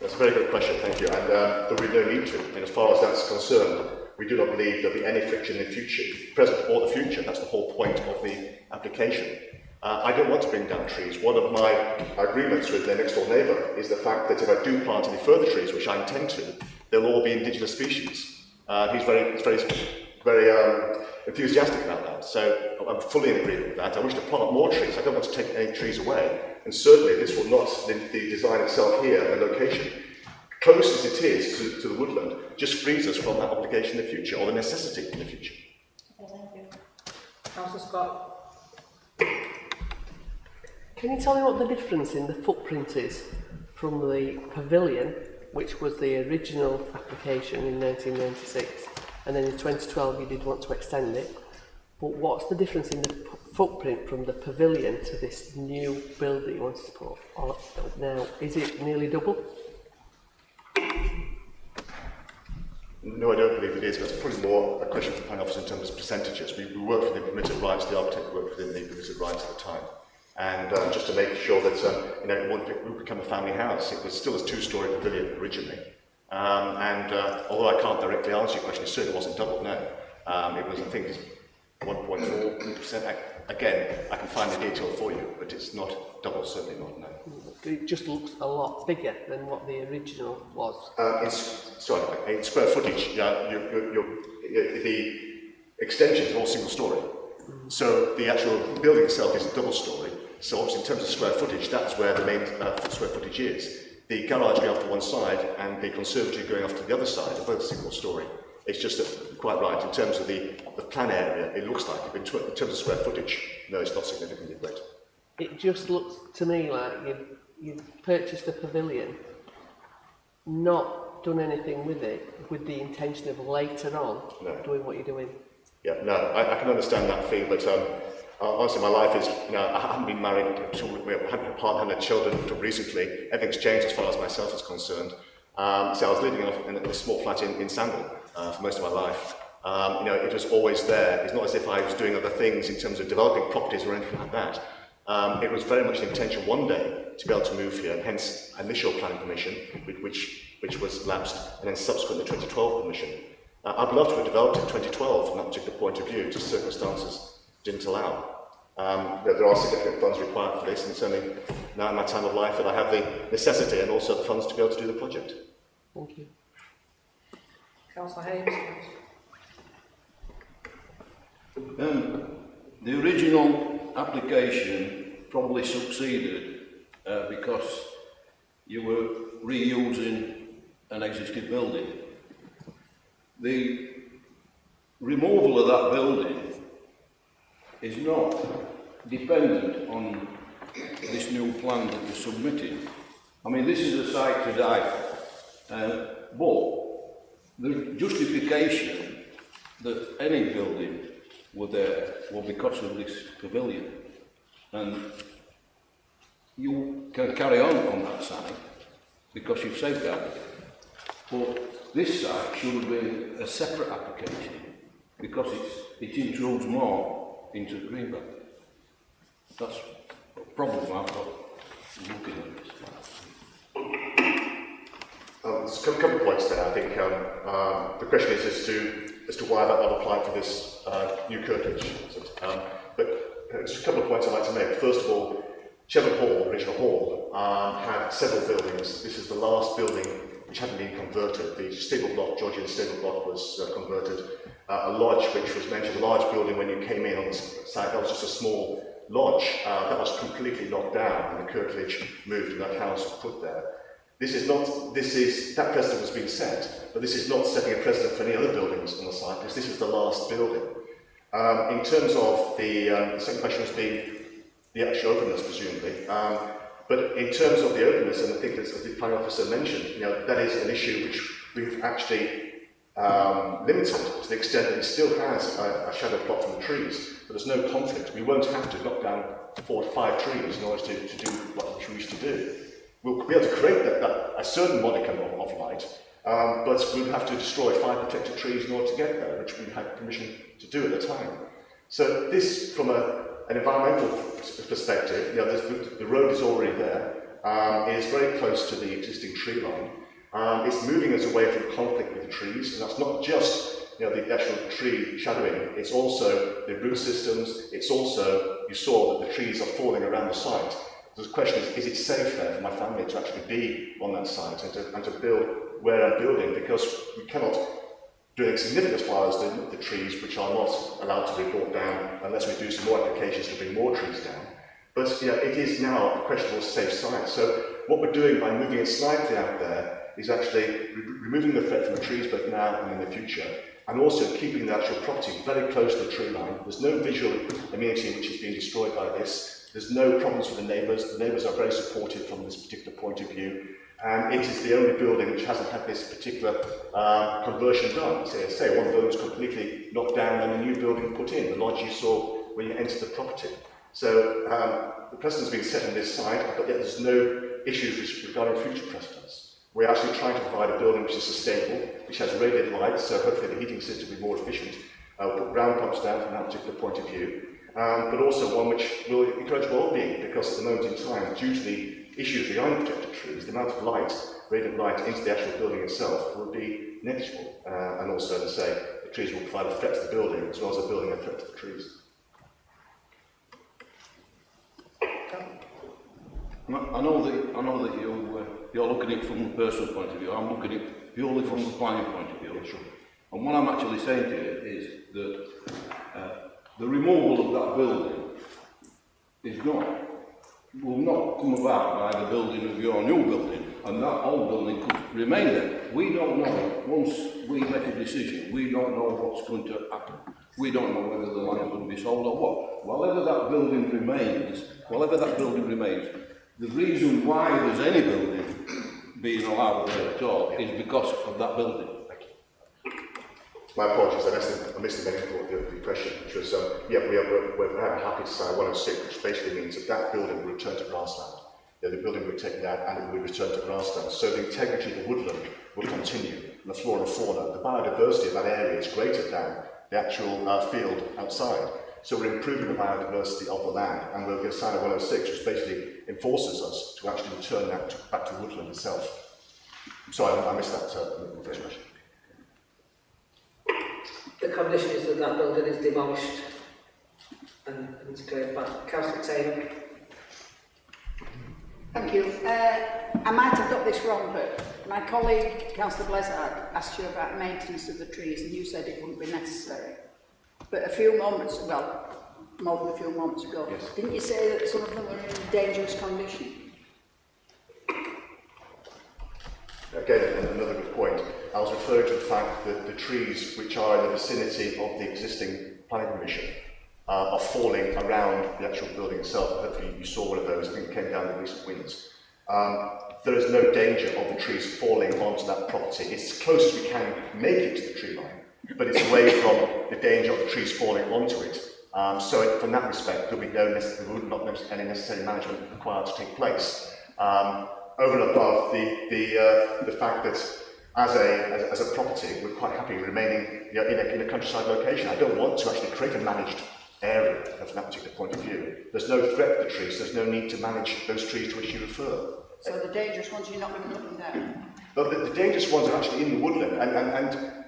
That's a very good question, thank you. And there will be no need to. And as far as that's concerned, we do not believe there'll be any friction in the future, present or the future. That's the whole point of the application. I don't want to bring down trees. One of my agreements with the next door neighbour is the fact that if I do plant any further trees, which I intend to, they'll all be indigenous species. He's very enthusiastic about that. that. So I'm fully in agreement with that. I wish to plant more trees. I don't want to take any trees away. And certainly this will not, the design itself here, the location, close as it is to the woodland, just frees us from that obligation in the future, or the necessity in the future. Councillor Scott. Can you tell me what the difference in the footprint is from the pavilion, which was the original application in 1996, and then in 2012 you did want to extend it, but what's the difference in the footprint from the pavilion to this new building you wanted to put up now? Is it nearly double? No, I don't believe it is. That's probably more a question for the planning officer in terms of percentages. We worked within permitted rights, the architect worked within the permitted rights at the time. And just to make sure that it wouldn't become a family house, it was still a two-storey pavilion originally. Although I can't directly answer your question, it certainly wasn't doubled, no. It was, I think, 1.4%. Again, I can find the detail for you, but it's not double, certainly not, no. It just looks a lot bigger than what the original was. In square footage, the extensions are all single storey. So the actual building itself is a double storey. So obviously in terms of square footage, that's where the main square footage is. The garage going off to one side and the conservatory going off to the other side are both single storey. It's just that, quite right, in terms of the plan area, it looks like it, but in terms of square footage, no, it's not significantly greater. It just looks to me like you've purchased a pavilion, not done anything with it, with the intention of later on doing what you're doing. Yeah, no, I can understand that feel, but honestly, my life is, I haven't been married, I haven't had children until recently. Everything's changed as far as myself is concerned. So I was living in a small flat in Sandal for most of my life. It was always there. It's not as if I was doing other things in terms of developing properties or anything like that. It was very much the intention one day to be able to move here, and hence initial planning permission, which was lapsed, and then subsequent the 2012 permission. I'd love to have developed it in 2012 from that particular point of view, just circumstances didn't allow. There are significant funds required for this, and it's only now in my time of life that I have the necessity and also the funds to be able to do the project. Thank you. Councillor Hayes. The original application probably succeeded because you were reusing an existing building. The removal of that building is not dependent on this new plan that you're submitting. I mean, this is a site to die for, but the justification that any building were there was because of this pavilion, and you can carry on that site because you've safeguarded it. But this site should have been a separate application because it intrudes more into the greenbelt. That's a problem I've got looking at this. There's a couple of points there. I think the question is as to why I've applied for this new curtilage. But there's a couple of points I'd like to make. First of all, Chevron Hall, original hall, had several buildings. This is the last building which hadn't been converted. The stable block, Georgian stable block, was converted. A lodge, which was mentioned, a large building when you came in on the site, that was just a small lodge. That was completely knocked down and the curtilage moved and that house was put there. That precedent has been set, but this is not setting a precedent for any other buildings on the site, because this is the last building. In terms of the second question has been the actual openness, presumably. But in terms of the openness, and I think as the planning officer mentioned, that is an issue which we've actually limited to the extent that it still has a shadow plot from the trees, but there's no conflict. We won't have to knock down 4 to 5 trees in order to do what we wish to do. We'll be able to create a certain modicum of light, but we'll have to destroy 5 protected trees in order to get there, which we had permission to do at the time. So this, from an environmental perspective, the road is already there, it is very close to the existing tree line. It's moving us away from conflict with the trees, and that's not just the actual tree shadowing, it's also the root systems, it's also, you saw that the trees are falling around the site. So the question is it safe there for my family to actually be on that site and to build where I'm building, because we cannot doing significant as far as the trees which are not allowed to be brought down unless we do some more applications to bring more trees down. But it is now a questionable safe site. So what we're doing by moving it slightly out there is actually removing the threat from the trees both now and in the future, and also keeping the actual property very close to the tree line. There's no visual amenity which is being destroyed by this. There's no problems with the neighbours. The neighbours are very supportive from this particular point of view. And it is the only building which hasn't had this particular conversion done. So, say one building was completely knocked down and a new building put in, the lodge you saw when you entered the property. So the precedent's been set on this side, but yet there's no issues regarding future precedents. We're actually trying to provide a building which is sustainable, which has radiant lights, so hopefully the heating system will be more efficient. We'll put ground pumps down from that particular point of view, but also one which will encourage well-being, because at the moment in time, due to the issues behind protected trees, the amount of light, radiant light into the actual building itself will be negligible. And also, as I say, the trees will provide a threat to the building as well as the building a threat to the trees. I know that you're looking at it from a personal point of view. I'm looking at it purely from a planning point of view. Sure. And what I'm actually saying to you is that the removal of that building will not come about by the building of your new building, and that old building could remain there. We don't know. Once we make a decision, we don't know what's going to happen. We don't know whether the land will be sold or what. Whatever that building remains, the reason why there's any building being allowed there at all is because of that building. My apologies, I missed the main part of the question, which was, we're very happy to sign 106, which basically means that building will return to grassland. The building will be taken down and it will return to grassland. So the integrity of the woodland will continue, and the flora and fauna. The biodiversity of that area is greater than the actual field outside. So we're improving the biodiversity of the land, and we're going to sign a 106, which basically enforces us to actually return that back to woodland itself. I'm sorry, I missed that first question. The condition is that building is demolished and it's cleared back. Councillor Taylor. Thank you. I might have got this wrong, but my colleague, Councillor Blizzard, asked you about maintenance of the trees, and you said it wouldn't be necessary. But a few moments, more than a few moments ago, yes, didn't you say that some of them were in dangerous condition? Again, another good point. I was referring to the fact that the trees which are in the vicinity of the existing planning permission are falling around the actual building itself. Hopefully you saw one of those, I think it came down in recent winds. There is no danger of the trees falling onto that property. It's as close as we can make it to the tree line, but it's away from the danger of the trees falling onto it. So from that respect, there would not be any necessary management required to take place. Over and above the fact that as a property, we're quite happy remaining in a countryside location. I don't want to actually create a managed area from that particular point of view. There's no threat to the trees, there's no need to manage those trees to which you refer. So the dangerous ones you're not going to put them down? But the dangerous ones are actually in the woodland, and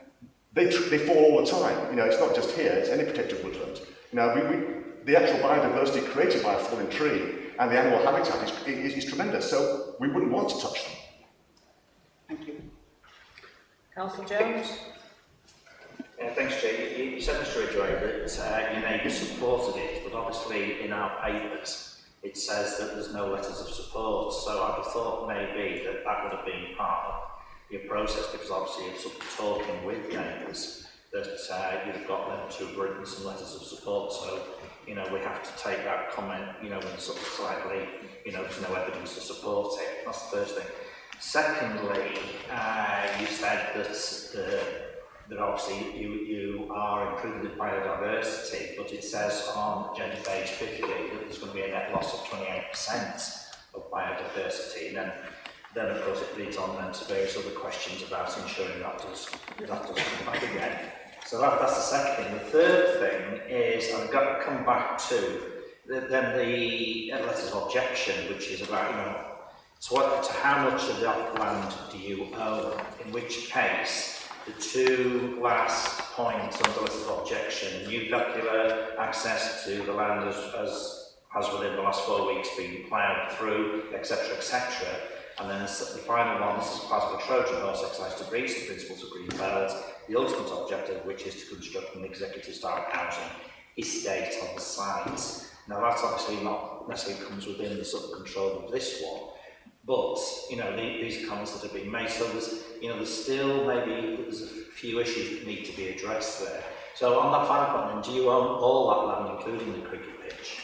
they fall all the time. It's not just here, it's any protected woodland. The actual biodiversity created by a falling tree and the animal habitat is tremendous, so we wouldn't want to touch them. Thank you. Councillor Jones. Thanks, Jay. You said, Mr. Ridgway, that your neighbour supported it, but obviously in our papers it says that there's no letters of support, so I'd have thought maybe that would have been part of your process, because obviously you're sort of talking with neighbours, that you'd have got them to have written some letters of support. So, we have to take that comment, in sort of slightly, there's no evidence to support it. That's the first thing. Secondly, you said that obviously you are improving the biodiversity, but it says on agenda page 50 that there's going to be a net loss of 28% of biodiversity, and then of course it leads on then to various other questions about ensuring that does come back again. So that's the second thing. The third thing is, I've got to come back to the letters of objection, which is about, to how much of that land do you own? In which case, the two last points on the list of objection, new vehicular access to the land as within the last 4 weeks been ploughed through, etc., etc., And then the final one, this is part of a Trojan horse exercise to breach the principles of Greenbelt. The ultimate objective, which is to construct an executive-style housing estate on the site. Now, that's obviously not necessarily comes within the sort of control of this one, but these are comments that have been made. So there's still there's a few issues that need to be addressed there. So on that final point, then, do you own all that land, including the cricket pitch?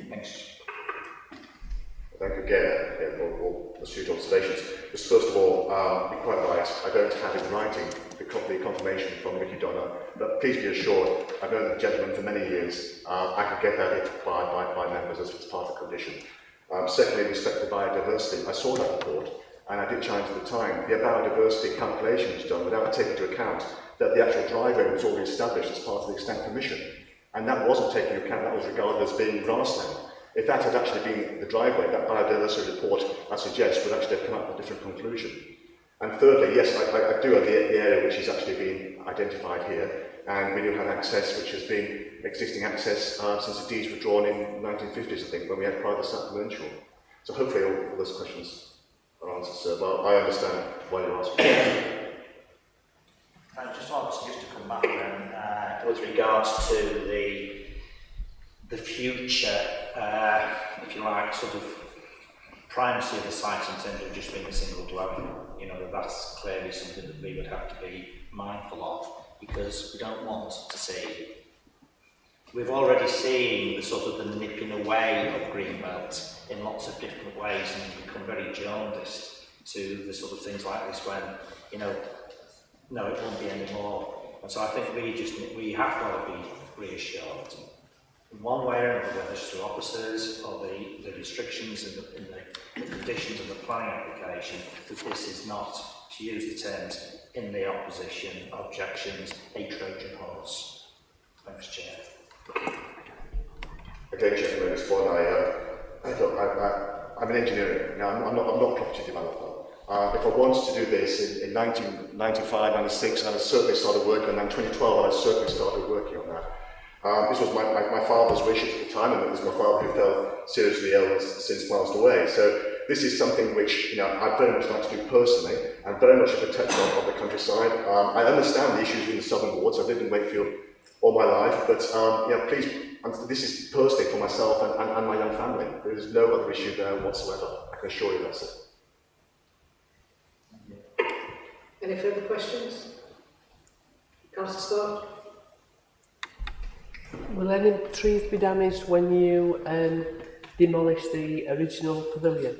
Thanks. Thank you again for all astute observations. Just first of all, be quite right, I don't have in writing the confirmation from Ricky Donna, but please be assured, I've known the gentleman for many years. I could get that if applied by members as part of the condition. Secondly, with respect to biodiversity, I saw that report and I did challenge at the time. The biodiversity calculation was done without taking into account that the actual driveway was already established as part of the extent permission. And that wasn't taken into account, that was regarded as being grassland. If that had actually been the driveway, that biodiversity report, I suggest, would actually have come up with a different conclusion. And thirdly, yes, I do have the area which is actually being identified here, and we do have access, which has been existing access since the deeds were drawn in the 1950s, I think, when we had private supplemental. So hopefully all those questions are answered, sir. Well, I understand why you're asking. I just want to come back then with regards to the future, if you like, sort of primacy of the site in terms of just being a single dwelling. That's clearly something that we would have to be mindful of, because we don't want to see. We've already seen the sort of the nipping away of Greenbelt in lots of different ways, and we've become very jaundiced to the sort of things like this when, no, it won't be anymore. And so I think we have got to be reassured in one way or another, whether it's through officers or the restrictions in the conditions of the planning application, that this is not, to use the terms in the opposition objections, a Trojan horse. Thanks, Chair. Again, Chairman, this one, I'm an engineer. Now, I'm not a property developer. If I wanted to do this in 1995, 96, I certainly started working on that. In 2012, I certainly started working on that. This was my father's wishes at the time, and it was my father who fell seriously ill and since passed away. So this is something which I'd very much like to do personally, and very much a protector of the countryside. I understand the issues in the southern wards. I've lived in Wakefield all my life, but please, this is personally for myself and my young family. There is no other issue there whatsoever. I can assure you that's it. Any further questions? Councillor Scott? Will any trees be damaged when you demolish the original pavilion?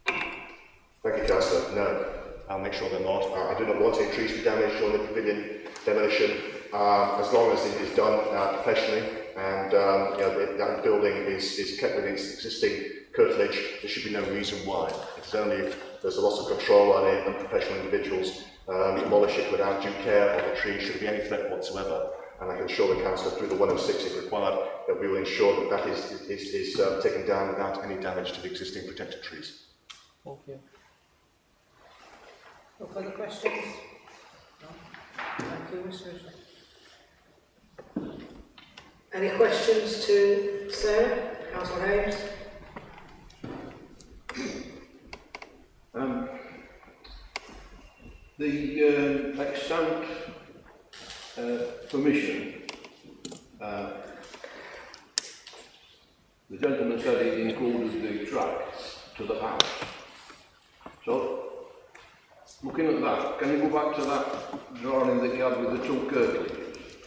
Thank you, Councillor. No, I'll make sure they're not. I do not want any trees to be damaged during the pavilion demolition, as long as it is done professionally and that building is kept within its existing curtilage. There should be no reason why. It's only if there's a loss of control on it and professional individuals demolish it without due care of the tree. Should be any threat whatsoever. And I can assure the Councillor through the 106 if required that we will ensure that is taken down without any damage to the existing protected trees. Thank you. No further questions? No? Thank you, Mr. Ridley. Any questions to Sarah? Councillor Hayes? The extant permission, the gentleman said it included the track to the house. So, looking at that, can you go back to that drawing that you had with the two curtiliges?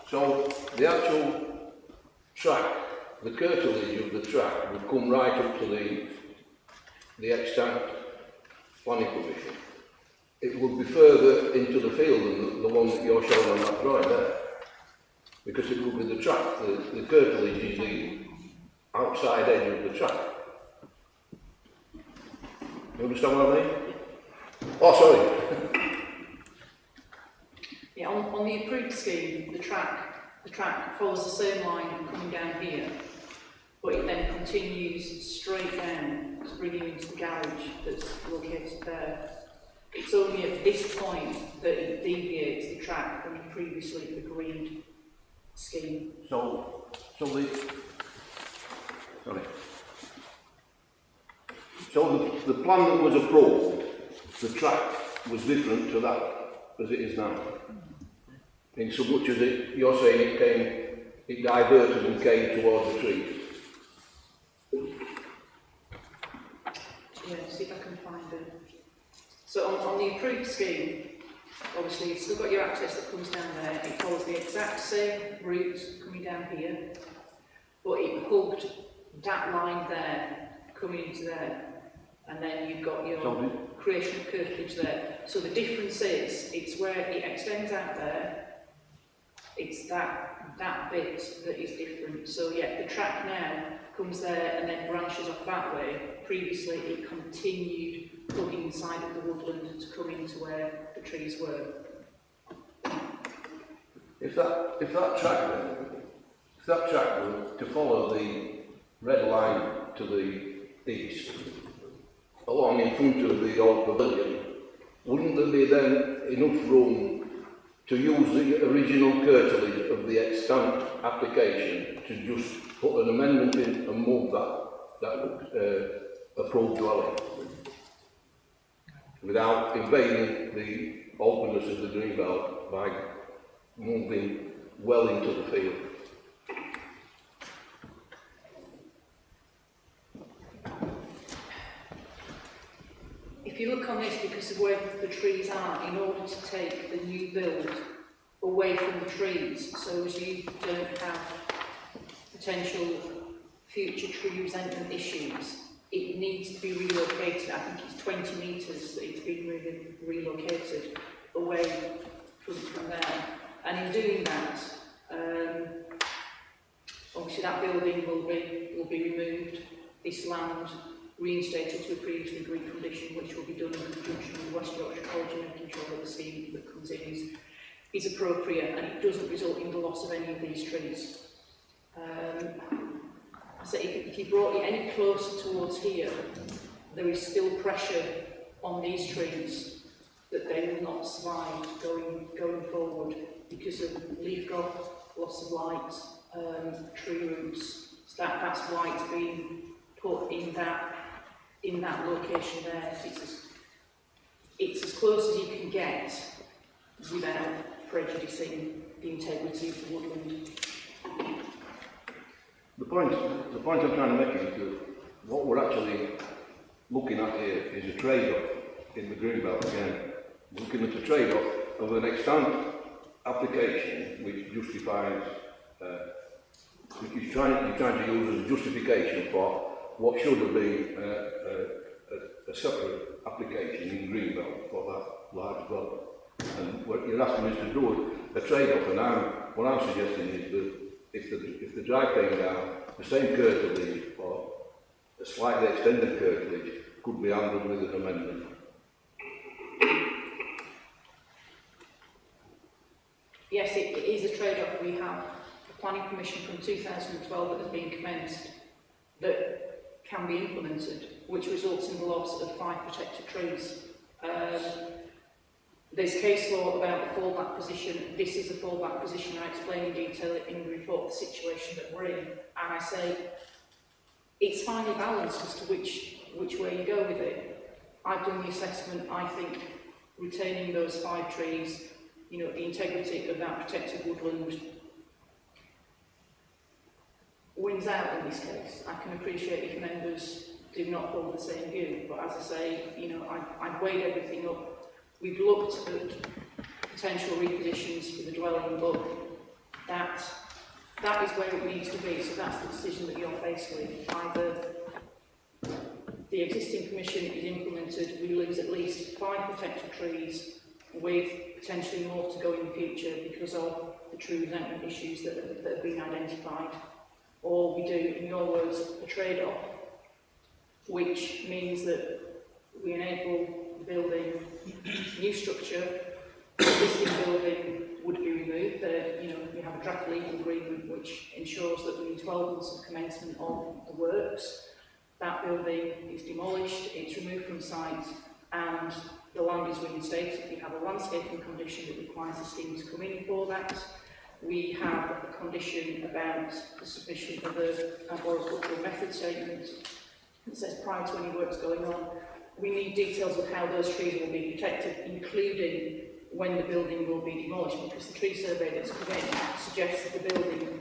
So, the actual track, the curtilage of the track would come right up to the extant planning permission. It would be further into the field than the one that you're showing on that drawing there. Because it would be the track, the curtilage is the outside edge of the track. You understand what I mean? Oh, sorry. Yeah, on the approved scheme, the track follows the same line coming down here, but it then continues straight down to bring you into the garage that's located there. It's only at this point that it deviates the track from the previously agreed scheme. So So the plan that was approved, the track was different to that as it is now. In so much as you're saying it diverted and came towards the trees. Yeah, see if I can find it. So on the approved scheme, obviously you've still got your access that comes down there. It follows the exact same route coming down here, but it hugged that line there, coming into there, and then you've got your creation of curtilage there. So the difference is, it's where it extends out there, it's that bit that is different. So yeah, the track now comes there and then branches off that way. Previously it continued hugging the side of the woodland to come into where the trees were. If that track were to follow the red line to the east, along in front of the old pavilion, wouldn't there be then enough room to use the original curtilage of the extant application to just put an amendment in and move that approved dwelling without invading the openness of the green belt by moving well into the field? If you look on this, because of where the trees are, in order to take the new build away from the trees, so as you don't have potential future tree resentment issues, it needs to be relocated. I think it's 20 metres that it's been relocated away from there. And in doing that, obviously that building will be removed, this land reinstated to a previously agreed condition, which will be done in conjunction with West Yorkshire College, making sure that the scheme that comes in is appropriate and it doesn't result in the loss of any of these trees. So if you brought it any closer towards here, there is still pressure on these trees that they will not survive going forward because of leaf growth, loss of light, tree roots. So that's why it's been put in that location there. It's as close as you can get without prejudicing the integrity of the woodland. The point I'm trying to make is that what we're actually looking at here is a trade-off in the greenbelt again. We're looking at a trade-off of an extant application which justifies, which you're trying to use as a justification for what should have been a separate application in greenbelt for that large dwelling. And what you're asking us to do a trade-off, and what I'm suggesting is that if the drive came down, the same curtilage or a slightly extended curtilage could be handled with an amendment. Yes, it is a trade-off. We have a planning permission from 2012 that has been commenced that can be implemented, which results in the loss of 5 protected trees. There's case law about the fallback position. This is a fallback position. I explain in detail in the report the situation that we're in, and I say it's finely balanced as to which way you go with it. I've done the assessment. I think retaining those 5 trees, the integrity of that protected woodland wins out in this case. I can appreciate if members do not hold the same view, but as I say, I've weighed everything up. We've looked at potential repositions for the dwelling, but that is where it needs to be. So that's the decision that you're faced with. Either the existing permission is implemented, we lose at least 5 protected trees with potentially more to go in the future because of the tree resentment issues that have been identified. Or we do, in your words, a trade-off, which means that we enable building new structure, the existing building would be removed. We have a draft legal agreement which ensures that within 12 months of commencement of the works, that building is demolished, it's removed from site, and the land is reinstated. We have a landscaping condition that requires the scheme to come in for that. We have a condition about the submission of a arboricultural method statement. it says prior to any works going on. We need details of how those trees will be protected, including when the building will be demolished, because the tree survey that's come in suggests that the building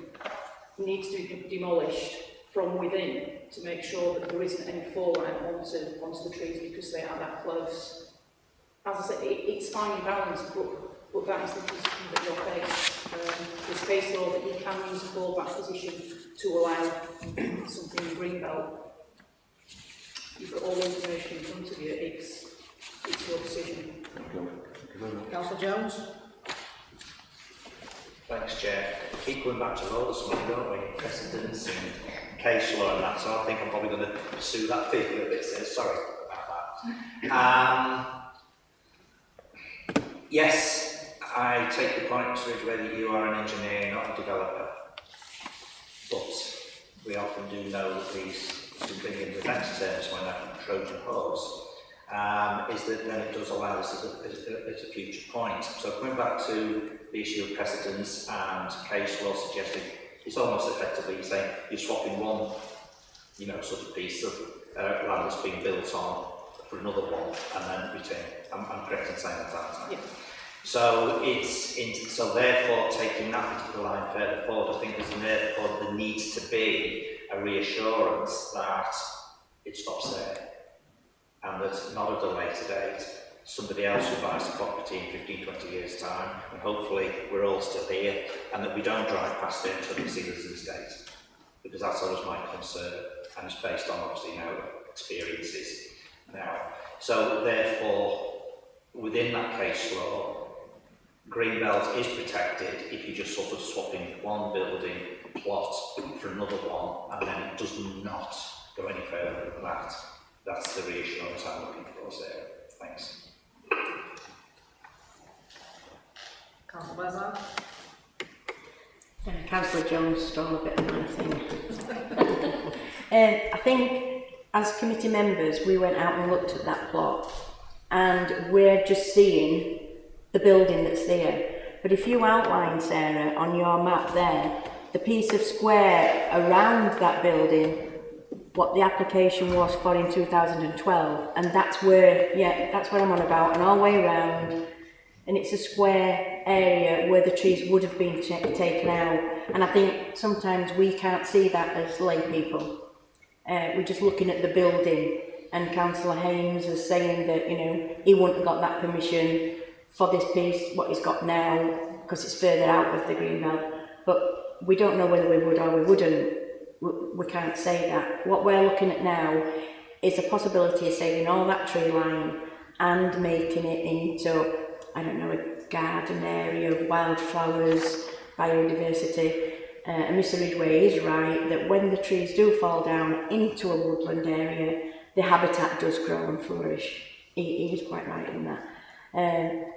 needs to be demolished from within to make sure that there isn't any fallout onto the trees because they are that close. As I said, it's fine in balance, but that is the position that you're faced. There's case law that you can use a fallback position to allow something in Greenbelt. You've got all the information in front of you. It's your decision. Councillor Jones? Thanks, Chair. Keep going back to roll this morning, don't we? Precedents and case law and that, so I think I'm probably going to pursue that figure a bit, so sorry about that. Yes, I take the point, Mr. Ridgway, that you are an engineer, not a developer. But we often do know that these, to bring in defence terms when a Trojan horse, is that then it does allow us as a future point. So coming back to the issue of precedence and case law suggesting it's almost effectively saying you're swapping one, sort of piece of land that's been built on for another one and then retain. I'm correct in saying that, aren't I? Yeah. So so therefore taking that particular line further forward, I think there needs to be a reassurance that it stops there and there's not at a later date somebody else who buys the property in 15, 20 years time, and hopefully we're all still here, and that we don't drive past it until we see there's an estate. Because that's always my concern, and it's based on obviously experiences now. So therefore, within that case law, Greenbelt is protected if you're just sort of swapping one building plot for another one, and then it does not go any further than that. That's the reassurance I'm looking for, Sarah. Thanks. Councillor Wesson? Councillor Jones stole a bit of my thing. I think as committee members we went out and looked at that plot and we're just seeing the building that's there. But if you outline, Sarah, on your map there, the piece of square around that building, what the application was for in 2012, and that's where I'm on about, and all the way around, and it's a square area where the trees would have been taken out, and I think sometimes we can't see that as lay people. We're just looking at the building, and Councillor Haynes is saying that, he wouldn't have got that permission for this piece, what he's got now, because it's further out of the Greenbelt, but we don't know whether we would or we wouldn't. We can't say that. What we're looking at now is a possibility of saving all that tree line and making it into, I don't know, a garden area of wildflowers, biodiversity. And Mr. Ridgway is right that when the trees do fall down into a woodland area, the habitat does grow and flourish. He was quite right in that.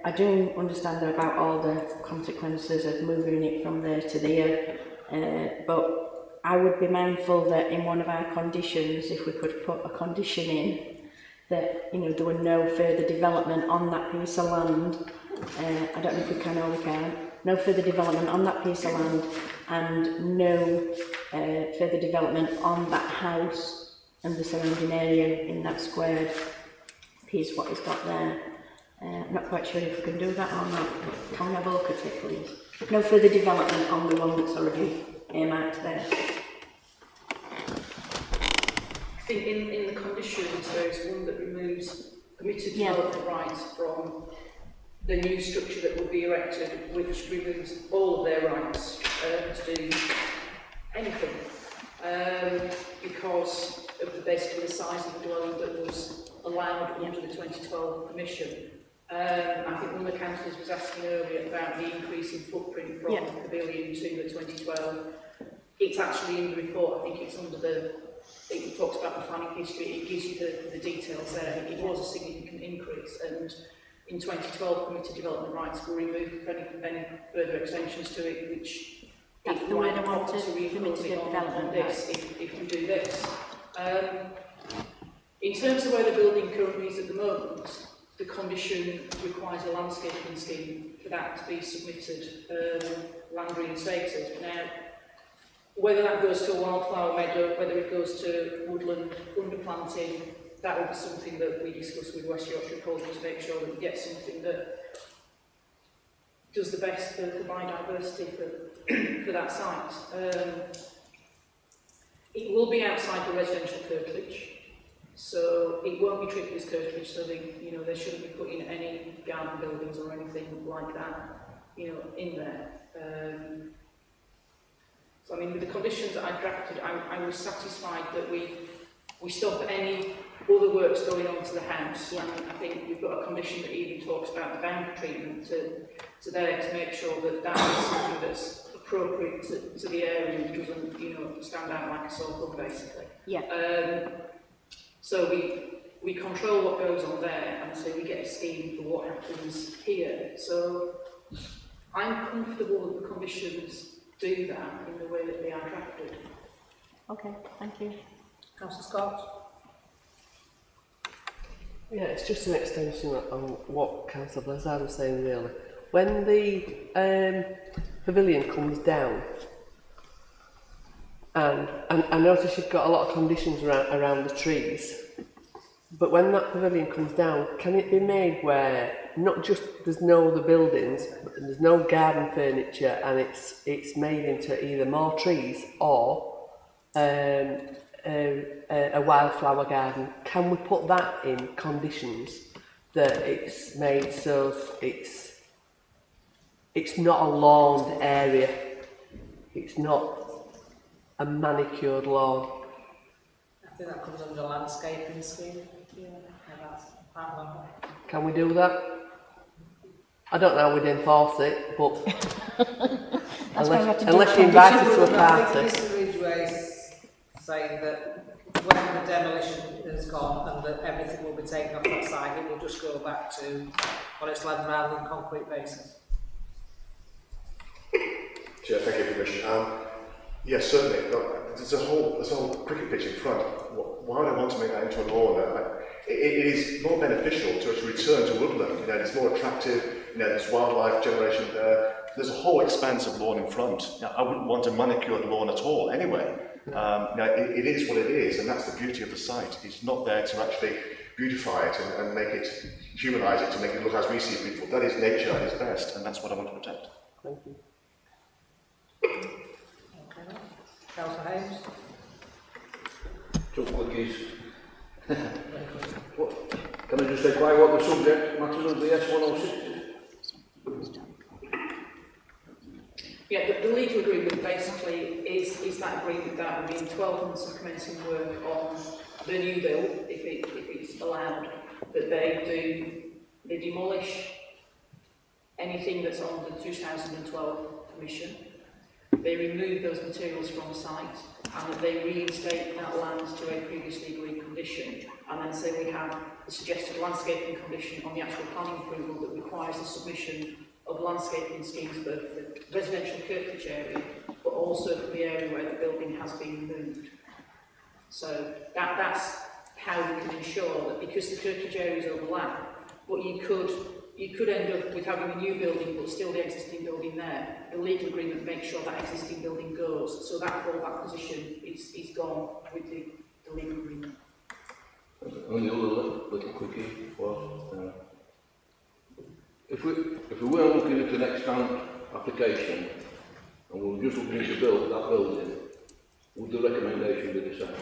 I do understand about all the consequences of moving it from there to there, but I would be mindful that in one of our conditions, if we could put a condition in that there were no further development on that piece of land. I don't know if we can or we can't. No further development on that piece of land, and no further development on that house and the surrounding area in that squared piece what he's got there. I'm not quite sure if we can do that or not. Can we have a look at it, please? No further development on the one that's already earmarked there. I think in the conditions there is one that removes permitted development rights from the new structure that will be erected, which removes all of their rights to do anything, because of basically the size of the dwelling that was allowed under the 2012 permission. I think one of the councillors was asking earlier about the increase in footprint from the pavilion to the 2012. It's actually in the report, I think it's under it talks about the planning history, it gives you the details there. It was a significant increase, and in 2012 permitted development rights were removed for any further extensions to it, which that's the word I wanted, permitted development this, if we do this. In terms of where the building currently is at the moment, the condition requires a landscaping scheme for that to be submitted, land reinstated. Now, whether that goes to a wildflower meadow, whether it goes to woodland underplanting, that will be something that we discuss with West Yorkshire Culture to make sure that we get something that does the best for biodiversity for that site. It will be outside the residential curtilage, so it won't be treated as curtilage, so they shouldn't be putting any garden buildings or anything like that, in there. So I mean, with the conditions that I drafted, I was satisfied that we stop any other works going on to the house. Yeah. And I think we've got a condition that even talks about the boundary treatment to there to make sure that that is something that's appropriate to the area and doesn't, stand out like a sore thumb, basically. Yeah. So we control what goes on there, and so we get a scheme for what happens here. So I'm comfortable that the conditions do that in the way that they are drafted. Okay, thank you. Councillor Scott? Yeah, it's just an extension on what Councillor Blizzard was saying really. When the pavilion comes down, and I notice you've got a lot of conditions around the trees, but when that pavilion comes down, can it be made where not just there's no other buildings, but there's no garden furniture, and it's made into either more trees or a wildflower garden? Can we put that in conditions that it's made so it's not a lawned area, it's not a manicured lawn? I think that comes under landscaping scheme. Yeah, that's part of that. Can we do that? I don't know how we'd enforce it, but unless you invite us to a party. Mr. Ridgway's saying that when the demolition is gone and that everything will be taken off that site, it will just go back to on its land rather than concrete basis. Chair, thank you for your permission. Yes, certainly. There's a whole cricket pitch in front. Why would I want to make that into a lawn? It is more beneficial to actually return to woodland. It's more attractive. There's wildlife generation there. There's a whole expanse of lawn in front. I wouldn't want a manicured lawn at all, anyway. It is what it is, and that's the beauty of the site. It's not there to actually beautify it and make it, humanise it, to make it look as we see it beautiful. That is nature at its best, and that's what I want to protect. Thank you. Okay. Councillor Haynes? Two quickies. Can I just inquire what the subject matter of the S106 is? Yeah, the legal agreement basically is that agreement that within 12 months of commencing work on the new build, if it's allowed, that they demolish anything that's on the 2012 permission, they remove those materials from site, and that they reinstate that land to a previously agreed condition, and then say we have the suggested landscaping condition on the actual planning approval that requires the submission of landscaping schemes for the residential curtilage area, but also for the area where the building has been removed. So that's how we can ensure that, because the curtilage areas overlap, but you could end up with having a new building but still the existing building there. The legal agreement makes sure that existing building goes, so that fallback position is gone with the legal agreement. And the other little quickie was, if we were looking at an extant application and we were just looking to build that building, would the recommendation be the same?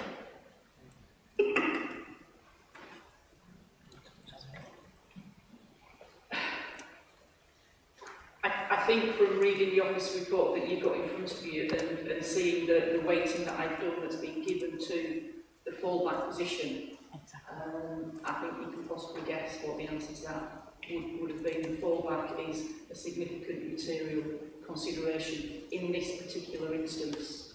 I think from reading the office report that you've got in front of you and seeing the weighting that I've done that's been given to the fallback position, I think you can possibly guess what the answer to that would have been. The fallback is a significant material consideration in this particular instance,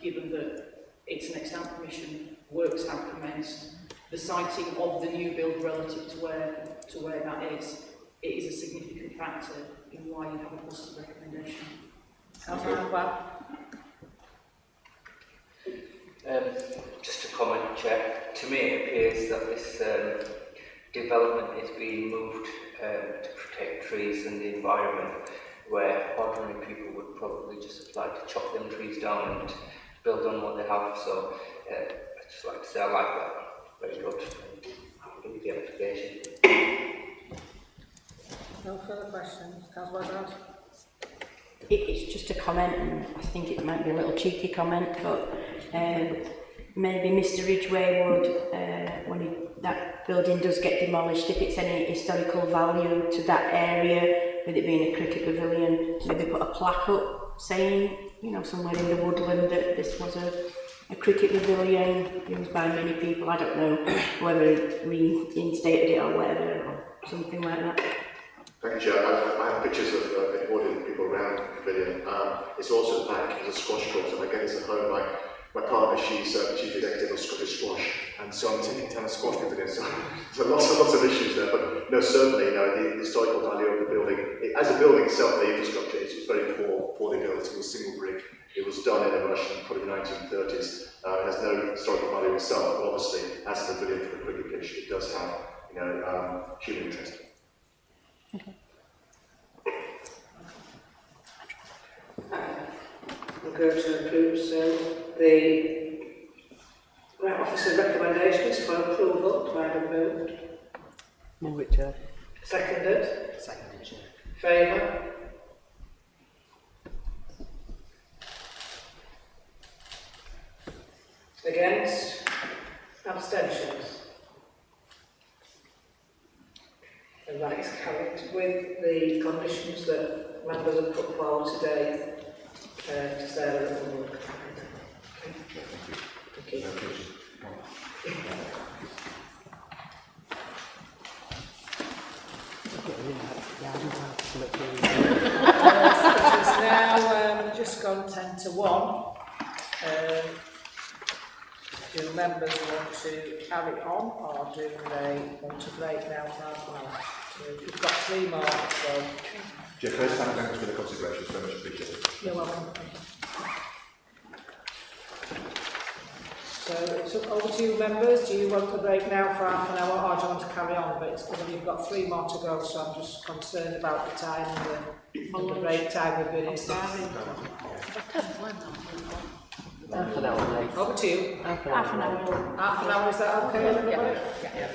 given that it's an extant permission, works have commenced, the siting of the new build relative to where that is, it is a significant factor in why you have a positive recommendation. Just a comment, Chair. To me, it appears that this development is being moved to protect trees and the environment, where ordinary people would probably just apply to chop them trees down and build on what they have. So I just like to say I like that. Very good. I'll give you the application. No further questions. Councillor Adams? It's just a comment, and I think it might be a little cheeky comment, but maybe Mr Ridgway would, when that building does get demolished, if it's any historical value to that area, with it being a cricket pavilion, maybe put a plaque up saying, you know, somewhere in the woodland that this was a cricket pavilion used by many people. I don't know whether it reinstated it or whatever, or something like that. Thank you, Chair. I have pictures of ordinary people around the pavilion. It's also back as a squash court, and again, it's at home. My partner, she's chief executive of Scottish Squash, and so I'm taking down a squash pavilion. So there's lots of issues there, but no, certainly, you know, the historical value of the building, as a building itself, the infrastructure is very poorly built. It was single brick. It was done in a rush in probably the 1930s. It has no historical value itself, but obviously, as a pavilion for the cricket pitch, it does have, you know, human interest. We'll go to approve the right officer recommendations for approval. Do I have a move? Move it, Chair. Seconded? Seconded, Chair. Favour? Against? Abstentions? And that is carried with the conditions that members have put forward today. To Sarah and Mark. Thank you. It is now just gone 10 to 1. Do members want to carry on, or do they want to break now for half an hour? So we've got 3 more, so... Chair, first time, thanks for the consideration, it's very much appreciated. You're welcome. So it's over to you, members. Do you want to break now for half an hour, or do you want to carry on? But it's because you've got 3 more to go, so I'm just concerned about the time and the break time we've been in. Half an hour late. Over to you. Half an hour. Half an hour, is that okay, everybody? Yeah.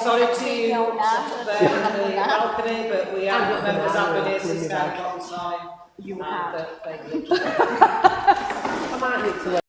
Sorry to you, up there in the balcony, but we have members have been here since 9 o'clock this morning. You have. Thank you. I might need to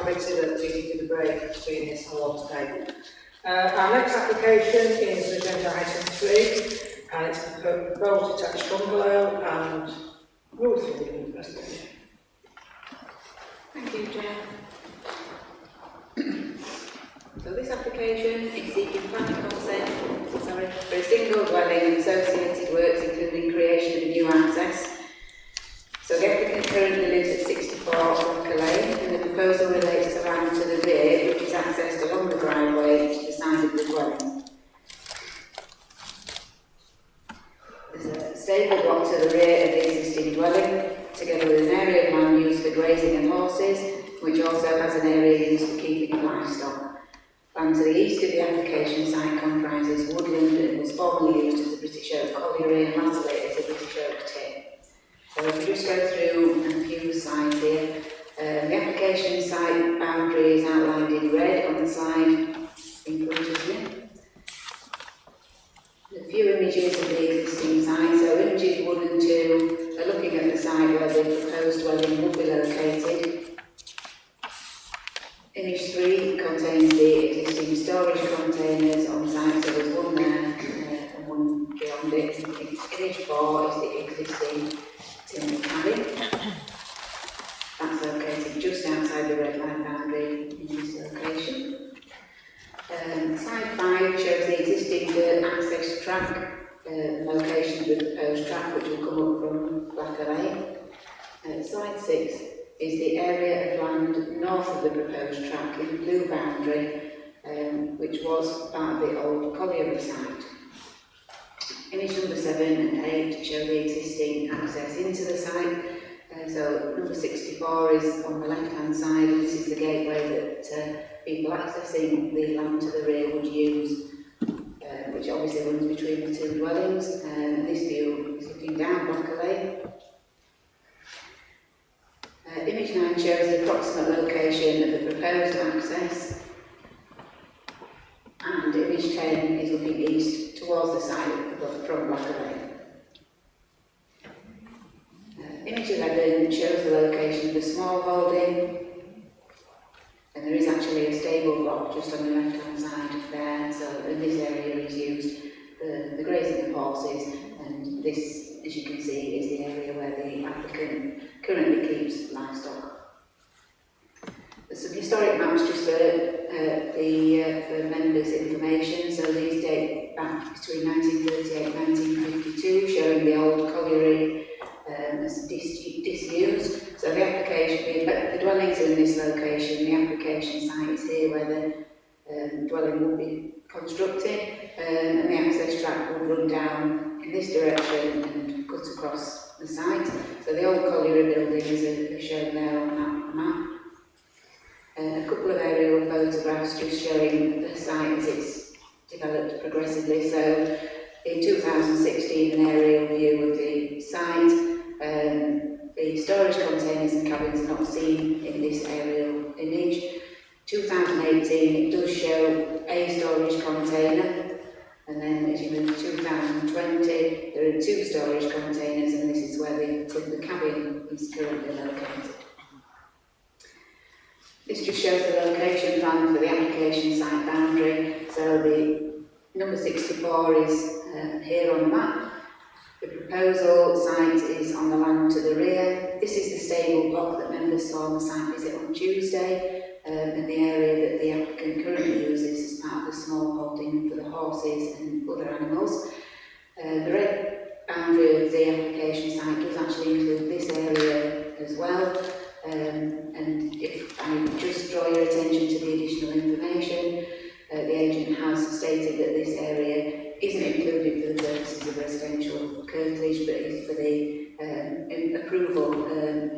committee that we needed a break between this and one today. Our next application is agenda item 3, and it's a proposed detached bungalow, and Ruth will be the president. Thank you, Chair. So this application is seeking planning consent for a single dwelling and associated works, including creation of a new access. So the applicant currently lives at 64 Rocker Lane, and the proposal relates to land to the rear, which is accessed along the driveway to the side of the dwelling. There's a stable block to the rear of the existing dwelling, together with an area of land used for grazing and horses, which also has an area used for keeping of livestock. Land to the east of the application site comprises woodland and was formerly used as a British oak colliery and latterly as a British oak tip. So if we just go through a few slides here, the application site boundary is outlined in red on the slide in front of you. A few images of the existing site. So images 1 and 2 are looking at the site where the proposed dwelling will be located. Image 3 contains the existing storage containers on site, so there's one there and one beyond it. Image 4 is the existing timber cabin. That's located just outside the red line boundary in this location. Slide 5 shows the existing dirt access track, location of the proposed track, which will come up from Blacker Lane. Slide 6 is the area of land north of the proposed track in the blue boundary, which was part of the old colliery site. Image number 7 and 8 show the existing access into the site. So number 64 is on the left hand side, and this is the gateway that people accessing the land to the rear would use, which obviously runs between the two dwellings. This view is looking down Blacker Lane. Image 9 shows the approximate location of the proposed access, and image 10 is looking east towards the side from Blacker Lane. Image 11 shows the location of the small holding, and there is actually a stable block just on the left hand side there, so this area is used for the grazing of horses, and this, as you can see, is the area where the applicant currently keeps livestock. There's some historic maps just for members' information. So these date back between 1938 and 1952, showing the old colliery as disused. So the application, the dwellings are in this location, the application site is here where the dwelling will be constructed, and the access track will run down in this direction and cut across the site. So the old colliery buildings are shown there on that map. A couple of aerial photographs just showing the site as it's developed progressively. So in 2016, an aerial view of the site. The storage containers and cabins are not seen in this aerial image. 2018, it does show a storage container, and then as you move to 2020, there are 2 storage containers, and this is where the timber cabin is currently located. This just shows the location plan for the application site boundary. So the number 64 is here on the map. The proposal site is on the land to the rear. This is the stable block that members saw on the site visit on Tuesday, and the area that the applicant currently uses as part of the small holding for the horses and other animals. The red boundary of the application site does actually include this area as well. And if I just draw your attention to the additional information, the agent has stated that this area isn't included for the purposes of residential curtilage, but is for the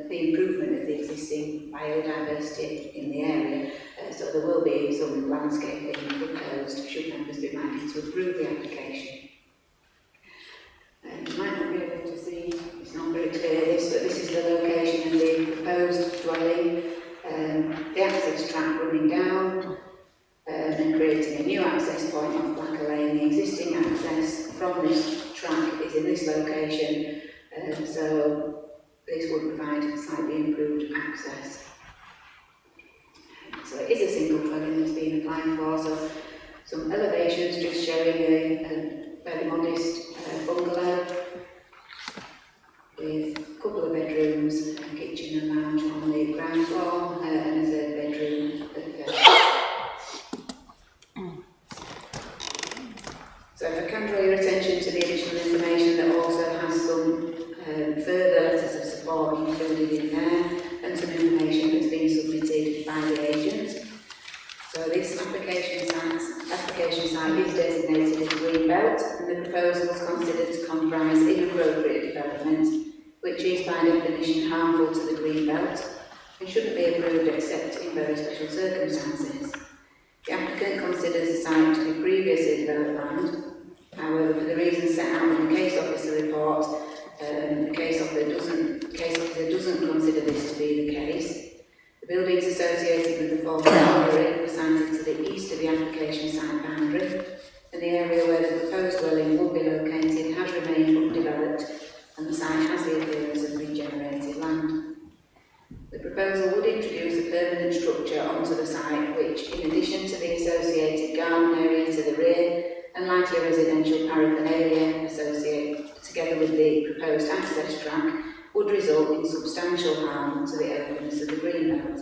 the improvement of the existing biodiversity in the area. So there will be some landscaping proposed should members be minded to approve the application. You might not be able to see, it's not very clear this, but this is the location of the proposed dwelling, the access track running down, and creating a new access point off Blacker Lane. The existing access from this track is in this location, so this would provide slightly improved access. So it is a single dwelling that's been applied for, so some elevations just showing a fairly modest bungalow with a couple of bedrooms, a kitchen and lounge on the ground floor, and a third bedroom at the first. So if I can draw your attention to the additional information that also has some further letters of support included in there, and some information that's been submitted by the agent. So this application site is designated as green belt, and the proposal is considered to comprise inappropriate development, which is by definition harmful to the green belt and shouldn't be approved except in very special circumstances. The applicant considers the site to be previously developed land. However, for the reasons set out in the case officer report, the case officer doesn't consider this to be the case. The buildings associated with the former gallery were sited to the east of the application site boundary, and the area where the proposed dwelling would be located has remained undeveloped, and the site has the appearance of regenerated land. The proposal would introduce a permanent structure onto the site which, in addition to the associated garden area to the rear and likely residential paraphernalia associated together with the proposed access track, would result in substantial harm to the openness of the greenbelt.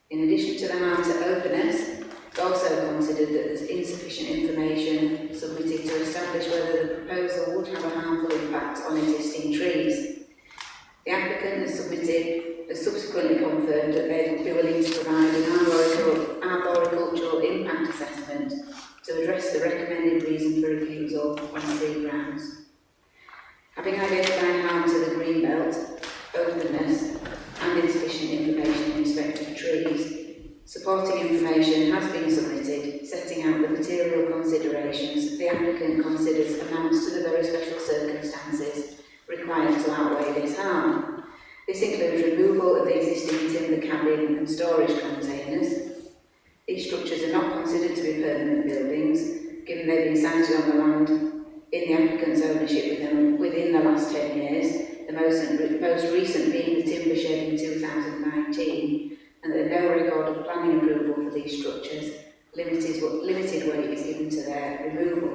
In addition to the harm to openness, it's also considered that there's insufficient information submitted to establish whether the proposal would have a harmful impact on existing trees. The applicant has subsequently confirmed that they would be willing to provide an arboricultural impact assessment to address the recommended reason for refusal on 3 grounds. Having identified harm to the greenbelt, openness and insufficient information in respect of trees, supporting information has been submitted setting out the material considerations the applicant considers amounts to the very special circumstances required to outweigh this harm. This includes removal of the existing timber cabin and storage containers. These structures are not considered to be permanent buildings, given they've been sited on the land in the applicant's ownership within the last 10 years, the most recent being the timber shed in 2019, and that no record of planning approval for these structures, limited weight is given to their removal.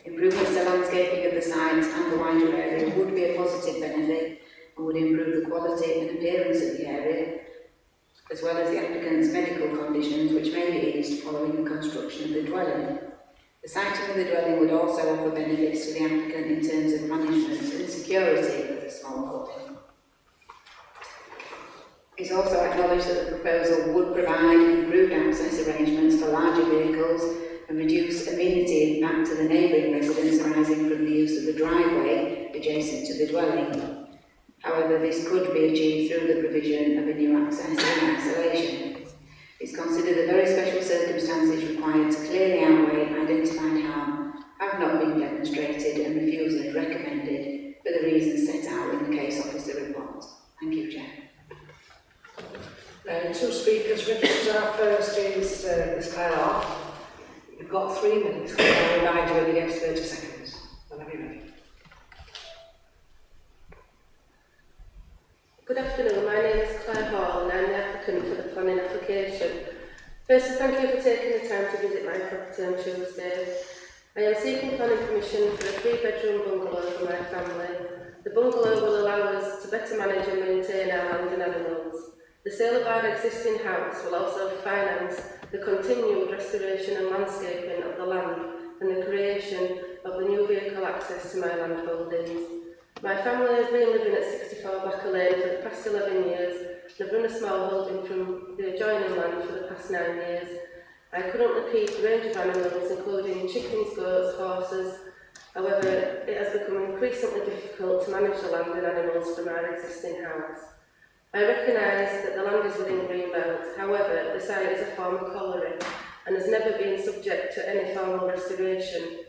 Improvements to landscaping of the site and the wider area would be a positive benefit and would improve the quality and appearance of the area, as well as the applicant's medical conditions which may be eased following the construction of the dwelling. The siting of the dwelling would also offer benefits to the applicant in terms of management and security of the small holding. It's also acknowledged that the proposal would provide improved access arrangements for larger vehicles and reduce amenity impact to the neighbouring residents arising from the use of the driveway adjacent to the dwelling. However, this could be achieved through the provision of a new access in isolation. It's considered the very special circumstances required to clearly outweigh identified harm have not been demonstrated and refusal is recommended for the reasons set out in the case officer report. Thank you, Chair. 2 speakers registered. Our first is Claire. You've got 3 minutes. I'll remind you when you get to 30 seconds. Whenever you're ready. Good afternoon, my name is Claire Hall and I'm the applicant for the planning application. Firstly, thank you for taking the time to visit my property on Tuesday. I am seeking planning permission for a 3-bedroom bungalow for my family. The bungalow will allow us to better manage and maintain our land and animals. The sale of our existing house will also finance the continued restoration and landscaping of the land and the creation of the new vehicle access to my land holdings. My family has been living at 64 Backer Lane for the past 11 years and have run a small holding from the adjoining land for the past 9 years. I currently keep a range of animals including chickens, goats, horses. However, it has become increasingly difficult to manage the land and animals from our existing house. I recognise that the land is within Greenbelt, however, the site is a former colliery and has never been subject to any formal restoration.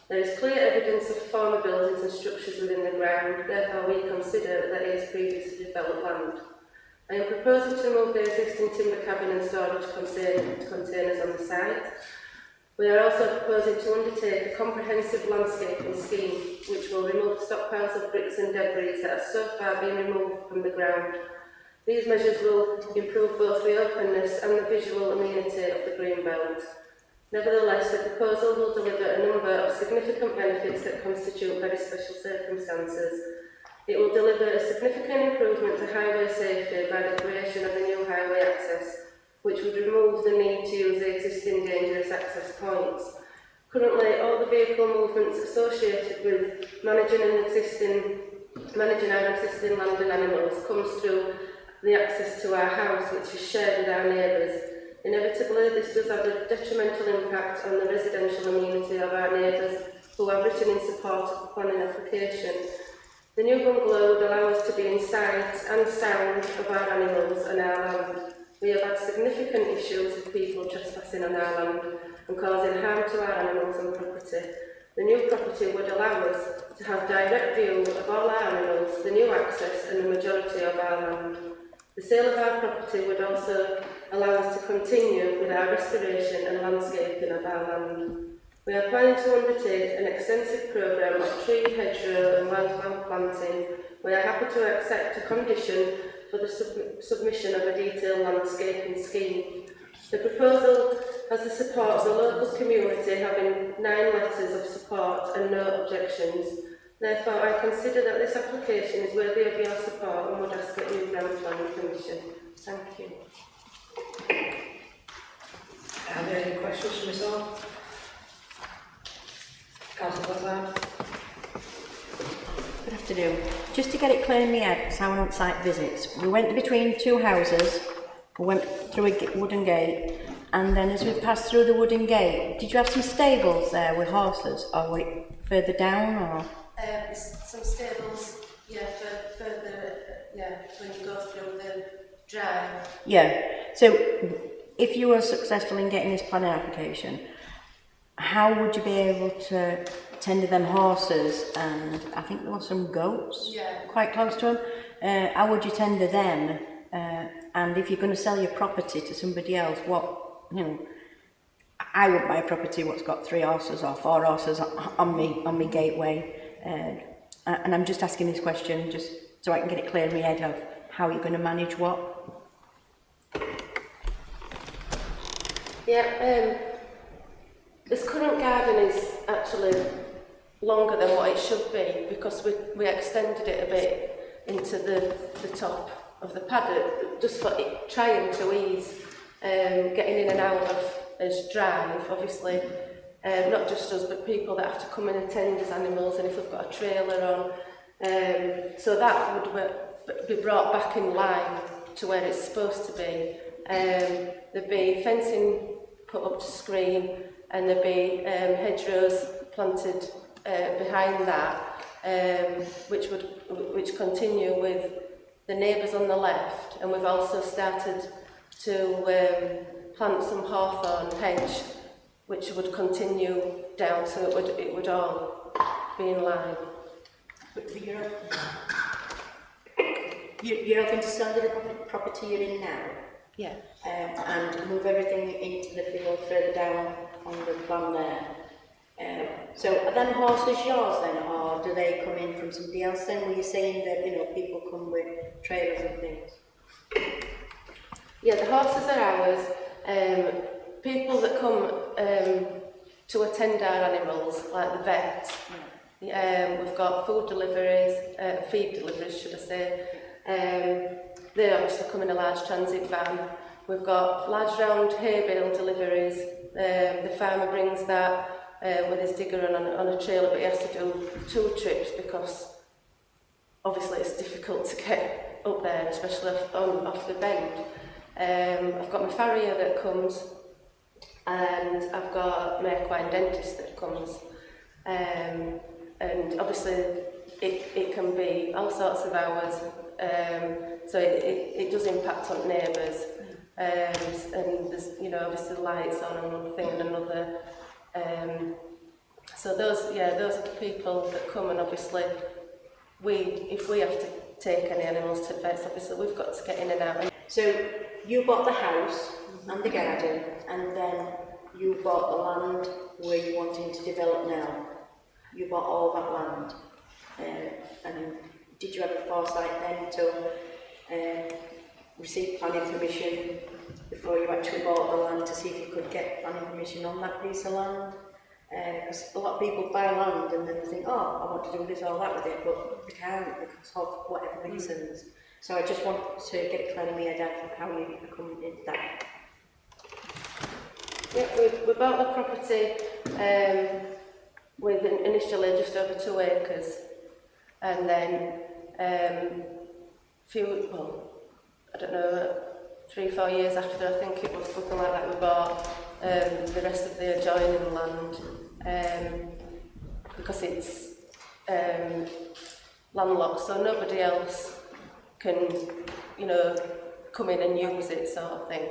There is clear evidence of former buildings and structures within the ground, therefore we consider that it is previously developed land. I am proposing to remove the existing timber cabin and storage containers on the site. We are also proposing to undertake a comprehensive landscaping scheme which will remove stockpiles of bricks and debris that have so far been removed from the ground. These measures will improve both the openness and the visual amenity of the green belt. Nevertheless, the proposal will deliver a number of significant benefits that constitute very special circumstances. It will deliver a significant improvement to highway safety by the creation of a new highway access, which would remove the need to use the existing dangerous access points. Currently, all the vehicle movements associated with managing our existing land and animals comes through the access to our house, which is shared with our neighbours. Inevitably, this does have a detrimental impact on the residential amenity of our neighbours who have written in support of the planning application. The new bungalow would allow us to be in sight and sound of our animals and our land. We have had significant issues with people trespassing on our land and causing harm to our animals and property. The new property would allow us to have direct view of all our animals, the new access and the majority of our land. The sale of our property would also allow us to continue with our restoration and landscaping of our land. We are planning to undertake an extensive programme of tree, hedgerow and wildflower planting. We are happy to accept a condition for the submission of a detailed landscaping scheme. The proposal has the support of the local community, having 9 letters of support and no objections. Therefore, I consider that this application is worthy of your support and would ask that you grant planning permission. Thank you. Are there any questions from yourself? Councillor Blackburn. Good afternoon. Just to get it clear in my head, because I went on site visits, we went between 2 houses, we went through a wooden gate, and then as we passed through the wooden gate, did you have some stables there with horses, or were it further down, or? Some stables, yeah, further, when you go through the drive. Yeah, so if you were successful in getting this planning application, how would you be able to tend to them horses, and I think there were some goats quite close to them? How would you tend to them? And if you're going to sell your property to somebody else, I would buy a property what's got 3 horses or 4 horses on me gateway. And I'm just asking this question just so I can get it clear in my head of how you're going to manage what. Yeah, this current garden is actually longer than what it should be because we extended it a bit into the top of the paddock just for trying to ease getting in and out of this drive, obviously. Not just us, but people that have to come and attend as animals, and if we've got a trailer on. So that would be brought back in line to where it's supposed to be. There'd be fencing put up to screen, and there'd be hedgerows planted behind that, which continue with the neighbours on the left, and we've also started to plant some hawthorn hedge, which would continue down, so it would all be in line. But you're hoping to sell the property you're in now? Yeah. And move everything into the field further down on the plan there. So are them horses yours then, or do they come in from somebody else then? Were you saying that, people come with trailers and things? Yeah, the horses are ours. People that come to attend our animals, like the vet, we've got food deliveries, feed deliveries, should I say. They obviously come in a large transit van. We've got large round hay bale deliveries. The farmer brings that with his digger on a trailer, but he has to do 2 trips because obviously it's difficult to get up there, especially off the bend. I've got my farrier that comes, and I've got my equine dentist that comes. And obviously it can be all sorts of hours, so it does impact on neighbours. And there's, obviously lights on and one thing and another. So those are the people that come, and obviously if we have to take any animals to vets, obviously we've got to get in and out. So you bought the house and the garden, and then you bought the land where you're wanting to develop now. You bought all that land. And did you have a foresight then to receive planning permission before you actually bought the land to see if you could get planning permission on that piece of land. Because a lot of people buy land and then they think, oh, I want to do this or that with it, but they can't because of whatever reasons. So I just want to get it clear in my head of how you come into that. Yeah, we bought the property with initially just over 2 acres, and then I don't know, 3-4 years after, I think it was something like that, we bought the rest of the adjoining land because it's landlocked, so nobody else can, you know, come in and use it, sort of thing.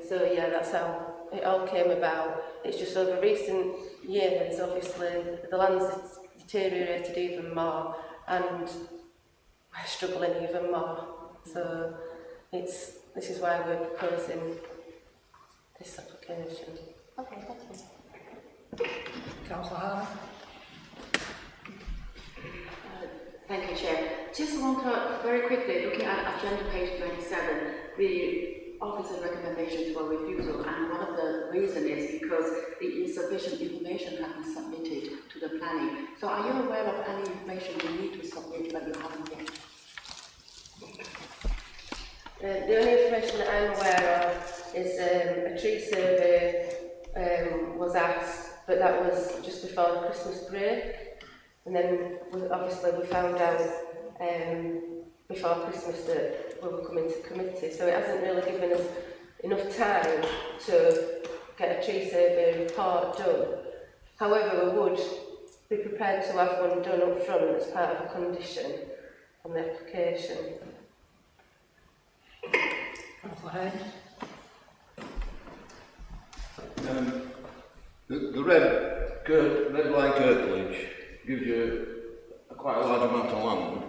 So yeah, that's how it all came about. It's just over recent years, obviously, the land's deteriorated even more, and we're struggling even more. So this is why we're proposing this application. Okay, thank you. Councillor Harman. Thank you, Chair. Just want to very quickly, looking at agenda page 97, the officer's recommendations for refusal, and one of the reasons is because the insufficient information has been submitted to the planning. So are you aware of any information you need to submit but you haven't yet? The only information that I'm aware of is a tree survey was asked, but that was just before the Christmas break. And then obviously we found out before Christmas that we were coming to committee, so it hasn't really given us enough time to get a tree survey report done. However, we would be prepared to have one done up front as part of a condition on the application. Councillor Haynes. The red line curtilage gives you quite a large amount of land.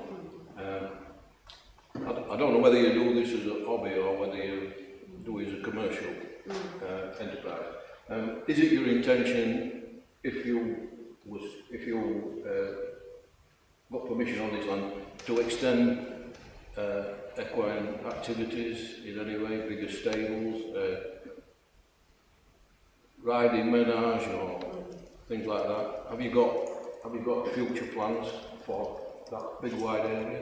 I don't know whether you do this as a hobby or whether you do it as a commercial enterprise. Is it your intention, if you got permission on this land, to extend equine activities in any way, bigger stables, riding menage or things like that? Have you got future plans for that big wide area?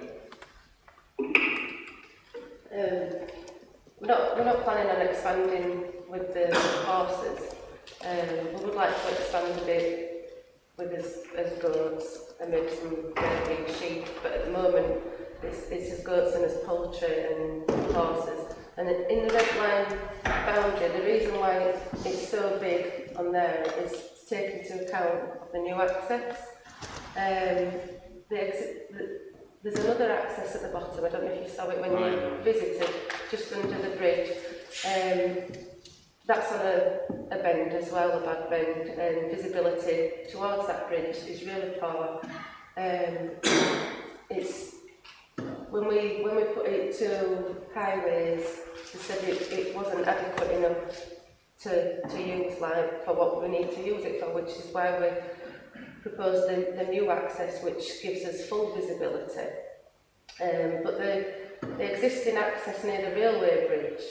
We're not planning on expanding with the horses. We would like to expand a bit with as goats and maybe some big sheep, but at the moment it's as goats and as poultry and horses. And in the red line boundary, the reason why it's so big on there is to take into account the new access. There's another access at the bottom, I don't know if you saw it when you visited, just under the bridge. That's on a bend as well, a bad bend, and visibility towards that bridge is really poor. It's when we put it to highways, they said it wasn't adequate enough to use like for what we need to use it for, which is why we propose the new access, which gives us full visibility. But the existing access near the railway bridge,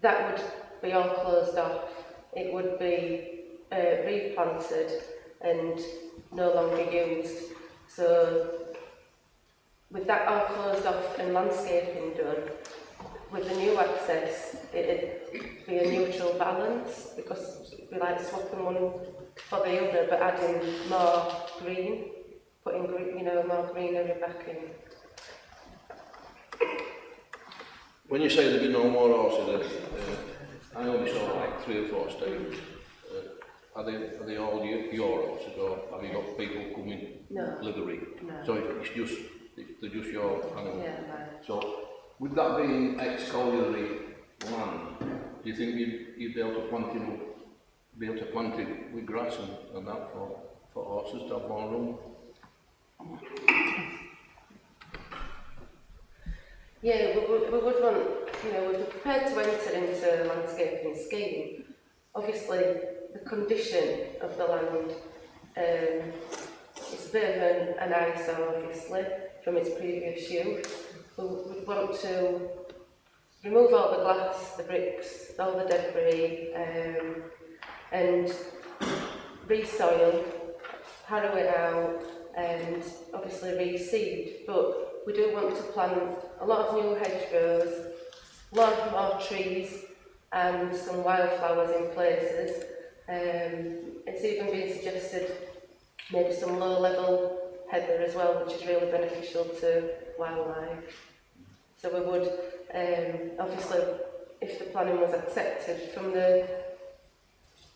that would be all closed off. It would be replanted and no longer used. So with that all closed off and landscaping done, with the new access, it'd be a neutral balance, because we like swapping one for the other, but adding more green, putting green, more greenery back in. When you say there'll be no more horses, I only saw like 3 or 4 stables. Are they all your horses, or have you got people coming livery? No. So they're just your animals. Yeah, right. So with that being ex-colliery land, do you think you'd be able to plant it with grass and that for horses to have more room? Yeah, we would want, we'd be prepared to enter into a landscaping scheme. Obviously, the condition of the land is a bit of an eyesore, obviously, from its previous use. We would want to remove all the glass, the bricks, all the debris, and re-soil, harrow it out, and obviously reseed. But we do want to plant a lot of new hedgerows, a lot more trees, and some wildflowers in places. It's even been suggested maybe some low-level heather as well, which is really beneficial to wildlife. So we would, obviously, if the planning was accepted, from the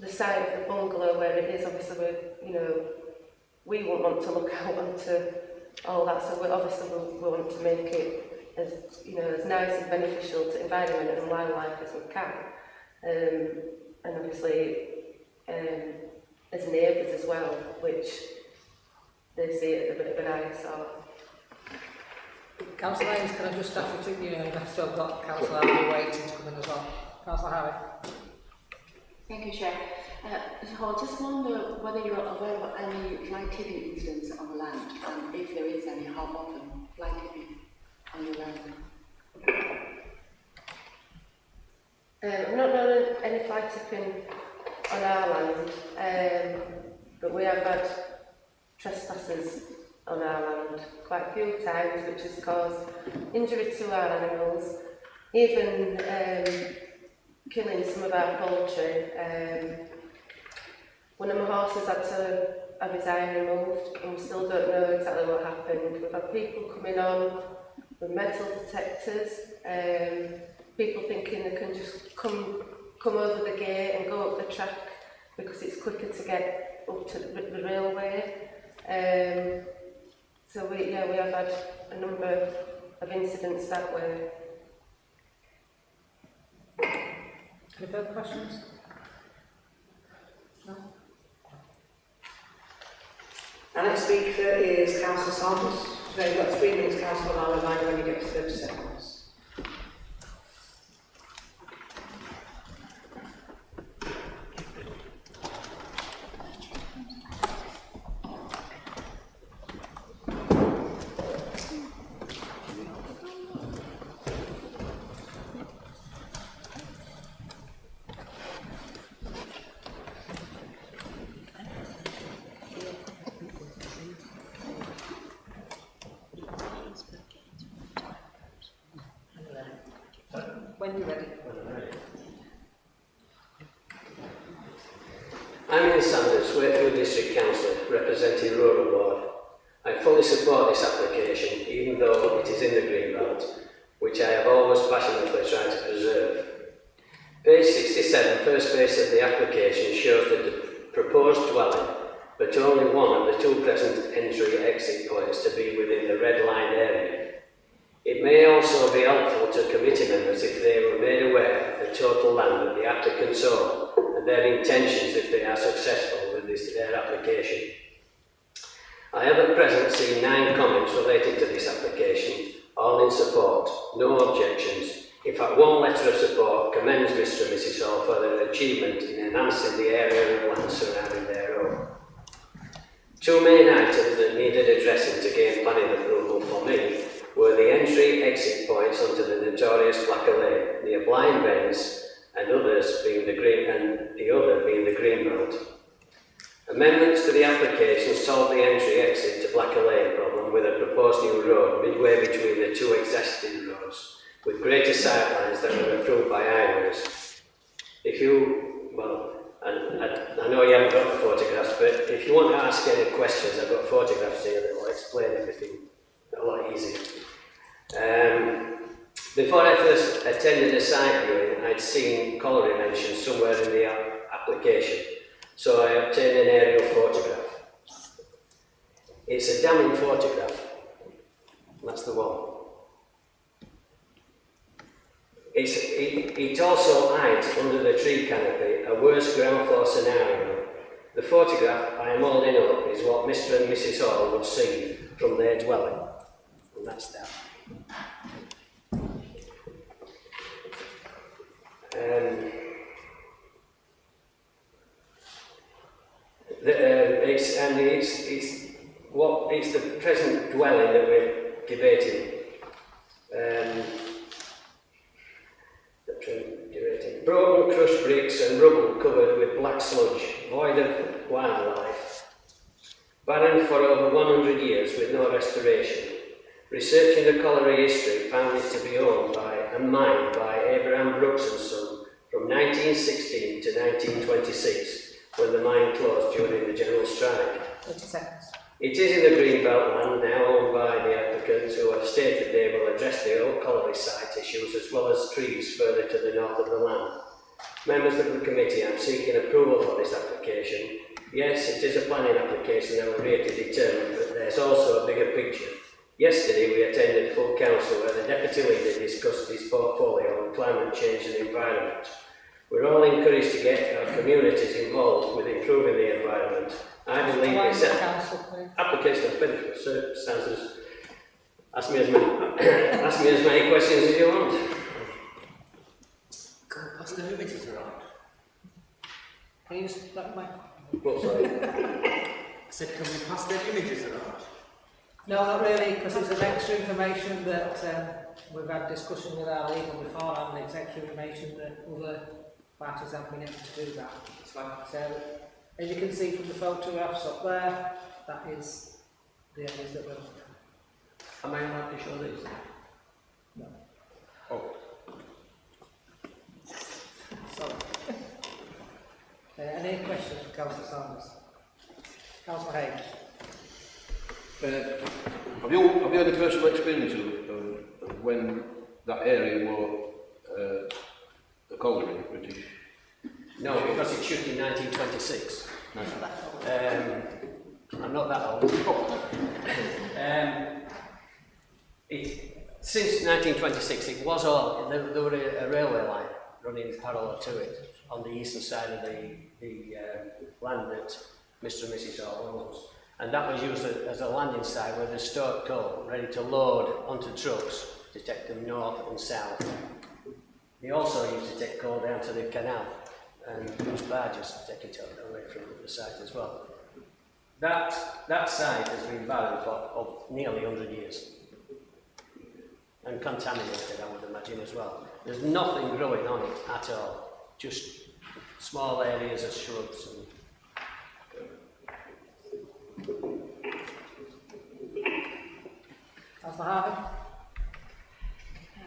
side of the bungalow where it is, obviously, we wouldn't want to look out onto all that. So we want to make it as as nice and beneficial to environment and wildlife as we can, and obviously as neighbours as well, which they see it as a bit of an eyesore. Councillor Hayes, can I just ask you to, I've still got Councillor Harvey waiting to come in as well. Councillor Harvey. Thank you, Chair. I just wonder whether you're aware of any fly tipping incidents on the land, and if there is any, how often fly tipping on your land? I'm not knowing any fly tipping on our land, but we have had trespassers on our land quite a few times, which has caused injury to our animals, even killing some of our poultry. One of my horses had to have his eye removed, and we still don't know exactly what happened. We've had people coming on with metal detectors, people thinking they can just come over the gate and go up the track because it's quicker to get up to the railway. So we have had a number of incidents that way. Any further questions? No? Our next speaker is Councillor Sanders. So you've got 3 minutes, Councillor, and I'll remind you when you get to 30 seconds. When you're ready. I'm Ian Sanders, Wakefield District Councillor, representing Rural Ward. I fully support this application, even though it is in the green belt, which I have always passionately tried to preserve. Page 67, first space of the application, shows that the proposed dwelling, but only one of the 2 present entry-exit points to be within the red-lined area. It may also be helpful to committee members if they were made aware of the total land that the applicants own and their intentions if they are successful with their application. I have at present seen 9 comments related to this application, all in support, no objections. In fact, 1 letter of support commends Mr and Mrs Hall for their achievement in enhancing the area of land surrounding their home. 2 main items that needed addressing to gain planning approval for me were the entry-exit points onto the notorious Blacker Lane, near Blind Bends, and the other being the green belt. Amendments to the application solve the entry-exit to Blacker Lane problem with a proposed new road midway between the 2 existing roads, with greater sightlines that were approved by highways. I know you haven't got the photographs, but if you want to ask any questions, I've got photographs here that will explain everything a lot easier. Before I first attended a site viewing, I'd seen colliery mentioned somewhere in the application, so I obtained an aerial photograph. It's a damning photograph. That's the one. It also hides under the tree canopy a worse ground floor scenario. The photograph I am holding up is what Mr and Mrs Hall would see from their dwelling, and that's that. It's the present dwelling that we're debating. broken crushed bricks and rubble covered with black sludge, void of wildlife. Barren for over 100 years with no restoration. Researching the colliery history found it to be owned by and mined by Abraham Brooks and Son from 1916 to 1926, when the mine closed during the general strike. 30 seconds. It is in the Greenbelt land, now owned by the applicants, who have stated they will address the old colliery site issues as well as trees further to the north of the land. Members of the committee, I am seeking approval for this application. Yes, it is a planning application that will rate to determine, but there's also a bigger picture. Yesterday we attended full council where the deputy leader discussed his portfolio on climate change and environment. We're all encouraged to get our communities involved with improving the environment. I believe this application of beneficial circumstances. Ask me as many questions as you want. Pass the images around. Can you just let me? What, sorry? I said, can we pass the images around? No, not really, because it's an extra information that we've had discussion with our legal beforehand, and it's extra information that other parties have been able to do that. So, as you can see from the photographs up there, that is the areas that we're looking at. Am I allowed to show these? No. Oh. Sorry. Any questions for Councillor Sanders? Councillor Hayes. Have you had a personal experience of when that area were the colliery, British? No, because it shoot in 1926. I'm not that old. Since 1926, it was all, there were a railway line running parallel to it on the eastern side of the land that Mr. and Mrs. Hall owns. And that was used as a landing site where they stored coal, ready to load onto trucks to take them north and south. They also used to take coal down to the canal and use barges to take it away from the site as well. That site has been barren for nearly 100 years and contaminated, I would imagine, as well. There's nothing growing on it at all, just small areas of shrubs. Councillor Harvey.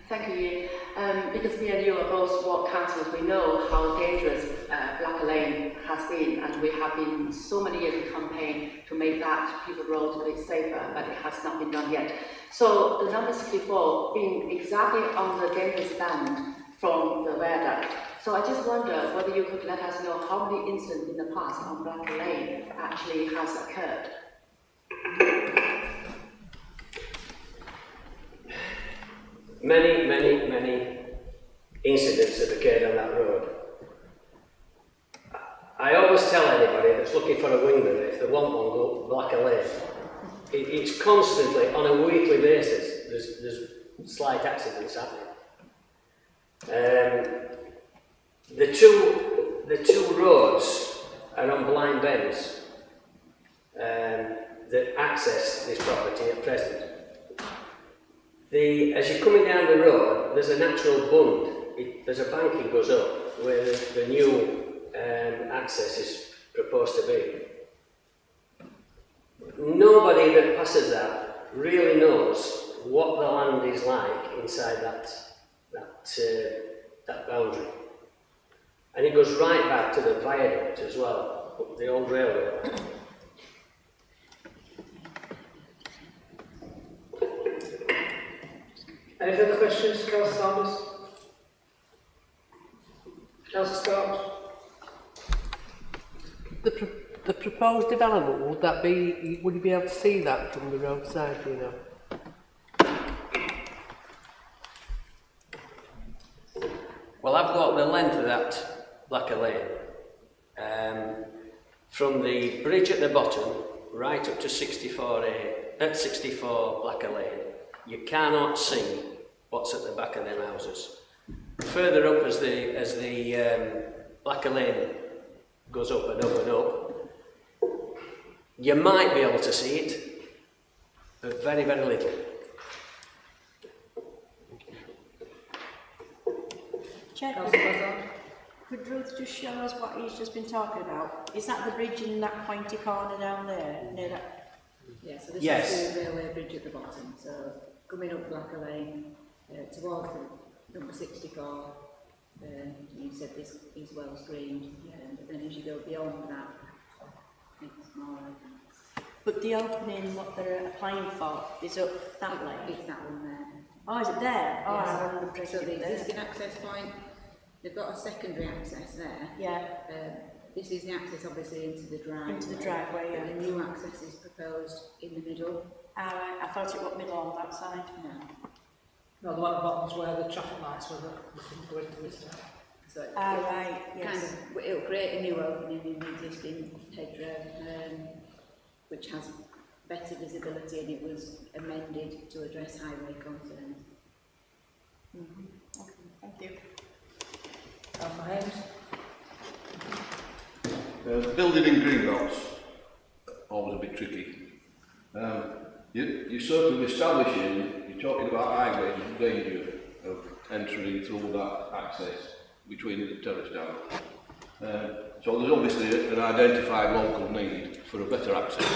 Thank you, Ian. Because me and you are both ward councillors, we know how dangerous Blacker Lane has been, and we have been so many years in campaign to make that people road a bit safer, but it has not been done yet. So the number 64 being exactly on the dangerous band from the viaduct. So I just wonder whether you could let us know how many incidents in the past on Blacker Lane actually has occurred. Many incidents have occurred on that road. I always tell anybody that's looking for a winger, if they want one, go Blacker Lane. It's constantly, on a weekly basis, there's slight accidents happening. The two roads are on blind bends that access this property at present. As you're coming down the road, there's a natural bund. There's a banking goes up where the new access is proposed to be. Nobody that passes that really knows what the land is like inside that boundary. And it goes right back to the viaduct as well, up the old railway line. Any further questions, Councillor Sanders? Councillor Scott? The proposed development, would you be able to see that from the roadside, do you know? Well, I've got the length of that Blacker Lane, from the bridge at the bottom right up to 64 Blacker Lane. You cannot see what's at the back of them houses. Further up as the Blacker Lane goes up and up and up, you might be able to see it, but very, very little. Could Ruth just show us what he's just been talking about? Is that the bridge in that pointy corner down there, near that? Yeah, so this Yes. is the railway bridge at the bottom. So coming up Blacker Lane towards the number 64, you said this is well screened, but then as you go beyond that, it's more. But the opening, what they're applying for, is up that way? It's that one there. Oh, is it there? Oh, Yes. I remember the So the there. existing access point, they've got a secondary access there. Yeah. This is the access obviously into the driveway. Into the driveway, yeah. And the new access is proposed in the middle. I thought it was middle on that side. No. No, the one at the bottom is where the traffic lights were that we can go into this now. So right, kind yes. of, it'll create a new opening in the existing hedgerow, which has better visibility, and it was amended to address highway concerns. Okay, thank you. Councillor Haynes? Building in green belts, always a bit tricky. You're sort of establishing, you're talking about highways, danger of entering through that access between the terrace down. So there's obviously an identified local need for a better access.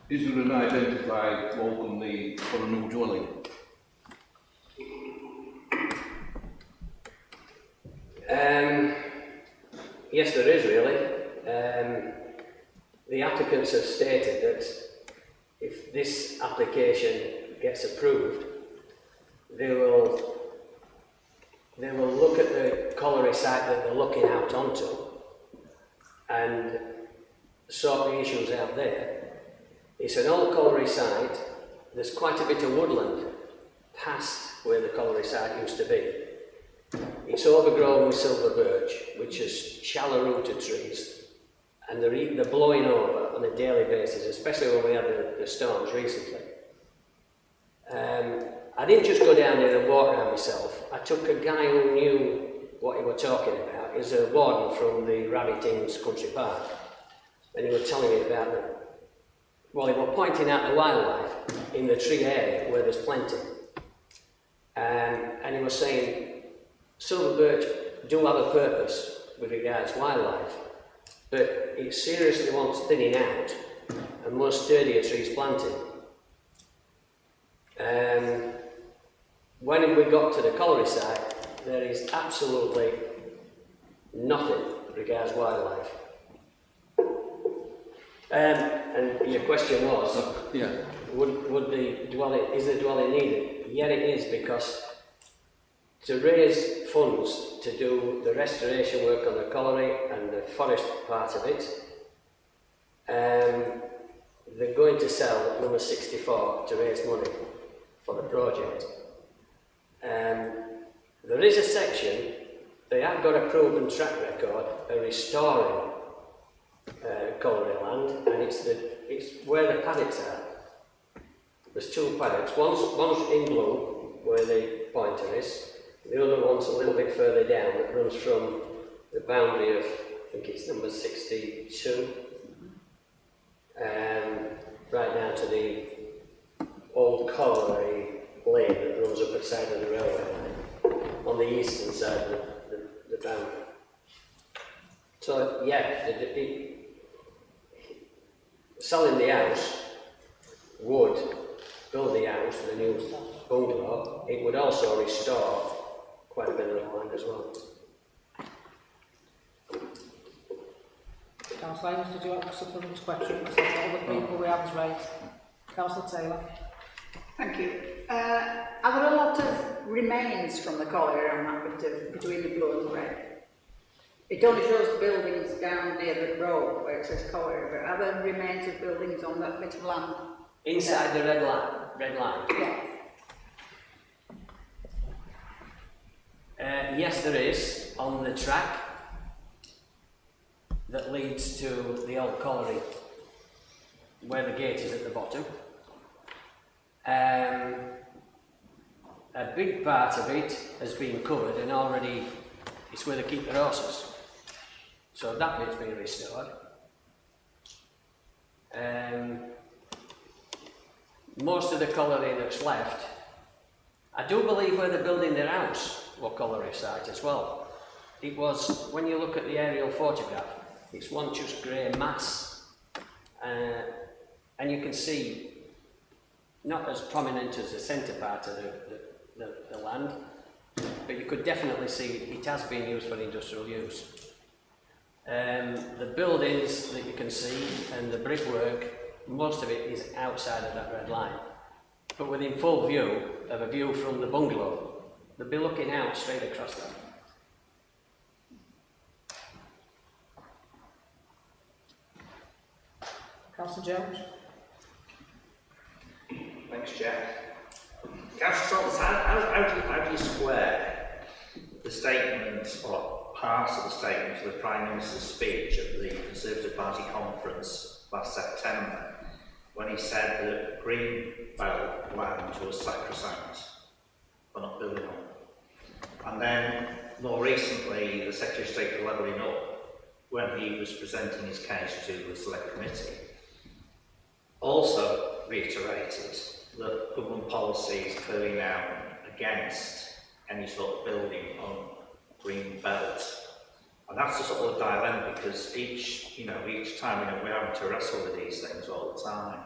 Is there an identified local need for a new dwelling? Yes, there is really. The applicants have stated that if this application gets approved, they will look at the colliery site that they're looking out onto and sort the issues out there. It's an old colliery site. There's quite a bit of woodland past where the colliery site used to be. It's overgrown with silver birch, which is shallow-rooted trees, and they're blowing over on a daily basis, especially when we had the storms recently. I didn't just go down there and walk around myself. I took a guy who knew what he was talking about. He's a warden from the Rabbitings Country Park, and he was telling me about it. Well, he was pointing out the wildlife in the tree area where there's plenty. And he was saying, silver birch do have a purpose with regards to wildlife, but it seriously wants thinning out and more sturdier trees planted. When we got to the colliery site, there is absolutely nothing regards wildlife. And your question was, would the dwelling, is the dwelling needed? Yeah, it is, because to raise funds to do the restoration work on the colliery and the forest part of it, they're going to sell number 64 to raise money for the project. There is a section, they have got a proven track record of restoring colliery land, and it's where the paddocks are. There's two paddocks, one's in blue, where the pointer is, the other one's a little bit further down, that runs from the boundary of, I think it's number 62, right down to the old colliery lane that runs up the side of the railway line, on the eastern side of the boundary. So, yeah, selling the house would build the house, the new bungalow. It would also restore quite a bit of the land as well. Councillor Haynes, did you have a supplementary question? Because that's all the people we have raised. Councillor Taylor. Thank you. Are there a lot of remains from the colliery on that bit of, between the blue and the red? It only shows the buildings down near the road where it says colliery, but are there remains of buildings on that bit of land? Inside the red line? Yeah. Yes, there is, on the track that leads to the old colliery, where the gate is at the bottom. A big part of it has been covered, and already it's where they keep their horses. So that bit's been restored. Most of the colliery that's left, I do believe where they're building their house, what colliery site as well. it was, when you look at the aerial photograph, it's one just grey mass. And you can see, not as prominent as the centre part of the land, but you could definitely see it has been used for industrial use. The buildings that you can see and the brickwork, most of it is outside of that red line. But within full view of a view from the bungalow, they'll be looking out straight across that. Councillor Jones? Thanks, Chair. Councillor Thomas, how do you square the statement, or parts of the statement of the Prime Minister's speech at the Conservative Party conference last September, when he said that green belt land was sacrosanct for not building on? And then, more recently, the Secretary of State for Levelling Up, when he was presenting his case to the Select Committee, also reiterated that government policy is clearly now against any sort of building on green belt. And that's a sort of dilemma, because each time we're having to wrestle with these things all the time.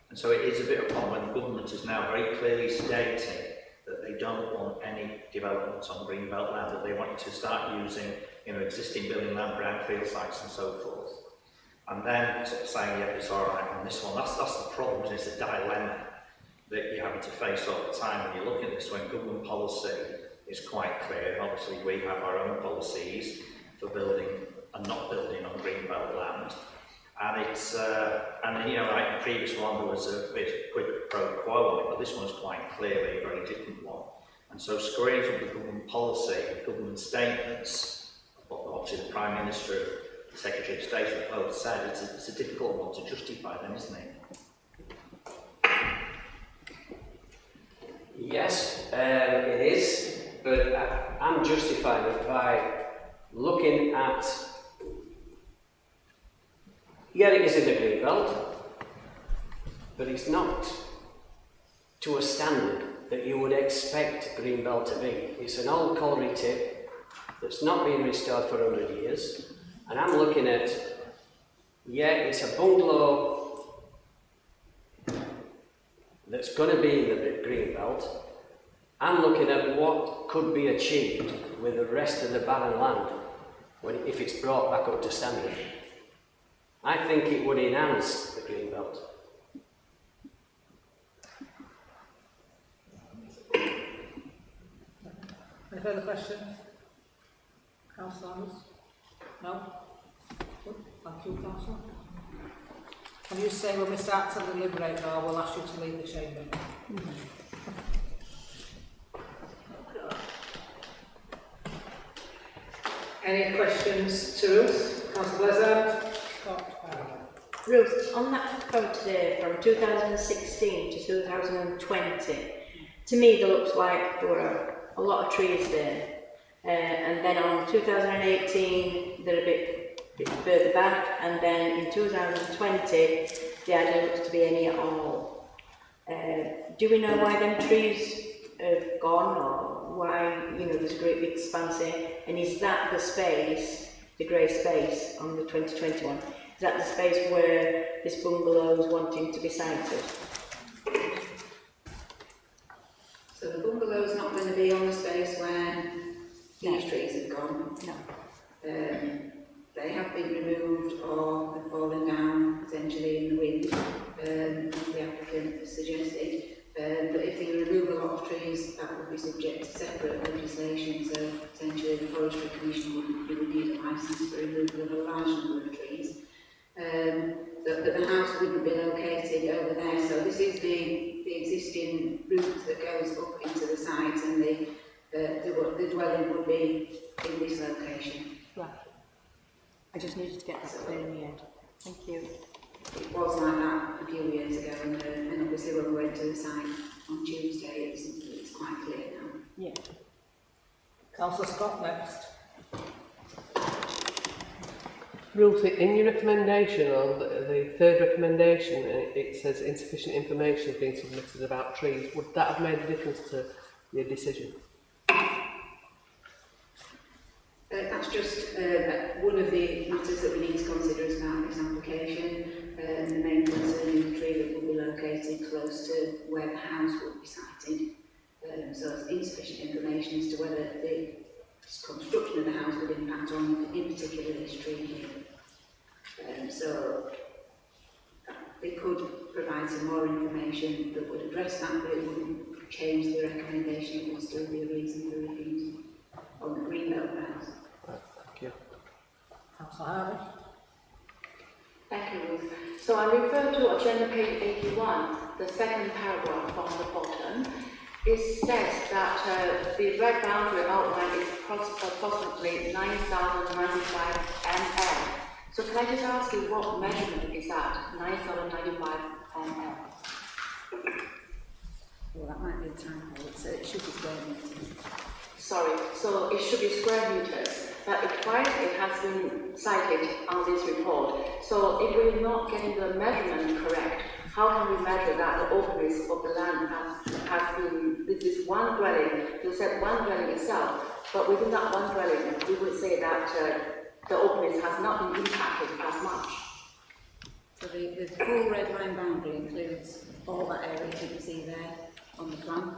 And so it is a bit of a problem when the government is now very clearly stating that they don't want any developments on green belt land, that they want to start using existing building land, brownfield sites and so forth. And then sort of saying, yeah, it's all right on this one. That's the problem, and it's a dilemma that you're having to face all the time when you look at this, when government policy is quite clear. And obviously we have our own policies for building and not building on green belt land. And it's, like the previous one, there was a bit quid pro quo on it, but this one's quite clearly a very different one. And so squaring from the government policy, government statements, what obviously the Prime Minister, the Secretary of State have both said, it's a difficult one to justify then, isn't it? Yes, it is, but I'm justifying it by looking at, yeah, it is in the green belt, but it's not to a standard that you would expect green belt to be. It's an old colliery tip that's not been restored for 100 years, and I'm looking at, yeah, it's a bungalow that's going to be in the green belt. I'm looking at what could be achieved with the rest of the barren land if it's brought back up to standard. I think it would enhance the green belt. Any further questions? Councillor Anders? No? Good. Thank you, Councillor. Can you say when we start to deliberate, or we'll ask you to leave the chamber? Any questions to Ruth? Councillor Blizzard? Ruth, on that photo today from 2016 to 2020, to me there looks like there were a lot of trees there. And then on 2018, they're a bit further back, and then in 2020, there didn't look to be any at all. Do we know why them trees have gone, or why, there's a great big expanse here? And is that the space, the grey space on the 2021, is that the space where this bungalow is wanting to be sited? So the bungalow is not going to be on the space where these trees have gone. No. They have been removed or have fallen down potentially in the wind, as the applicant suggested. But if they remove a lot of trees, that would be subject to separate legislation. So potentially the Forestry Commission would need a licence for removal of a large number of trees. But the house wouldn't be located over there. So this is the existing route that goes up into the site, and the dwelling would be in this location. Right. I just needed to get that clear in the end. Thank you. It was like that a few years ago, and obviously when we went to the site on Tuesday, it's quite clear now. Yeah. Councillor Scott next. Ruth, in your recommendation, on the third recommendation, it says insufficient information being submitted about trees. Would that have made a difference to your decision? I one of the matters that we need to consider as part of this application, the main concern is the tree that will be located close to where the house will be sited. So it's insufficient information as to whether the construction of the house would impact on, in particular, this tree here. So they could provide some more information that would address that, but it wouldn't change the recommendation. It would still be a reason for refusal on the greenbelt grounds. Thank you. Councillor Harvey. Thank you, Ruth. So I refer to agenda page 81, the second paragraph from the bottom. It says that the red boundary outline is approximately 9,095 ml. So can I just ask you what measurement is that? 9,095 ml. Well, that might be a typo. It should be square meters. Sorry, so it should be square meters, but twice it has been cited on this report. So if we're not getting the measurement correct, how can we measure that the openness of the land has been, this is one dwelling, you said one dwelling itself, but within that one dwelling, we would say that the openness has not been impacted as much. So the full red line boundary includes all that area that you see there on the plan.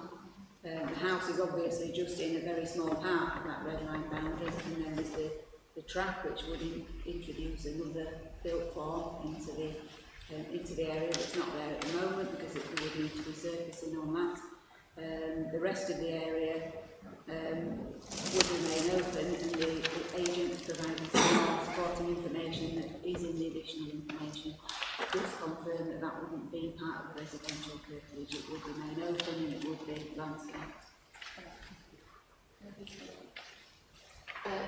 The house is obviously just in a very small part of that red line boundary, and then there's the track which would introduce another built form into the area that's not there at the moment because it would need to be surfacing on that. The rest of the area would remain open, and the agent provided some more supporting information that is in the additional information. Just confirm that that wouldn't be part of the residential curtilage. It would remain open and it would be landscaped.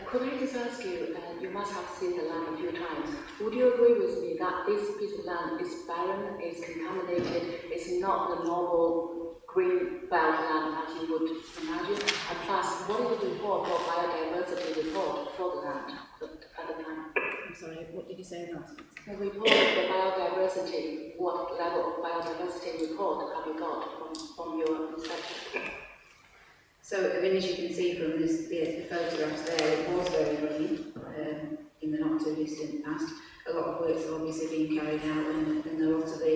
Could I just ask you, you must have seen the land a few times, would you agree with me that this piece of land is barren, is contaminated, is not the normal green belt land as you would imagine? And plus, what is the report or biodiversity report for the land at the time? I'm sorry, what did you say about it? The report, the biodiversity, what level of biodiversity report have you got from your inspection? So, I mean, as you can see from this, the photographs there, it was very green in the not too distant past. A lot of work's obviously been carried out, and a lot of the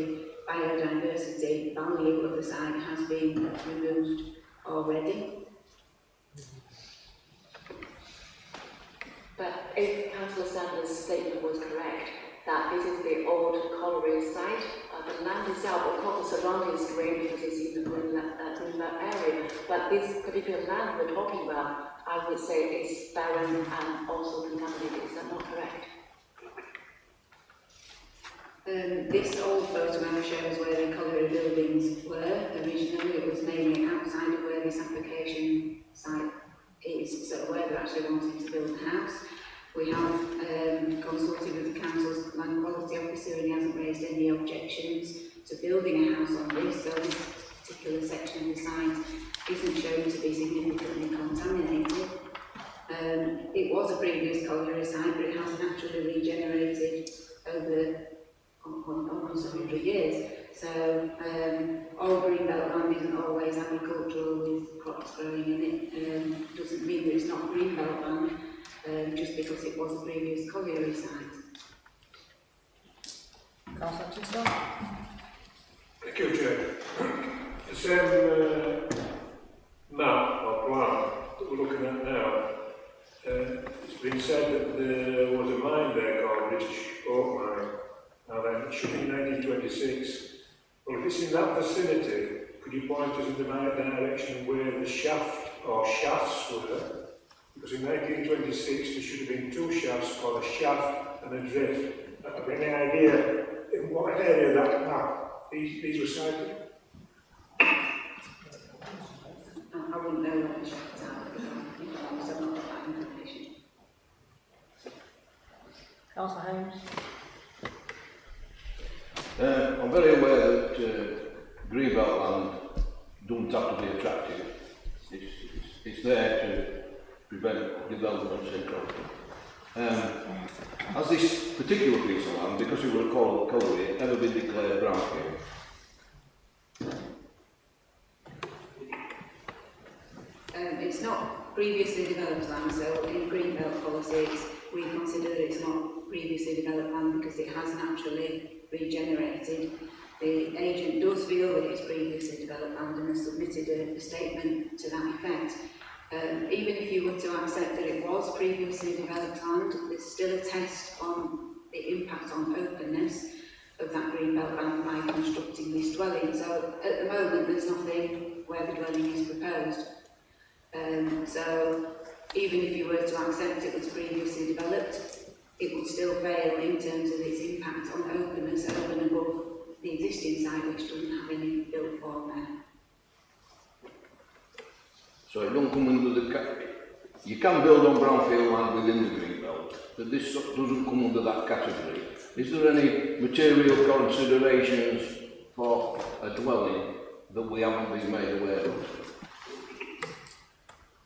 biodiversity value of the site has been removed already. But if Councillor Sanders' statement was correct, that this is the old colliery site, the land itself, of course, the surrounding is green because it's in the green area, but this particular land we're talking about, I would say is barren and also contaminated. Is that not correct? This old photograph shows where the colliery buildings were originally. It was mainly outside of where this application site is, so where they're actually wanting to build a house. We have consulted with the council's land quality officer, and he hasn't raised any objections to building a house on this, so this particular section of the site isn't shown to be significantly contaminated. It was a previous colliery site, but it has naturally regenerated over almost 100 years. So all greenbelt land isn't always agricultural with crops growing in it. Doesn't mean that it's not greenbelt land just because it was a previous colliery site. Thank you, Chair. The same map or plan that we're looking at now, it's been said that there was a mine there called British Oak Mine. Now then, it should be 1926. Well, if it's in that vicinity, could you point us in the right direction where the shaft or shafts were? Because in 1926 there should have been two shafts called a shaft and a drift. Have you any idea in what area that map these were sited? I wouldn't know what the shafts are, because I've not got that information. Councillor Holmes. I'm very aware that greenbelt land doesn't have to be attractive. It's there to prevent development syndrome. Has this particular piece of land, because it was called colliery, ever been declared brownfield? It's not previously developed land, so in greenbelt policy we consider that it's not previously developed land because it has naturally regenerated. The agent does feel that it's previously developed land and has submitted a statement to that effect. Even if you were to accept that it was previously developed land, there's still a test on the impact on openness of that greenbelt land by constructing this dwelling. So at the moment there's nothing where the dwelling is proposed. So even if you were to accept it was previously developed, it would still fail in terms of its impact on openness over and above the existing site, which doesn't have any built form there. So it don't come under the you can build on brownfield land within the green belt, but this doesn't come under that category. Is there any material considerations for a dwelling that we haven't been made aware of?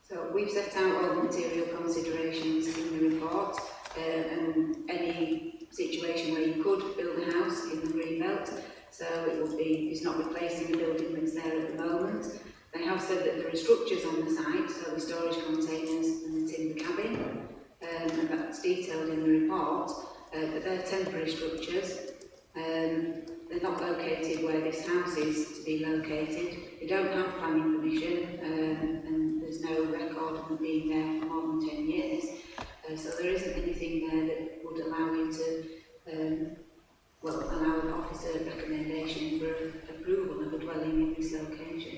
So we've set out all the material considerations in the report, and any situation where you could build a house in the green belt. So it will be, it's not replacing the building that's there at the moment. They have said that there are structures on the site, so the storage containers and the timber cabin, and that's detailed in the report, but they're temporary structures. They're not located where this house is to be located. They don't have planning permission, and there's no record of them being there for more than 10 years. So there isn't anything there that would allow you to, allow an officer recommendation for approval of a dwelling in this location.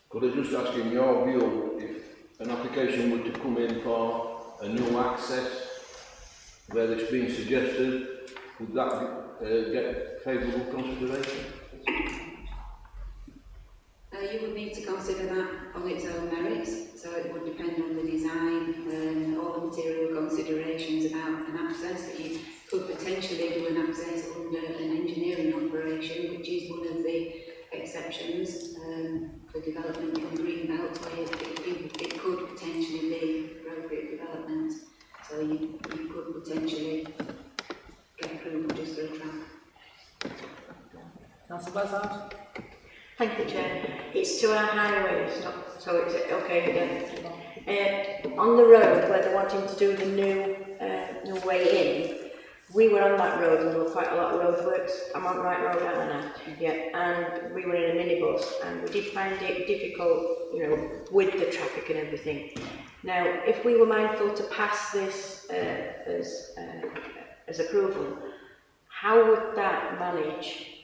Could I just ask, in your view, if an application were to come in for a new access where it's been suggested, would that get favourable consideration? You would need to consider that on its own merits, so it would depend on the design and all the material considerations about an access. That you could potentially do an access under an engineering operation, which is one of the exceptions for development in the Greenbelt, where it could potentially be appropriate development. So you could potentially get approval just for a track. Councillor Bazard. Thank you, Chair. It's to our highways, not, so it's okay again. On the road where they're wanting to do the new way in, we were on that road and there were quite a lot of roadworks. I'm on the right road, aren't I? Yeah. And we were in a minibus and we did find it difficult, with the traffic and everything. Now, if we were mindful to pass this as approval, how would that manage?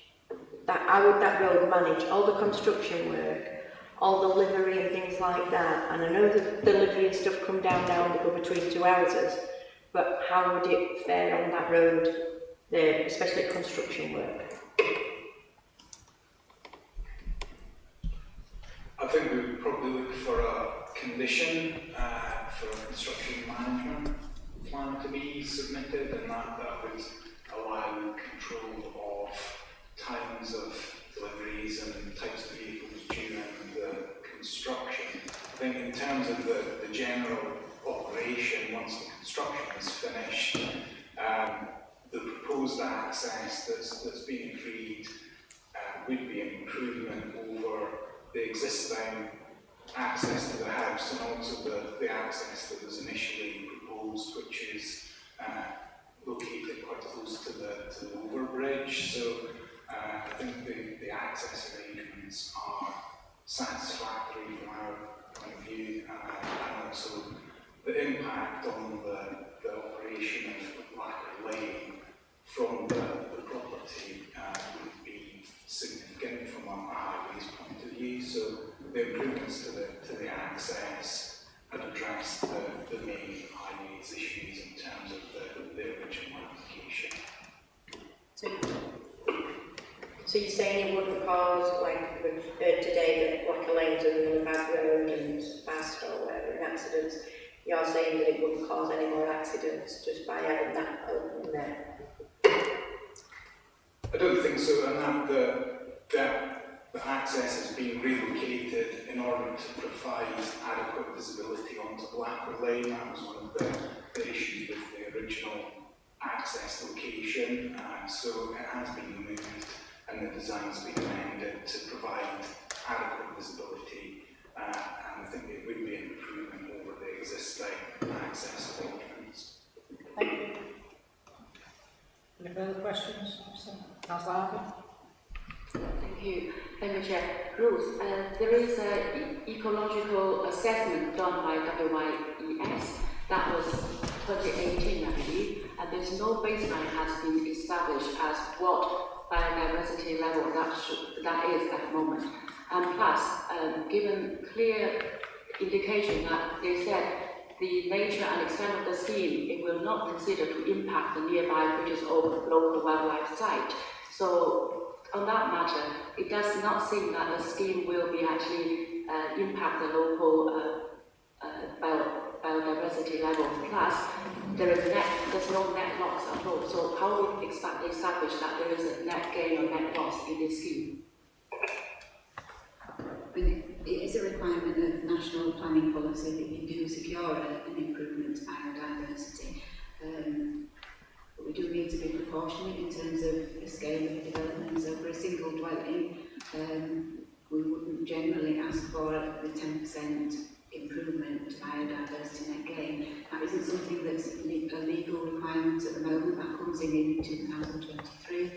How would that road manage all the construction work, all the livery and things like that? And I know that the livery and stuff come down now and go between two houses, but how would it fare on that road there, especially construction work? I think we would probably look for a condition for a construction management plan to be submitted, and that would allow control of times of deliveries and types of vehicles during the construction. I think in terms of the general operation, once the construction is finished, the proposed access that's being agreed would be an improvement over the existing access to the house and also the access that was initially proposed, which is located quite close to the overbridge. So I think the access arrangements are satisfactory from our point of view, and also the impact on the operation of Blacker Lane from the property would be significant from a highways point of view. So the improvements to the access had addressed the main highways issues in terms of the original application. So you're saying it wouldn't cause, like we've heard today, that Blacker Lane's a really bad road and fast or whatever, and accidents. You're saying that it wouldn't cause any more accidents just by having that open there? I don't think so, and that the access is being relocated in order to provide adequate visibility onto Blacker Lane. That was one of the issues with the original access location, so it has been removed and the design's been amended to provide adequate visibility and I think it would be an improvement over the existing access arrangements. Thank you. Any further questions? Councillor Harvey? Thank you. Thank you, Chair. Ruth, there is an ecological assessment done by WYES. That was 2018, I believe, and there's no baseline has been established as what biodiversity level that is at the moment. And plus, given clear indication that they said the nature and extent of the scheme, it will not consider to impact the nearby British Oak local wildlife site. So on that matter, it does not seem that the scheme will be actually impact the local biodiversity level. Plus, there's no net loss at all. So how would we establish that there is a net gain or net loss in this scheme? It is a requirement of national planning policy that you do secure an improvement to biodiversity. But we do need to be proportionate in terms of the scale of development. So for a single dwelling, we wouldn't generally ask for the 10% improvement to biodiversity net gain. That isn't something that's a legal requirement at the moment. That comes in 2023.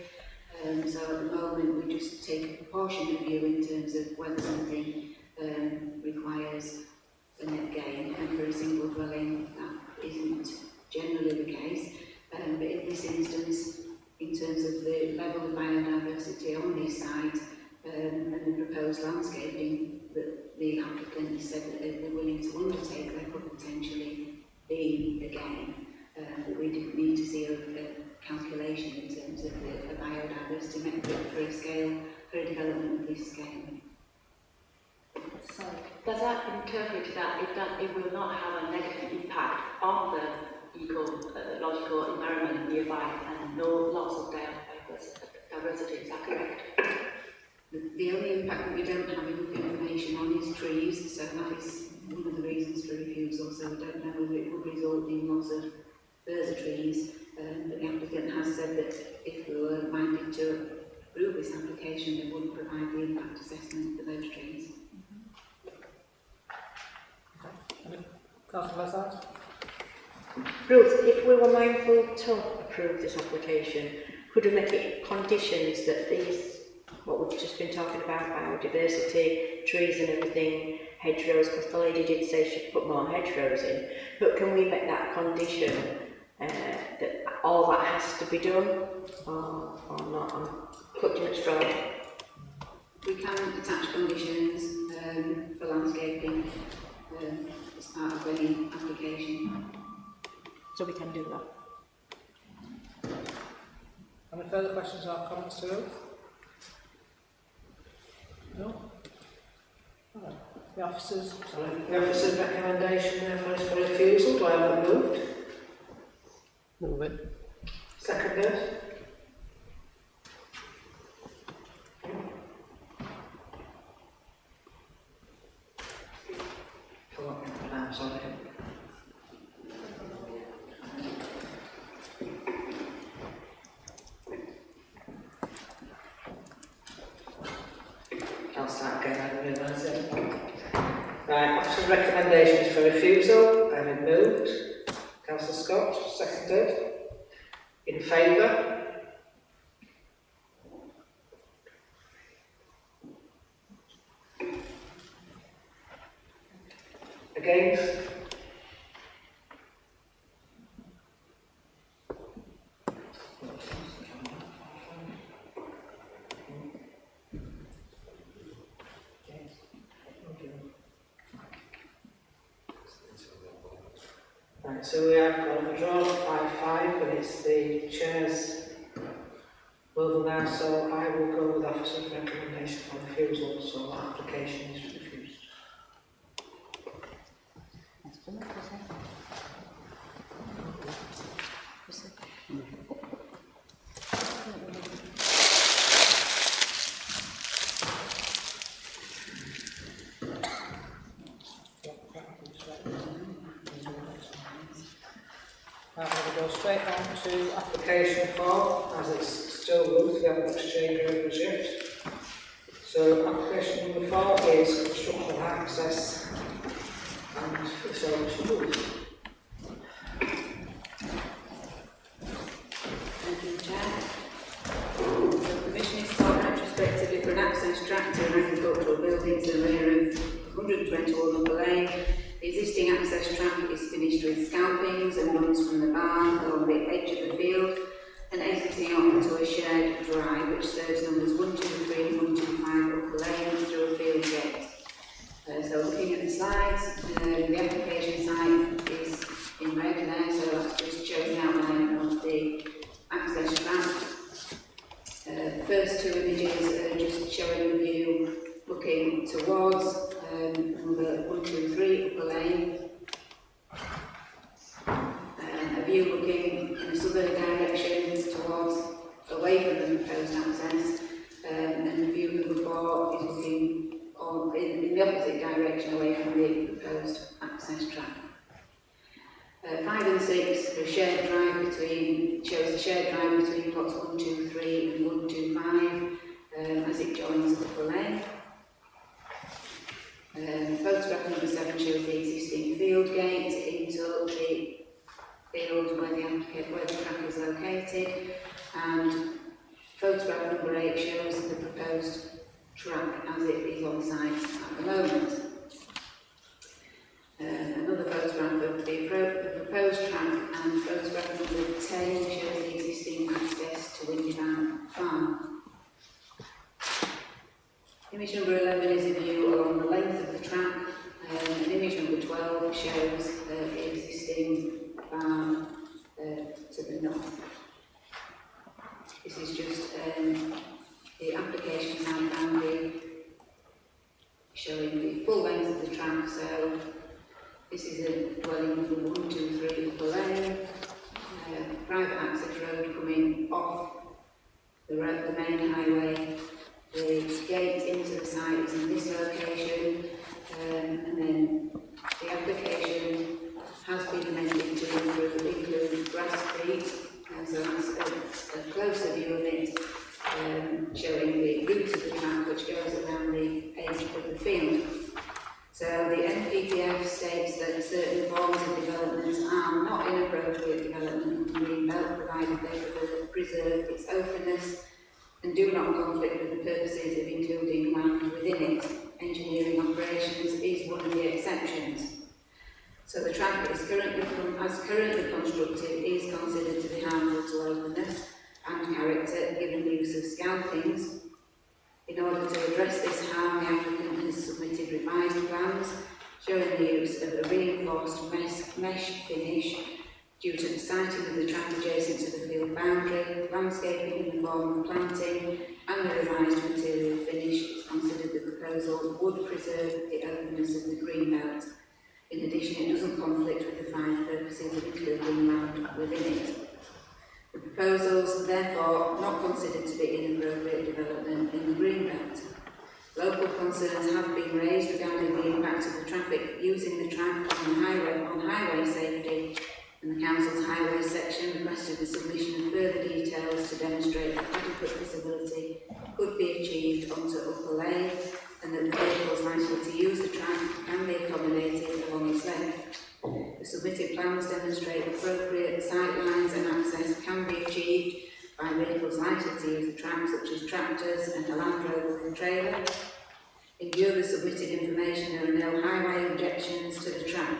So at the moment we just take a proportionate view in terms of whether something requires a net gain, and for a single dwelling that isn't generally the case. But in this instance, in terms of the level of biodiversity on this site and the proposed landscaping that the applicant said that they're willing to undertake, there could potentially be a gain. But we didn't need to see a calculation in terms of the biodiversity metric for a scale, for a development of this scale. So does that interpret that it will not have a negative impact on the ecological environment nearby and no loss of diversity? Is that correct? The only impact that we don't have enough information on is trees, so that is one of the reasons for refusal. So we don't know whether it would result in loss of further trees. But the applicant has said that if we were minded to approve this application, they wouldn't provide the impact assessment for those trees. Councillor Lazard? Ruth, if we were mindful to approve this application, could we make it conditions that these, what we've just been talking about, biodiversity, trees and everything, hedgerows, because the lady did say she'd put more hedgerows in, but can we make that condition that all that has to be done, or not? I'm clutching at straw. We can attach conditions for landscaping as part of any application. So we can do that. Any further questions or comments to Ruth? No? Right. The officer's recommendation therefore is for refusal. Do I have that moved? Move it. Seconded. Forgot to pronounce on it. I'll start again, I didn't realise it. Right, officer's recommendation is for refusal. I have it moved. Councillor Scott, seconded. In favour? Against? Right, so we have got a draw 5-5, but it's the chair's will now, so I will go with officer's recommendation for refusal, so that application is refused. Right, we'll go straight on to application 4, as it's still Ruth, we haven't exchanged over as yet. So application number 4 is structural access and facility use. Thank you, Chair. The Commission is sought retrospectively for an access track to an agricultural building to the rear of 121 Upper Lane. The existing access track is finished with scalpings and runs from the barn along the edge of the field and exiting onto a shared drive which serves numbers 123 and 125 Upper Lane through a field gate. So looking at the slides, the application site is in red there, so that's just showing the outline of the access track. The first two images are just showing the view looking towards number 123 Upper Lane. A view looking in a southerly direction towards, away from the proposed access, and the view number 4 is looking in the opposite direction away from the proposed access track. 5 and 6 are a shared drive between, shows the shared drive between plots 123 and 125 as it joins Upper Lane. Photograph number 7 shows the existing field gate into the field where the track is located, and photograph number 8 shows the proposed track as it is on site at the moment. Another photograph of the proposed track, and photograph number 10 shows the existing access to Windybank Farm. Image number 11 is a view along the length of the track, and image number 12 shows the existing farm to the north. This is just the application site boundary showing the full length of the track. So this is a dwelling for 123 Upper Lane, private access road coming off the main highway. The gate into the site is in this location, and then the application has been amended to include grass feet, so that's a closer view of it, showing the route of the track which goes around the edge of the field. So the NPPF states that certain forms of development are not inappropriate development in the green belt, provided they preserve its openness and do not conflict with the purposes of including land within it. Engineering operations is one of the exceptions. So the track is currently constructed is considered to be harmful to openness and character given the use of scalpings. In order to address this harm, the applicant has submitted revised plans showing the use of a reinforced mesh finish due to the siting of the track adjacent to the field boundary, landscaping in the form of planting, and the revised material finish. It's considered the proposal would preserve the openness of the green belt. In addition, it doesn't conflict with the 5 purposes of including land within it. The proposals, therefore, not considered to be inappropriate development in the green belt. Local concerns have been raised regarding the impact of the traffic using the track on highway safety, and the Council's highway section requested the submission of further details to demonstrate that adequate visibility could be achieved onto Upper Lane, and that the vehicles likely to use the track can be accommodated along its length. The submitted plans demonstrate appropriate sight lines and access can be achieved by vehicles likely to use the track, such as tractors and a Land Rover and trailer. In view of the submitted information, there are no highway objections to the track.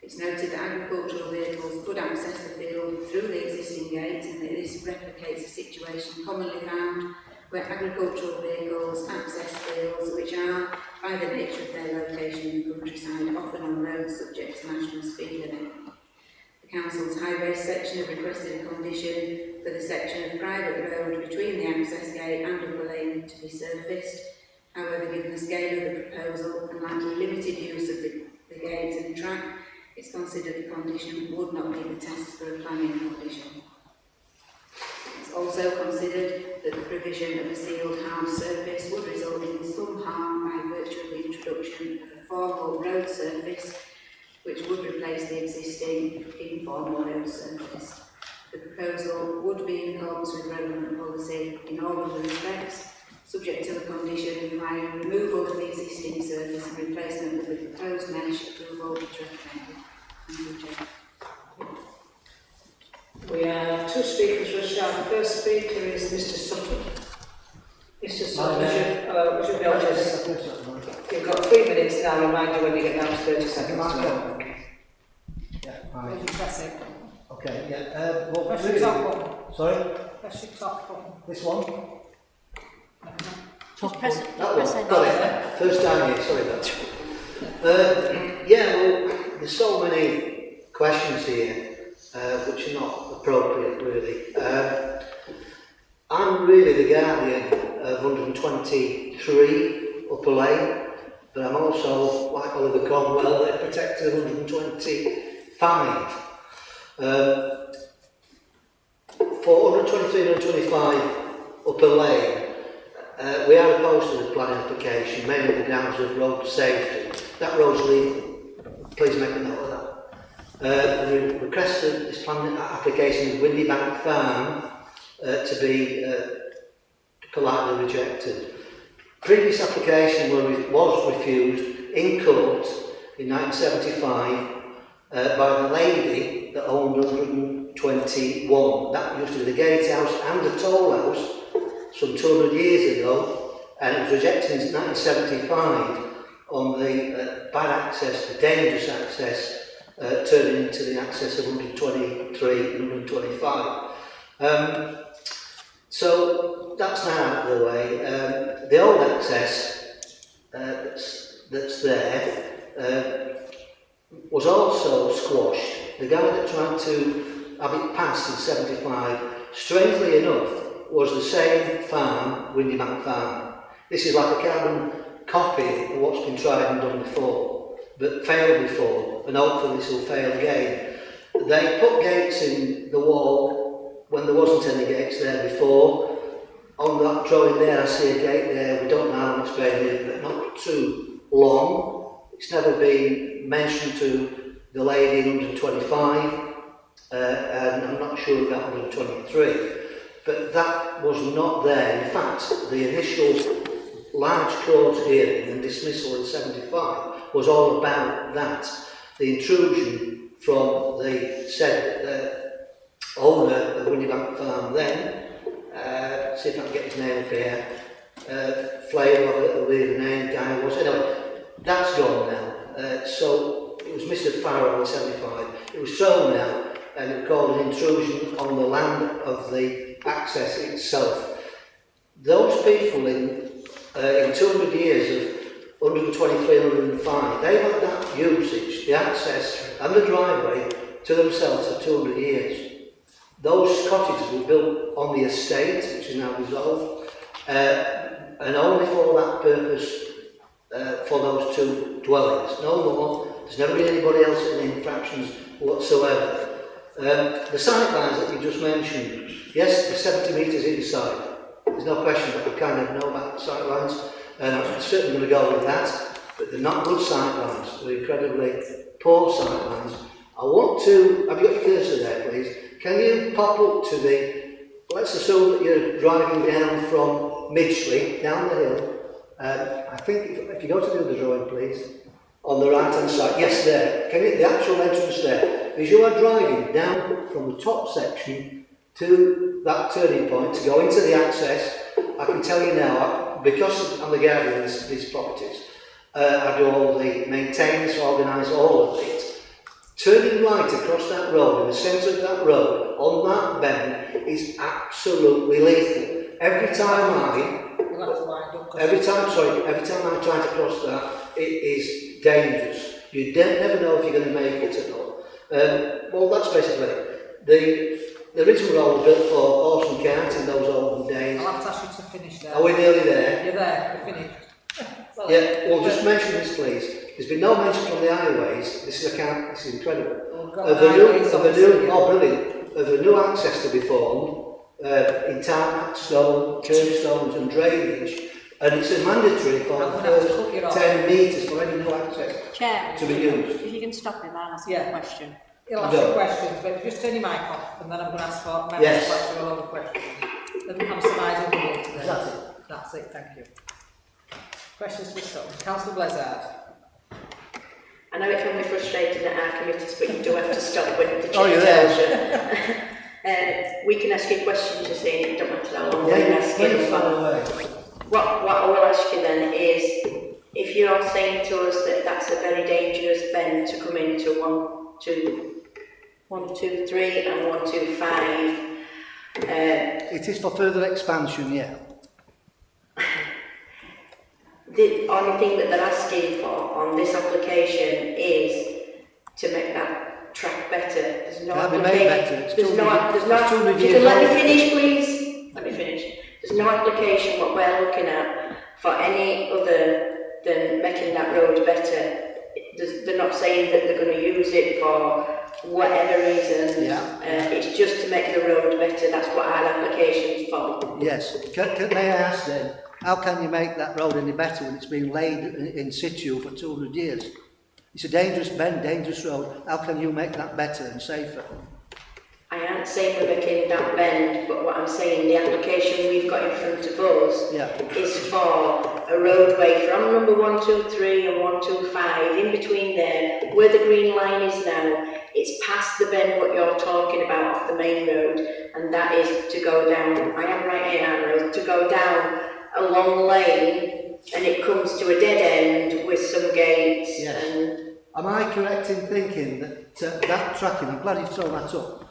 It's noted that agricultural vehicles could access the field through the existing gate, and that this replicates a situation commonly found where agricultural vehicles access fields which are, by the nature of their location in the countryside, often on roads subject to national speed limit. The Council's highway section have requested a condition for the section of private road between the access gate and Upper Lane to be surfaced. However, given the scale of the proposal and likely limited use of the gate and track, it's considered the condition would not be the test for a planning condition. It's also considered that the provision of a sealed hard surface would result in some harm by virtue of the introduction of a formal road surface, which would replace the existing informal road surface. The proposal would be in accordance with relevant policy in all other respects, subject to the condition requiring removal of the existing surface and replacement with the proposed mesh approval is recommended. Thank you, Chair. We have two speakers registered. The first speaker is Mr. Sutton. Mr. Sutton, would you be able to... You've got 3 minutes now, remind you when you get down to 30 seconds. Yeah, right. Maybe press it. Okay, yeah. Well, Press really, your top button. sorry? Press your top button. This one? Just press, That press one. it. Got it. First time here, sorry about that. Yeah, well, there's so many questions here which are not appropriate, really. I'm really the guardian of 123 Upper Lane, but I'm also, like Oliver Cromwell, the protector of 125. For 123 and 125 Upper Lane, we are opposed to the planning application, mainly on the grounds of road safety. That road's legal. Please make a note of that. We requested this planning application of Windy Bank Farm to be politely rejected. Previous application was refused in court in 1975 by the lady that owned 121. That used to be the gatehouse and the toll house some 200 years ago, and it was rejected in 1975 on the bad access, the dangerous access, turning into the access of 123 and 125. So that's now out of the way. The old access that's there was also squashed. The guy that tried to have it passed in 75, strangely enough, was the same farm, Windy Bank Farm. This is like a carbon copy of what's been tried and done before, but failed before, and hopefully this will fail again. They put gates in the wall when there wasn't any gates there before. On that drawing there, I see a gate there. We don't know how much explain it, but not too long. It's never been mentioned to the lady in 125, and I'm not sure about 123. But that was not there. In fact, the initial large court hearing and dismissal in 75 was all about that. The intrusion from the said owner of Windy Bank Farm then, see if I can get his name up here, Flavor, I believe the name guy was. Anyway, that's gone now. So it was Mr. Farrell in 75. It was thrown out and it was called an intrusion on the land of the access itself. Those people in 200 years of 123 and 105, they've had that usage, the access and the driveway to themselves for 200 years. Those cottages were built on the estate, which is now dissolved, and only for that purpose, for those two dwellings. No more. There's never been anybody else in infractions whatsoever. The sight lines that you just mentioned, yes, they're 70 metres inside. There's no question that I kind of know about sight lines, and I'm certainly going to go with that, but they're not good sight lines. They're incredibly poor sight lines. I want to, have you got your cursor there, please? Can you pop up to the, let's assume that you're driving down from Midgley, down the hill. I think if you go to the other drawing, please, on the right hand side, yes, there. Can you, the actual entrance there. As you are driving down from the top section to that turning point to go into the access, I can tell you now, because I'm the guardian of these properties, I do all the maintenance, organise all of it. Turning right across that road, in the centre of that road, on that bend, is absolutely lethal. Every time I try to cross that, it is dangerous. You never know if you're going to make it or not. Well, that's basically it. The original road was built for horse and cart in those olden days. I'll have to ask you to finish there. Are we nearly there? You're there, we're finished. Yeah, well, just mention this, please. There's been no mention from the highways. This is incredible. Of a new access to be formed in tarmac, stone, curbstones and drainage, and it's a mandatory for the first 10 metres for any new access to be used. If you can stop him, I'll ask you a question. He'll ask you questions, but just turn your mic off, and then I'm going to ask for members to ask you a lot of questions. I'm surmising the today. That's it. That's it, thank you. Questions to Mr. Sutton. Councillor Blizzard. I know it can be frustrating at our committees, but you do have to stop when the chair Oh, you're tells there. you. We can ask you questions, you see, it don't matter how long we Yeah, ask you. please, by the way. What I will ask you then is, if you're saying to us that that's a very dangerous bend to come into 1, 2, 3 and 1, 2, 5. It is for further expansion, yeah. The only thing that they're asking for on this application is to make that track better. There's no Can't be made better. It's There's no. it's 200 If you years can let me old. finish, please. Let me finish. There's no application what we're looking at for any other than making that road better. They're not saying that they're going to use it for whatever reason. Yeah. It's just to make the road better. That's what our application's for. Yes. May I ask then, how can you make that road any better when it's been laid in situ for 200 years? It's a dangerous bend, dangerous road. How can you make that better and safer? I aren't saying we're making that bend, but what I'm saying, the application we've got in front of us is for a roadway from number 1, 2, 3 and 1, 2, 5, in between there, where the green line is now, it's past the bend what you're talking about off the main road, and that is to go down, I am right here, Arrow, to go down a long lane, and it comes to a dead end with some gates. Yes. And am I correct in thinking that that tracking, I'm glad you've thrown that up,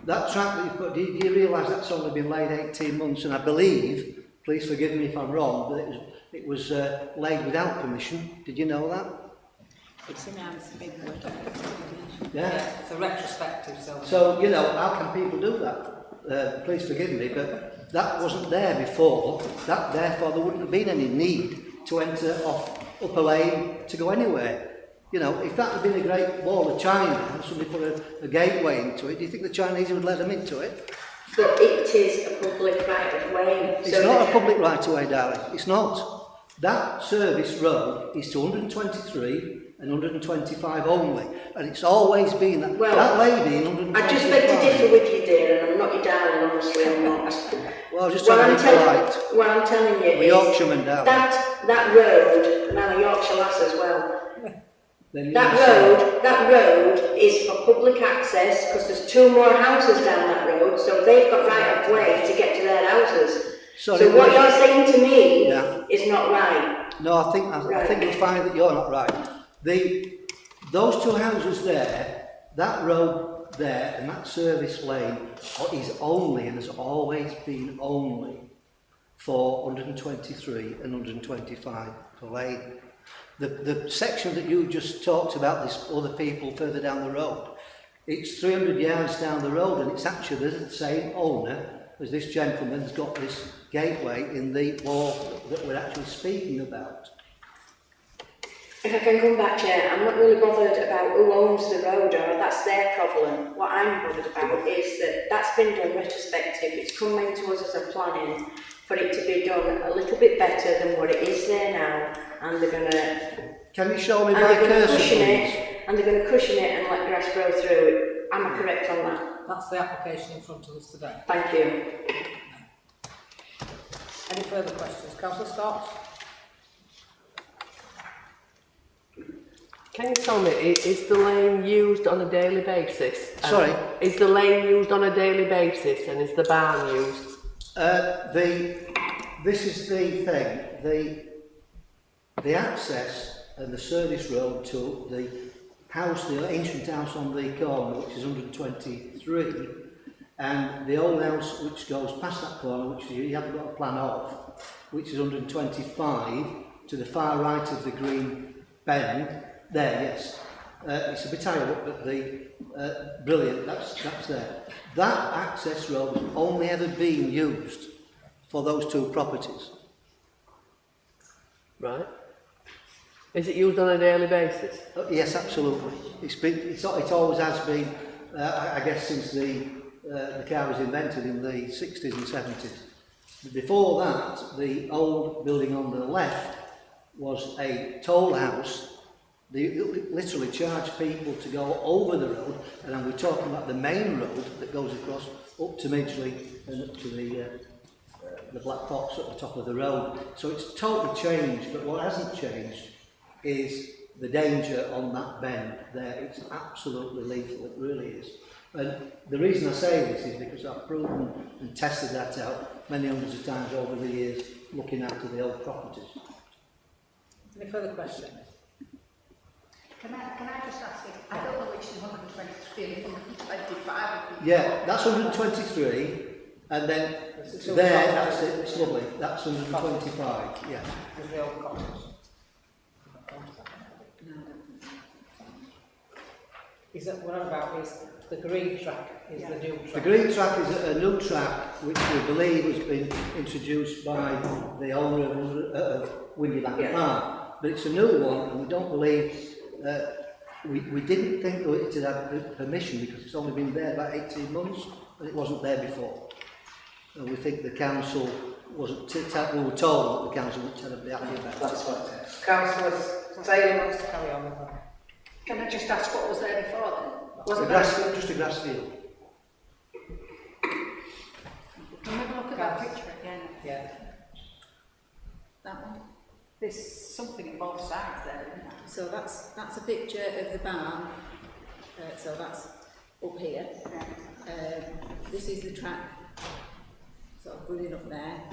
that track that you've put, do you realise that's only been laid 18 months, and I believe, please forgive me if I'm wrong, but it was laid without permission. Did you know that? It's announced. Yeah. It's a retrospective, so. So, you know, how can people do that? Please forgive me, but that wasn't there before. That, therefore, there wouldn't have been any need to enter off Upper Lane to go anywhere. You know, if that had been a Great Wall of China and somebody put a gateway into it, do you think the Chinese would let them into it? but it is a public right of way. It's not a public right of way, darling. It's not. That service road is to 123 and 125 only, and it's always been that. Well, that lady in 125. I just beg to differ with you, dear, and I'm not your darling, honestly, I'm not. Well, I was just trying to be polite. What I'm telling you We're is Yorkshiremen, darling. that road, and I'm a Yorkshire lass as well. That road is for public access because there's 2 more houses down that road, so they've got right of way to get to their houses. Sorry, so what you're saying to me Yeah. is not right. No, I think you'll find that you're not right. Those 2 houses there, that road there, and that service lane is only, and has always been only, for 123 and 125 per lane. The section that you just talked about, this other people further down the road, it's 300 yards down the road, and it's actually the same owner as this gentleman's got this gateway in the wall that we're actually speaking about. If I can come back, Chair, I'm not really bothered about who owns the road, or that's their problem. What I'm bothered about is that that's been done retrospective. It's coming to us as a planning for it to be done a little bit better than what it is there now, and they're going to... Can you show me my cursor, please? And they're going to cushion it and let grass grow through it. Am I correct on that? That's the application in front of us today. Thank you. Any further questions? Councillor Scott? Can you tell me, is the lane used on a daily basis? Sorry? Is the lane used on a daily basis, and is the barn used? This is the thing. The access and the service road to the house, the ancient house on the corner, which is 123, and the old house which goes past that corner, which you haven't got a plan of, which is 125, to the far right of the green bend. There, yes. It's a bit higher up, but brilliant, that's there. That access road has only ever been used for those 2 properties. Right. Is it used on a daily basis? Yes, absolutely. It always has been, I guess, since the car was invented in the 60s and 70s. Before that, the old building on the left was a toll house. They literally charge people to go over the road, and then we're talking about the main road that goes across up to Midgley and up to the the Black Fox at the top of the road. So it's totally changed, but what hasn't changed is the danger on that bend there. It's absolutely lethal, it really is. And the reason I say this is because I've proven and tested that out many hundreds of times over the years, looking after the old properties. Any further questions? Can I just ask you, I don't know which is 123 and 125. Yeah, that's 123, and then there, that's it, it's lovely, that's 125, yeah. With the old cottages. Is that what I'm about is the green track is the new track? The green track is a new track which we believe has been introduced by the owner of Windy Bank Farm, but it's a new one and we don't believe, we didn't think that it had permission because it's only been there about 18 months and it wasn't there before. And we think the council wasn't, we were told that the council wasn't terribly happy about it. That's what Councillor Taylor wants to carry on with that. Can I just ask what was there before then? Was it grass field? Just a grass field. Can we have a look at that picture again? Yeah. That one? There's something in both sides there, isn't there? So that's a picture of the barn. So that's up here. This is the track, sort of running up there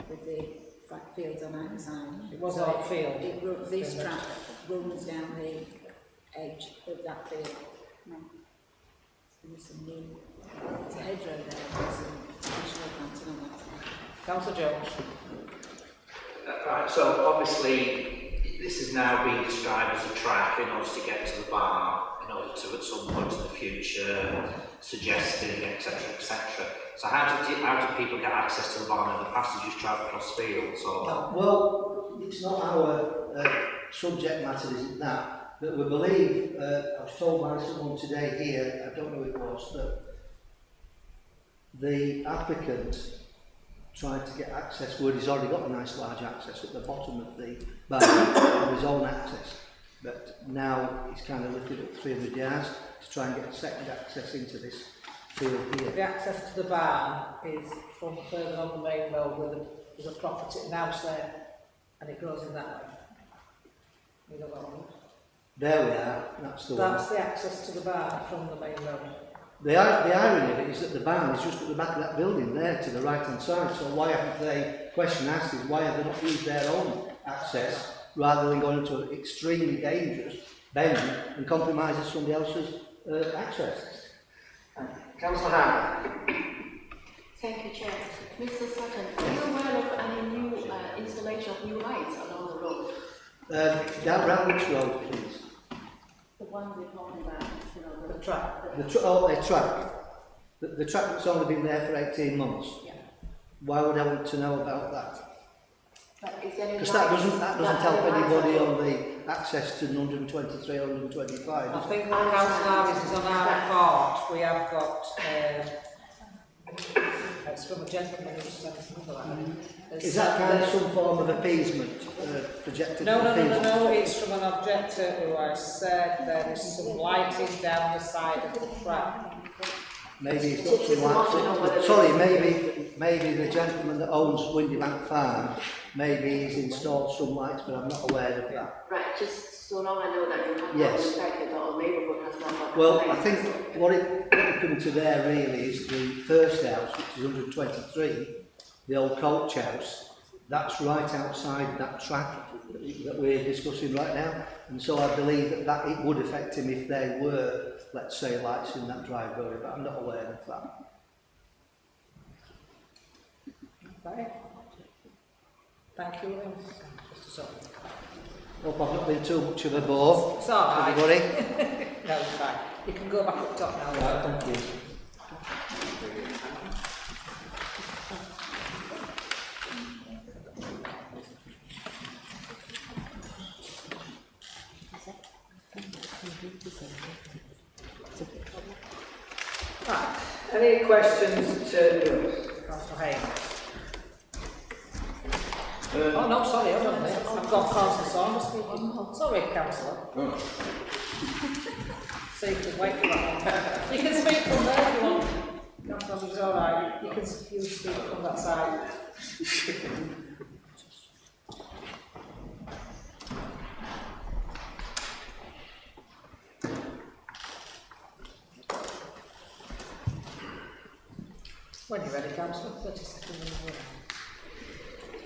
with the fields on either side. It was our field. This track runs down the edge of that field. No. There's some new, it's a hedgerow there, there's some additional planting on that side. Councillor Jones. Right, so obviously this is now being described as a track in order to get to the barn, in order to at some point in the future suggesting, etc., etc. So how do people get access to the barn? Are the passages travel across fields or? Well, it's not our subject matter, is it that? But we believe, I was told by someone today here, I don't know who it was, that the applicant tried to get access where he's already got a nice large access at the bottom of the barn, of his own access. But now he's kind of lifted up 300 yards to try and get a second access into this field here. The access to the barn is from further on the main road where there's a property, an house there, and it goes in that way. You know what I mean? There we are, that's the one. That's the access to the barn from the main road. The irony of it is that the barn is just at the back of that building there to the right hand side, so why haven't they, question asked is why have they not used their own access rather than going into an extremely dangerous bend and compromising somebody else's access? Councillor Hannah. Thank you, Chair. Mr. Sutton, are you aware of any new installation of new lights along the road? Down which road, please? The one we're talking about, you know, the track. The track. The track that's only been there for 18 months. Yeah. Why would I want to know about that? Because that doesn't help anybody on the access to 123 or 125. I think that Councillor Harris is on our part. We have got, it's from a gentleman who sent something like that. Is that kind of some form of appeasement, projected appeasement? No, it's from an objector who I said there is some lighting down the side of the track. Maybe it's got some lights. Sorry, maybe the gentleman that owns Windy Bank Farm, maybe he's installed some lights, but I'm not aware of that. Right, just so long I know that you have Yes. not respected the whole neighbourhood has not got Well, I complaints. think what it comes to there really is the first house, which is 123, the old coach house. That's right outside that track that we're discussing right now, and so I believe that it would affect him if there were, let's say, lights in that driveway, but I'm not aware of that. Okay. Thank you, Mr. Sutton. Hope I've not been too much of a bore. It's all right. Everybody? No, it's fine. You can go back up top now. Right, thank you. Right. Any questions to you? Councillor Haynes. Oh no, sorry, hold on a minute. I've got Councillor Saunders speaking. Sorry, Councillor. So you can wait for that one. You can speak from there if you want. Councillor, it's all right. You can speak from that side. When you're ready, Councillor, 30 seconds.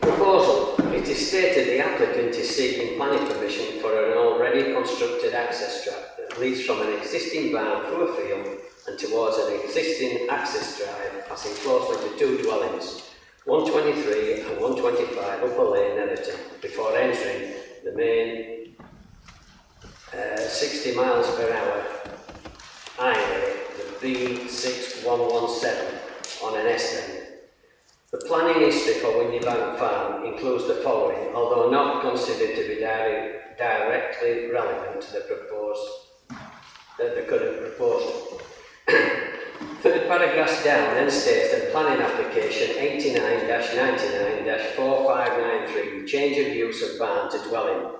Proposal. It is stated the applicant is seeking planning permission for an already constructed access track that leads from an existing barn through a field and towards an existing access drive passing closely to two dwellings, 123 and 125 Upper Lane, Netherton, before entering the main 60 miles per hour highway, the B6117, on an S-bend. The planning history for Windybank Farm includes the following, although not considered to be directly relevant to the current proposal. Third paragraph down then states that planning application 89-99-4593, change of use of barn to dwelling,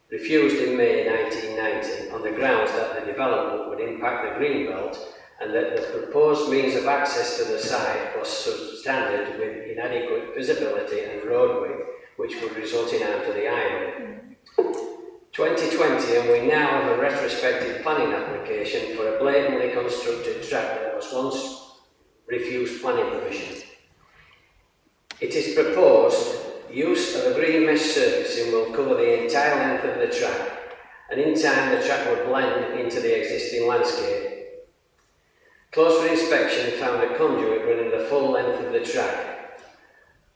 refused in May 1990 on the grounds that the development would impact the greenbelt and that the proposed means of access to the site was substandard with inadequate visibility and road width, which would result in harm to the highway. 2020, and we now have a retrospective planning application for a blatantly constructed track that was once refused planning permission. It is proposed use of a green mesh surfacing will cover the entire length of the track, and in time the track would blend into the existing landscape. Closer inspection found a conduit running the full length of the track.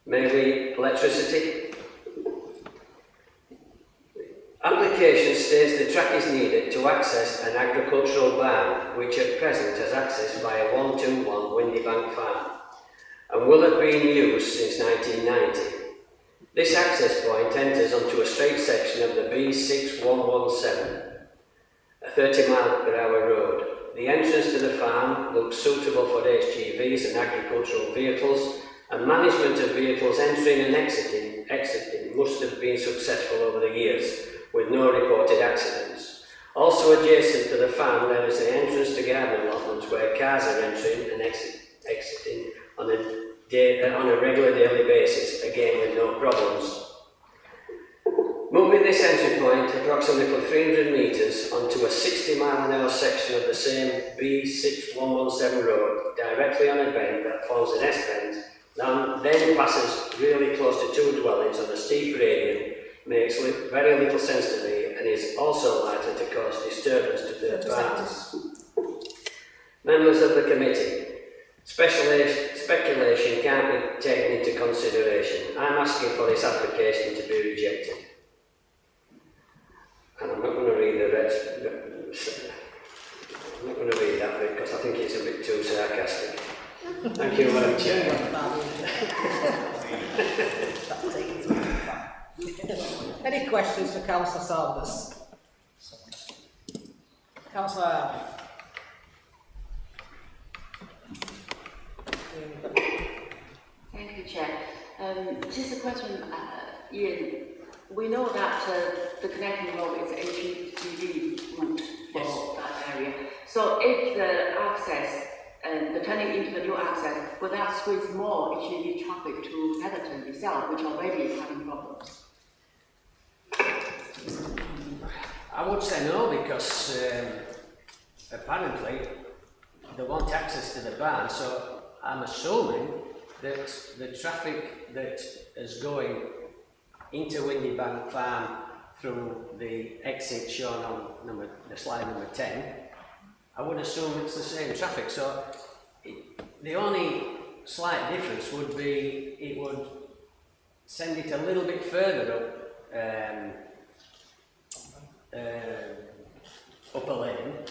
Maybe electricity? Application states the track is needed to access an agricultural barn, which at present has access via 121 Windybank Farm, and will have been used since 1990. This access point enters onto a straight section of the B6117, a 30-mile-per-hour road. The entrance to the farm looks suitable for HGVs and agricultural vehicles, and management of vehicles entering and exiting must have been successful over the years, with no reported accidents. Also adjacent to the farm there is the entrance to garden allotments where cars are entering and exiting on a regular daily basis, again with no problems. Moving this entry point approximately 300 metres onto a 60-mile-an-hour section of the same B6117 road, directly on a bend that forms an S-bend, then passes really close to two dwellings on a steep gradient, makes very little sense to me and is also likely to cause disturbance to third parties. Members of the committee, speculation can't be taken into consideration. I'm asking for this application to be rejected. And I'm not going to read the rest. I'm not going to read that bit because I think it's a bit too sarcastic. Thank you, Madam Chair. Any questions for Councillor Saunders? Councillor Allen. Thank you, Chair. Just a question, Ian. We know that the connecting road is HGV route for that area. So if the access, the turning into the new access, would that squeeze more HGV traffic to Netherton itself, which already is having problems? I would say no, because apparently they want access to the barn, so I'm assuming that the traffic that is going into Windybank Farm through the exit shown on the slide number 10, I would assume it's the same traffic. So the only slight difference would be it would send it a little bit further up Upper Lane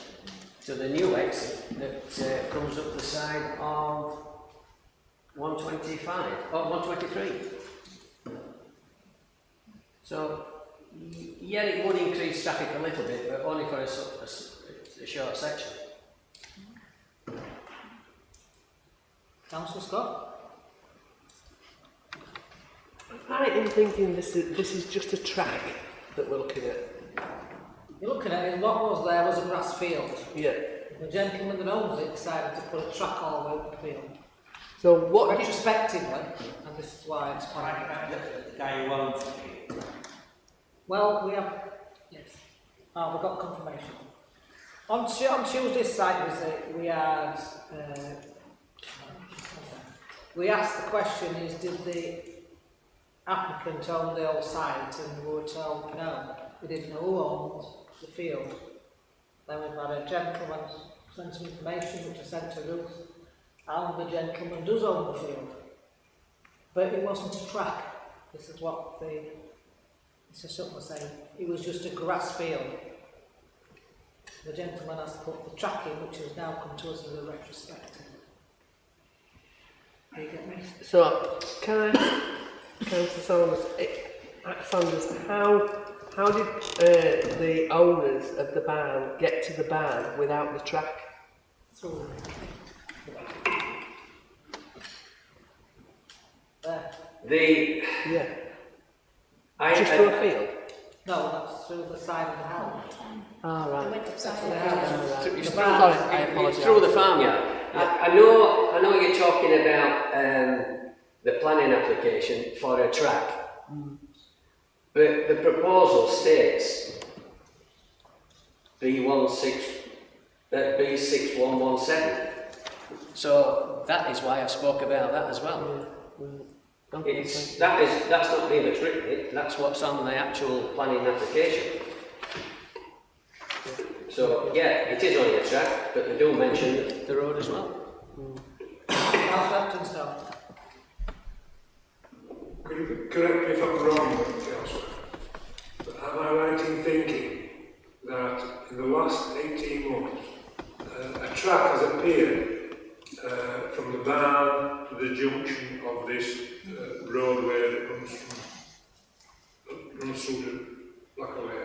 to the new exit that comes up the side of 125 or 123. So yeah, it would increase traffic a little bit, but only for a short section. Councillor Scott? I am thinking this is just a track that we're looking at. You're looking at it, what was there was a grass field. Yeah. The gentleman that owns it decided to put a track all over the field. So what retrospectively, and this is why it's quite The guy who owns it. well, we have, yes. Oh, we've got confirmation. On Tuesday's site visit, we had, we asked the question is, did the applicant own the whole site? And we were told no, we didn't know who owned the field. Then we've had a gentleman send some information which I sent to Ruth, and the gentleman does own the field. But it wasn't a track. This is what the assistant was saying. It was just a grass field. The gentleman has put the track in, which has now come to us as a retrospective. Do you get me? So, can I ask Councillor Sanders, how did the owners of the barn get to the barn without the track? Through there. Yeah. Just through a field? No, that's through the side of the house. Ah, right. They went upside Sorry, down. I apologise. Through the farmyard. I know you're talking about the planning application for a track, but the proposal states B6117. So that is why I spoke about that as well. That's not me that's written it, that's what's on the actual planning application. So yeah, it is only a track, but they do mention the road as well. Could you correct me if I'm wrong, Councillor, but am I right in thinking that in the last 18 months a track has appeared from the barn to the junction of this roadway that runs through to Blackaway?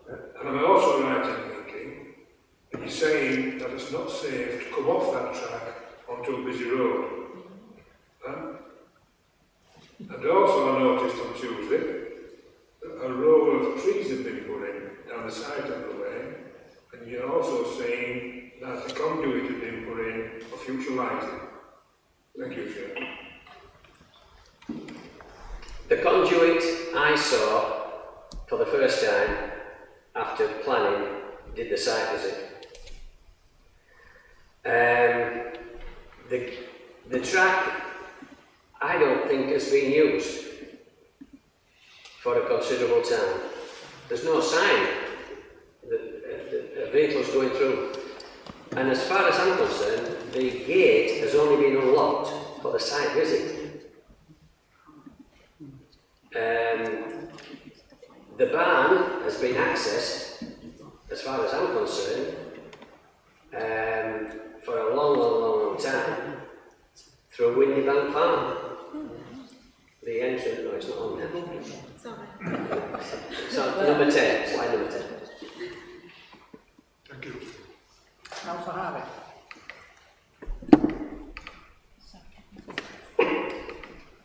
And am I also right in thinking that you're saying that it's not safe to come off that track onto a busy road? And also I noticed on Tuesday that a row of trees have been put in down the side of the way, and you're also saying that the conduit has been put in for future lighting. Thank you, Chair. The conduit I saw for the first time after planning did the site visit. The track I don't think has been used for a considerable time. There's no sign that a vehicle's going through. And as far as I'm concerned, the gate has only been unlocked for the site visit. The barn has been accessed, as far as I'm concerned, for a long time through Windy Bank Farm. The entrance, no, it's not on there. Sorry. So, number 10, slide number 10. Thank you. Councillor Harvey.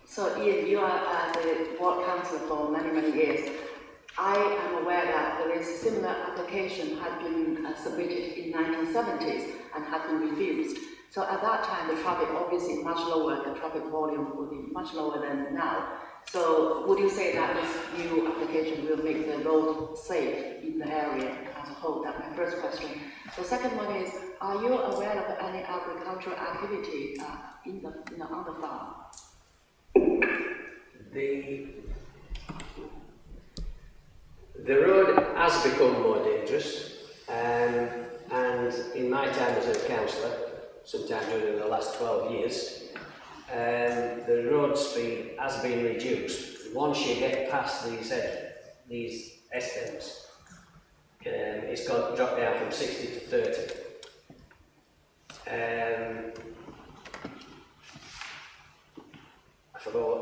So Ian, you are the ward councillor for many years. I am aware that there is a similar application had been submitted in 1970s and had been refused. So at that time, the traffic obviously much lower, the traffic volume would be much lower than now. So would you say that this new application will make the road safe in the area as a whole? That's my first question. The second one is, are you aware of any agricultural activity on the farm? The road has become more dangerous, and in my time as a councillor, sometime during the last 12 years, the road speed has been reduced. Once you get past these estates, it's dropped down from 60 to 30. I forgot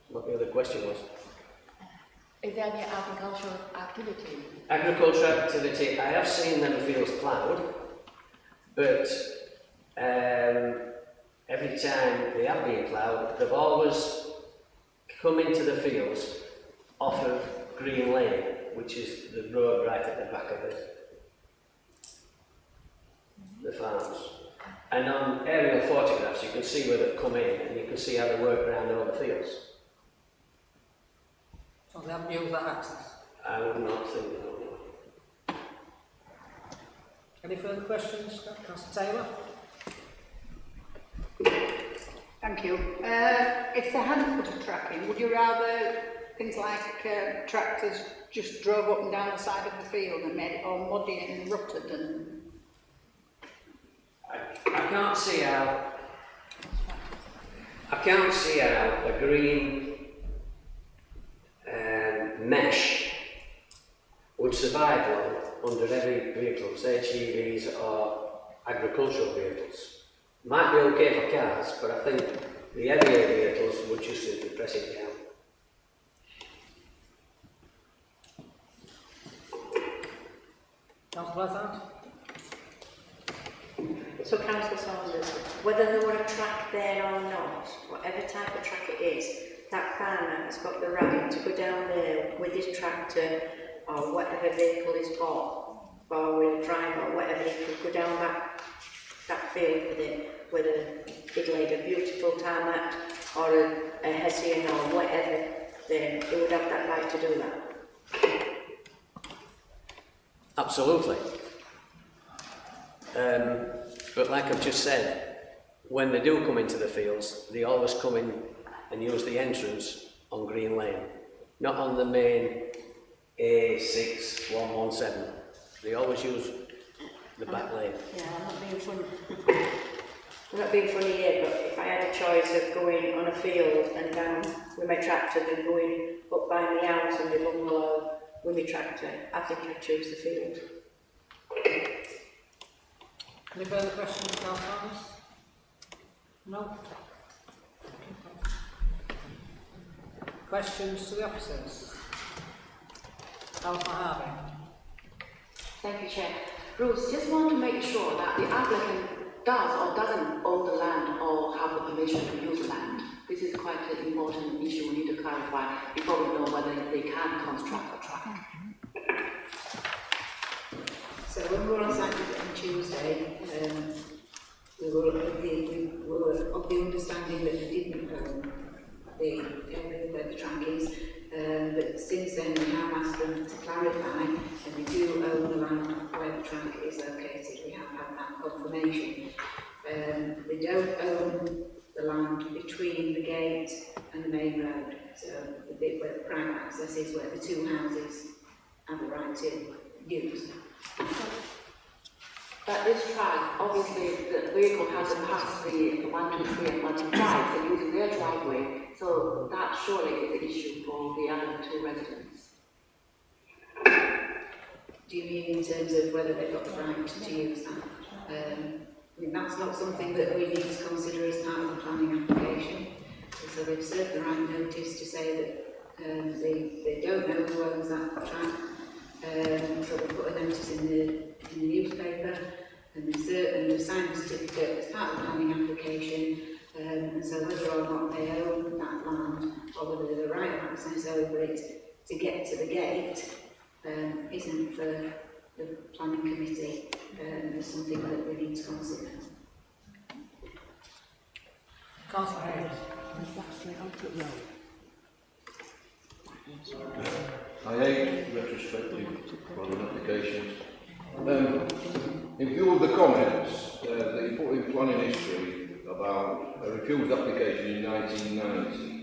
what the other question was. Is there any agricultural activity? Agricultural activity, I have seen them fields ploughed, but every time they have been ploughed, they've always come into the fields off of Green Lane, which is the road right at the back of it. the farms. And on aerial photographs, you can see where they've come in, and you can see how they work around all the fields. So they haven't used that access. I would not think no. Any further questions, Councillor Taylor? Thank you. If they hadn't put a track in, would you rather things like tractors just drove up and down the side of the field and made it all muddy and rutted? And I can't see how a green mesh would survive long under heavy vehicles, HGVs or agricultural vehicles. Might be okay for cars, but I think the heavier vehicles would just simply press it down. Councillor Blathard? So, Councillor Saunders, whether there were a track there or not, whatever type of track it is, that farmer has got the right to go down there with his tractor or whatever vehicle he's got, four-wheel drive or whatever, he could go down that field with it laid a beautiful tarmac or a hessian or whatever, then he would have that right to do that. Absolutely. But like I've just said, when they do come into the fields, they always come in and use the entrance on Green Lane, not on the main A6117. They always use the back lane. Yeah, I'm not being funny. I'm not being funny here, but if I had a choice of going on a field and down with my tractor than going up by my house and my bungalow with my tractor, I think I'd choose the field. Any further questions, Councillor? No? Questions to the officers? Councillor Harvey? Thank you, Chair. Bruce, just want to make sure that the applicant does or doesn't own the land or have the permission to use the land. This is quite an important issue we need to clarify before we know whether they can construct a track. So when we were on site on Tuesday, we were of the understanding that we didn't own the area where the track is, but since then we have asked them to clarify, and we do own the land where the track is located. We have had that confirmation. They don't own the land between the gate and the main road, so the bit where the private access is, where the two houses have the right to use. But this track, obviously the vehicle has to pass the 1, 2, 3 and 1, 2, 5, they're using their driveway, so that surely is an issue for the other two residents. Do you mean in terms of whether they've got the right to use that? I mean, that's not something that we need to consider as part of the planning application. So they've served the right notice to say that they don't know who owns that track. So they put a notice in the newspaper, and they've signed a certificate as part of the planning application. And so whether or not they own that land, or whether they're the right of access over it to get to the gate, isn't for the planning committee. It's something that we need to consider. Councillor Hayes? I hate retrospective planning applications. In view of the comments that you put in planning history about a refused application in 1990,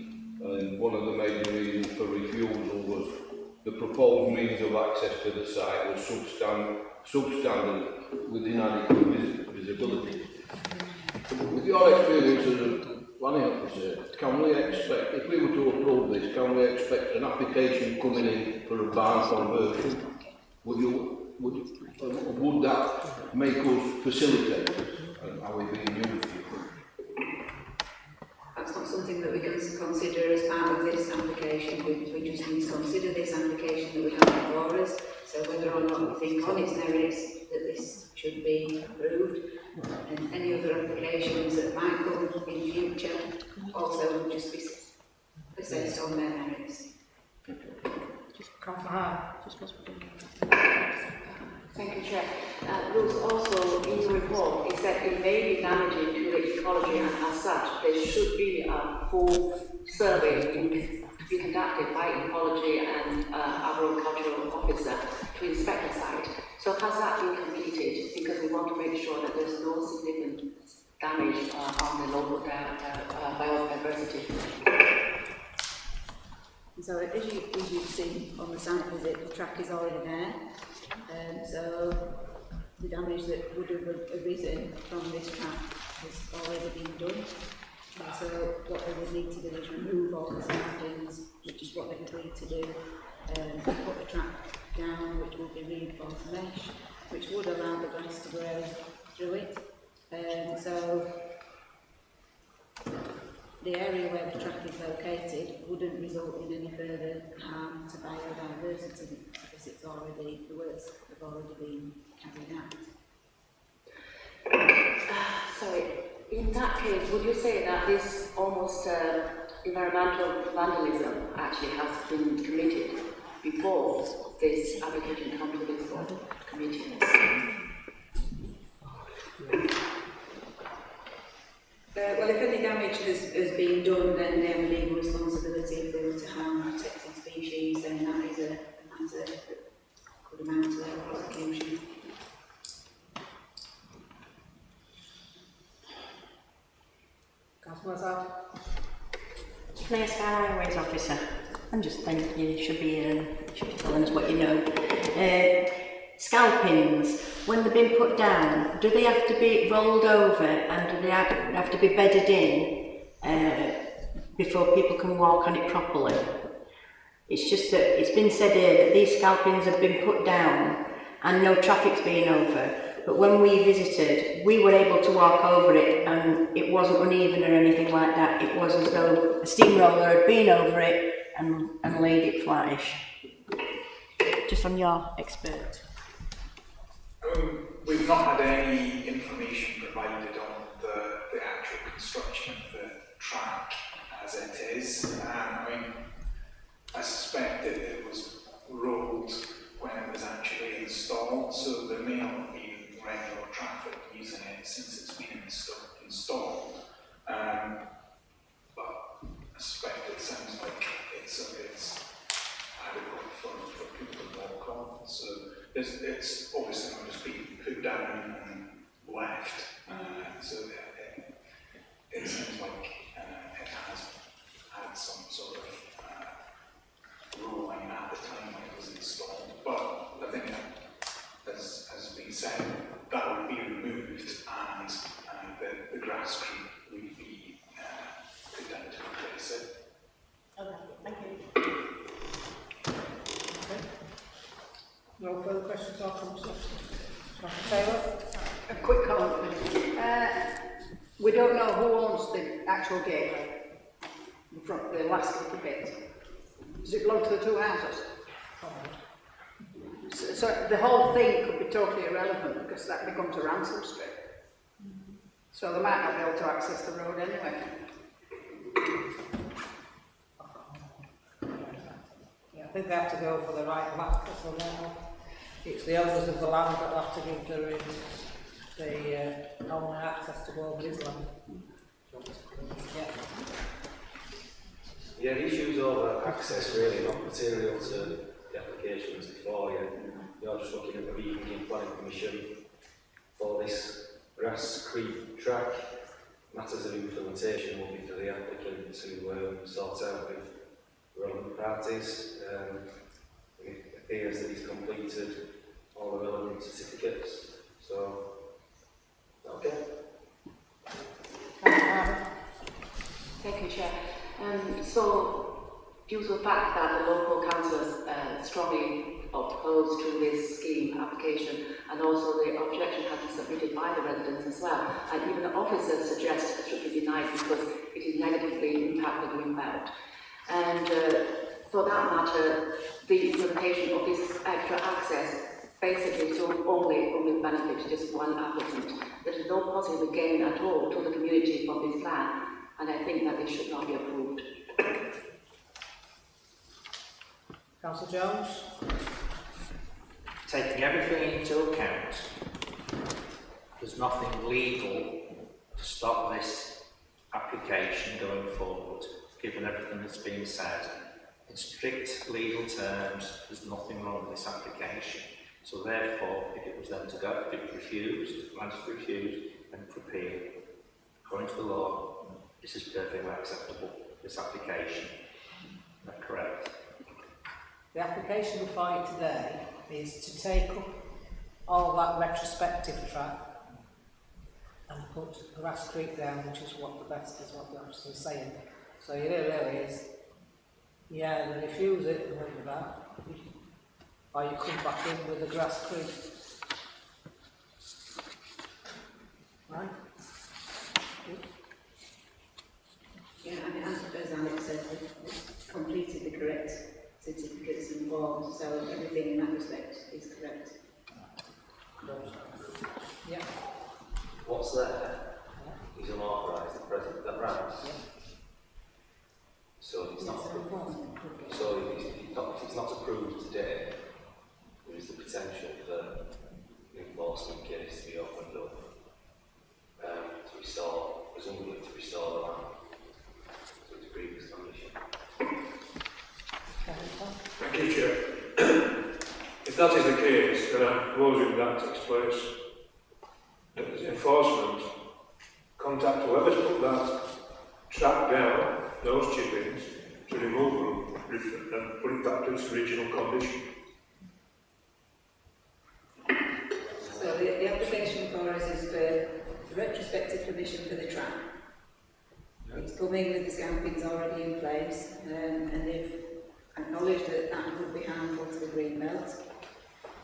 and one of the major reasons for refusal was the proposed means of access to the site was substandard with inadequate visibility. With your experience as a planning officer, can we expect, if we were to approve this, can we expect an application coming in for a barn conversion? Would that make us facilitate and how we being used? That's not something that we're going to consider as part of this application. We just need to consider this application that we have before us. So whether or not we think on its merits that this should be approved, and any other applications that might come in future also would just be assessed on their merits. Thank you, Chair. Ruth, also in your report, it said it may be damaging to the ecology, and as such, there should be a full survey to be conducted by ecology and agricultural officer to inspect the site. So has that been completed? Because we want to make sure that there's no significant damage on the local biodiversity. So as you've seen on the site visit, the track is already there. So the damage that would have arisen from this track has already been done. So what they would need to do is remove all the saplings, which is what they've agreed to do, put the track down, which will be reinforced mesh, which would allow the grass to grow through it. So the area where the track is located wouldn't result in any further harm to biodiversity because it's already, the works have already been carried out. Sorry, in that case, would you say that this almost environmental vandalism actually has been committed before this application comes to this board committee? Well, if any damage has been done, then they have a legal responsibility if they were to harm protected species, then that is a matter that could amount to a prosecution. Councillor Azad. Can I ask our highways officer? I'm just thinking you should be telling us what you know. Scalpings, when they've been put down, do they have to be rolled over and do they have to be bedded in before people can walk on it properly? It's just that it's been said here that these scalpings have been put down and no traffic's been over. But when we visited, we were able to walk over it and it wasn't uneven or anything like that. It was as though a steamroller had been over it and laid it flattish. Just on your expert. We've not had any information provided on the actual construction of the track as it is. I suspect that it was rolled when it was actually installed, so there may not have been regular traffic using it since it's been installed. But I suspect it sounds like it's adequate for people to walk on. So it's obviously not just being put down and left. So it seems like it has had some sort of rolling at the time when it was installed. But I think that, as has been said, that would be removed and the grass creep would be put down to replace it. Okay, thank you. No further questions or comments? Councillor Taylor? A quick comment. We don't know who owns the actual gateway, the last little bit. Does it belong to the two houses? So the whole thing could be totally irrelevant because that becomes a ransom strip. So they might not be able to access the road anyway. Yeah, I think they have to go for the right of access on that. It's the owners of the land that have to give the owner access to go over his land. Yeah. Yeah, the issues over access really not material to the applications before you. You're just looking at the Wakefield planning permission for this grass creep track. Matters of implementation will be for the applicant to sort out with relevant parties. It appears that he's completed all the relevant certificates. So, okay. Thank you, Chair. So, due to the fact that the local councillors strongly opposed to this scheme application, and also the objection has been submitted by the residents as well, and even the officers suggest it should be denied because it is negatively impact the green belt. And for that matter, the implementation of this extra access basically to only benefit just one applicant. There is no possible gain at all to the community from this plan, and I think that it should not be approved. Councillor Jones? taking everything into account, there's nothing legal to stop this application going forward, given everything that's been said. In strict legal terms, there's nothing wrong with this application. So therefore, if it was then to go, if it was refused, land is refused, and for appeal, according to the law, this is perfectly acceptable, this application. Is that correct? The application before you today is to take up all that retrospective track and put Grass Creek down, which is what the best is what the officer is saying. So it really is, yeah, they refuse it, and with that, or you come back in with the Grass Creek. Right? Yeah, I mean, as Alex said, we've completed the correct certificates and forms, so everything in that respect is correct. Yeah. What's there is unauthorised at present, is that right? Yeah. So it's not approved. So if it's not approved today, there is the potential for an enforcement case to be opened up to restore, presumably to restore the land to its previous condition. Thank you, Chair. If that is the case, then I'm proposing that takes place. That as enforcement, contact whoever's put that track down, those chippings, to remove them and put it back to its original condition. So the application for us is for retrospective permission for the track. It's coming with the scampings already in place, and they've acknowledged that that would be harmful to the green belt.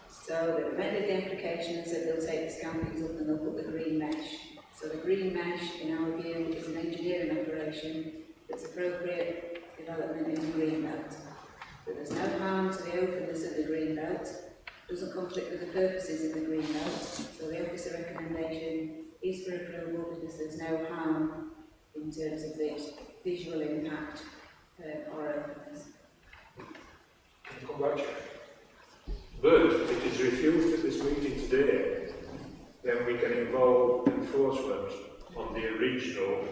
So they've amended the application and said they'll take the scampings up and they'll put the green mesh. So the green mesh, in our view, is an engineering operation that's appropriate development in the green belt. But there's no harm to the openness of the green belt, doesn't conflict with the purposes of the green belt. So the officer recommendation is for approval because there's no harm in terms of the visual impact or openness. Can you come back, Chair? But if it is refused at this meeting today, then we can involve enforcement on the original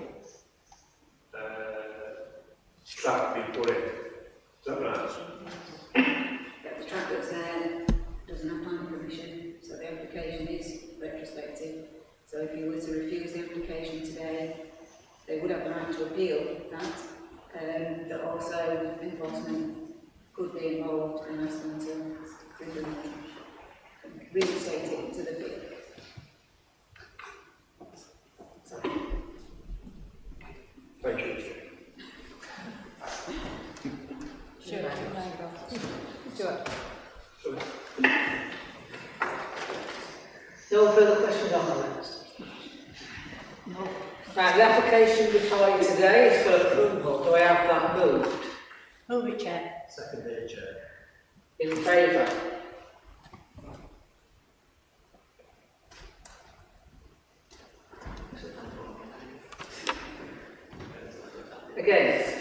track being put in. Is that right? Yeah, the track that's there doesn't have planning permission, so the application is retrospective. So if you were to refuse the application today, they would have the right to appeal that, but also enforcement could be involved and ask them to reinstate it into the field. Thank you, Chair. No further questions on the list? No. Right, the application before you today is for approval. Do I have that moved? Move it, Chair. Second day, Chair. In favour? Against?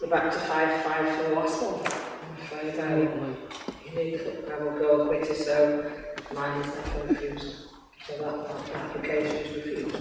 We're back to 5-5 for the last one. I'm afraid you need I will go quicker, so mine is not refused. So that application is refused.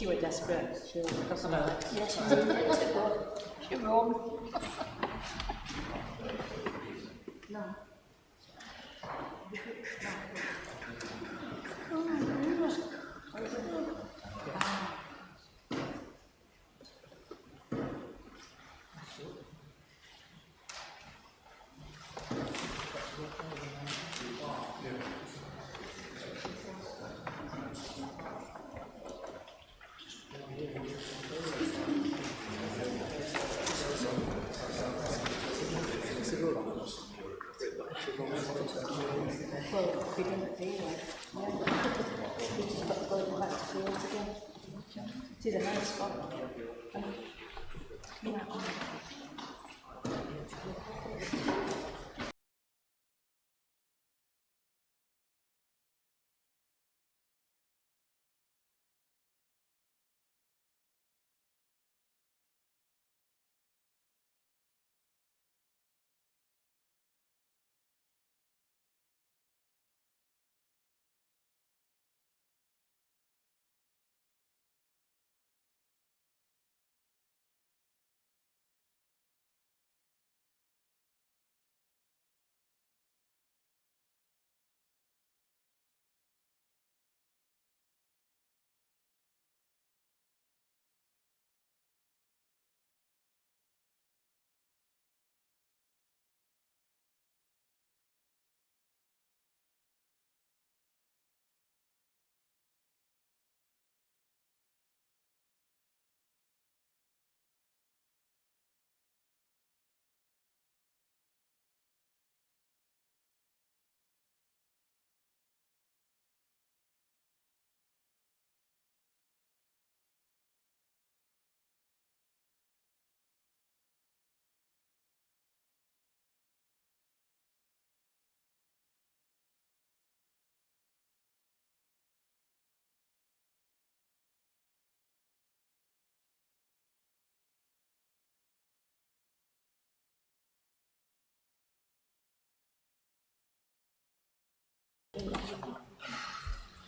She was desperate. She was desperate. Yeah, she did it to go. She wrong. No. Well, we didn't do it. We just got to go back to fields again. It is a nice spot. Yeah.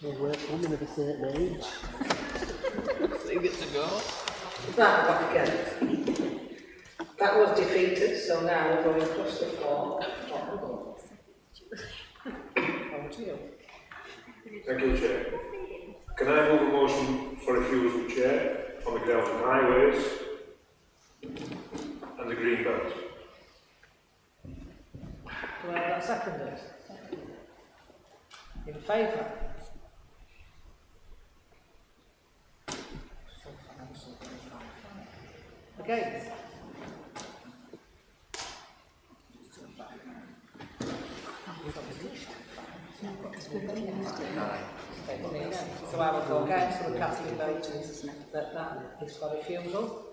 Well, we're women of a certain age. Leave it to go. That back again. That was defeated, so now we're going across the floor. Over to you. Thank you, Chair. Can I move a motion for refusal, Chair, on the grounds of highways and the green belt? Do I have that seconded? In favour? Against? So I will go against, so the casting vote is that is for refusal.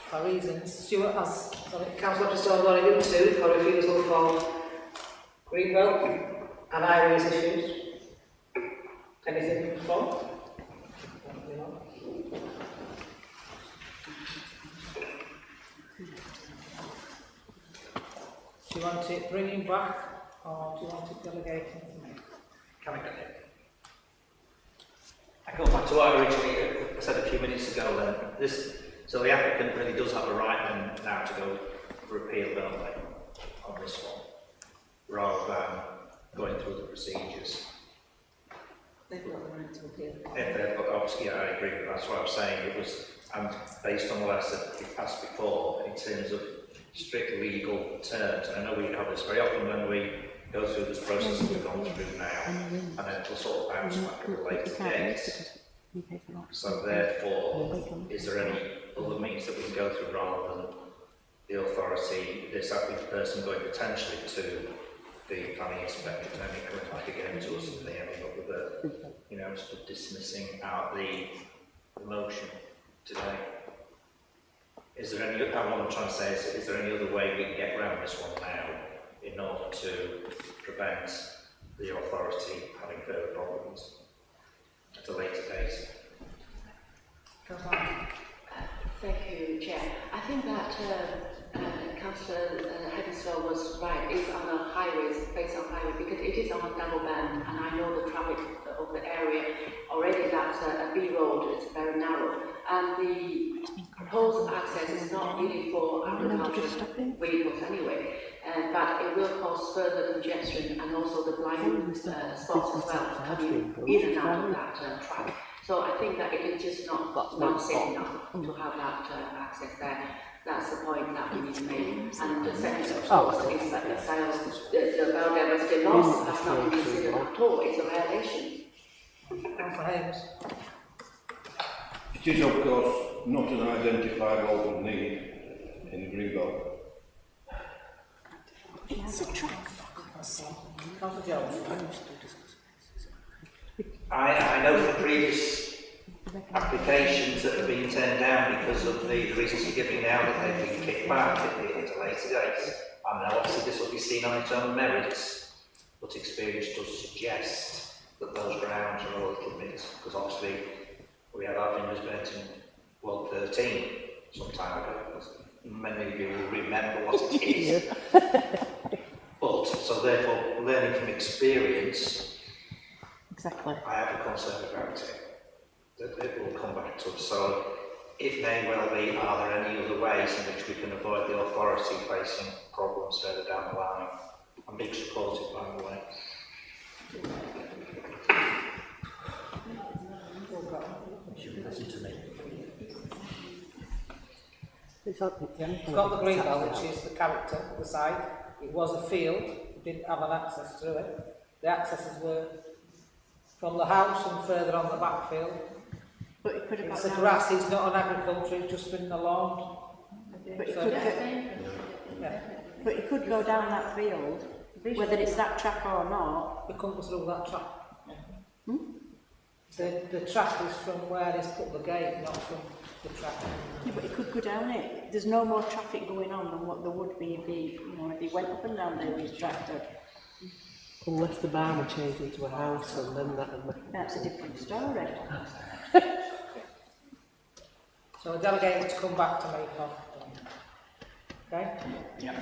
For reasons, Stuart has, sorry, Councillor Christopher already done two for refusal for green belt and highways issues. Anything for? do you want it bringing back or do you want it delegating to me? Can I get it? I go back to what I originally said a few minutes ago then. So the applicant really does have a right then now to go for appeal, don't they, on this one, rather than going through the procedures. They've got the right to appeal. If they've got, obviously, yeah, I agree, but that's what I was saying. It was, and based on what I said we passed before, in terms of strict legal terms, and I know we have this very often when we go through this process that we've gone through now, and then it'll sort of bounce back at a later date. So therefore, is there any other means that we can go through rather than the authority, this person going potentially to the planning inspector, and then coming back again to us and they ending up with a, you know, sort of dismissing out the motion today? Is there any, what I'm trying to say is there any other way we can get around this one now in order to prevent the authority having further problems at a later date? Thank you, Chair. I think that Councillor Heatherstone was right. It's on a highways, based on highway, because it is on a double band, and I know the traffic of the area already. That's a B road. It's very narrow. it's not really for agricultural vehicles anyway, but it will cause further congestion and also the blind spots as well, coming in and out of that track. So I think that it is just not safe enough to have that access there. That's the point that we need to make. And the second, of course, is that the biodiversity loss has not been considered at all. It's a violation. It is, of course, not an identified local need in the Greenbelt. It's a track. I know from previous applications that have been turned down because of the reasons you're giving now that they've been kicked back at a later date. I know obviously this will be seen on its own merits, but experience does suggest that those grounds are a little bit, because obviously we had our fingers burnt in World 13 some time ago. Many of you will remember what it is. But, so therefore, learning from experience, exactly. I have a concern about it. That it will come back to us. So it may well be, are there any other ways in which we can avoid the authority facing problems further down the line? I'm being supported, by the way. Listen to me. We've got the green belt, which is the character of the site. It was a field, it didn't have an access through it. The accesses were from the house and further on the backfield. But it could have it's got a grass, it's not an agriculture, it's just been a lawn. But it could go down that field, whether it's that track or not. It couldn't go through that track. The track is from where he's put the gate, not from the track. Yeah, but it could go down it. There's no more traffic going on than what there would be if he went up and down there with his tractor. Unless the barn were changed into a house and then That's a different story. So I delegate to come back to me. Okay? Yeah.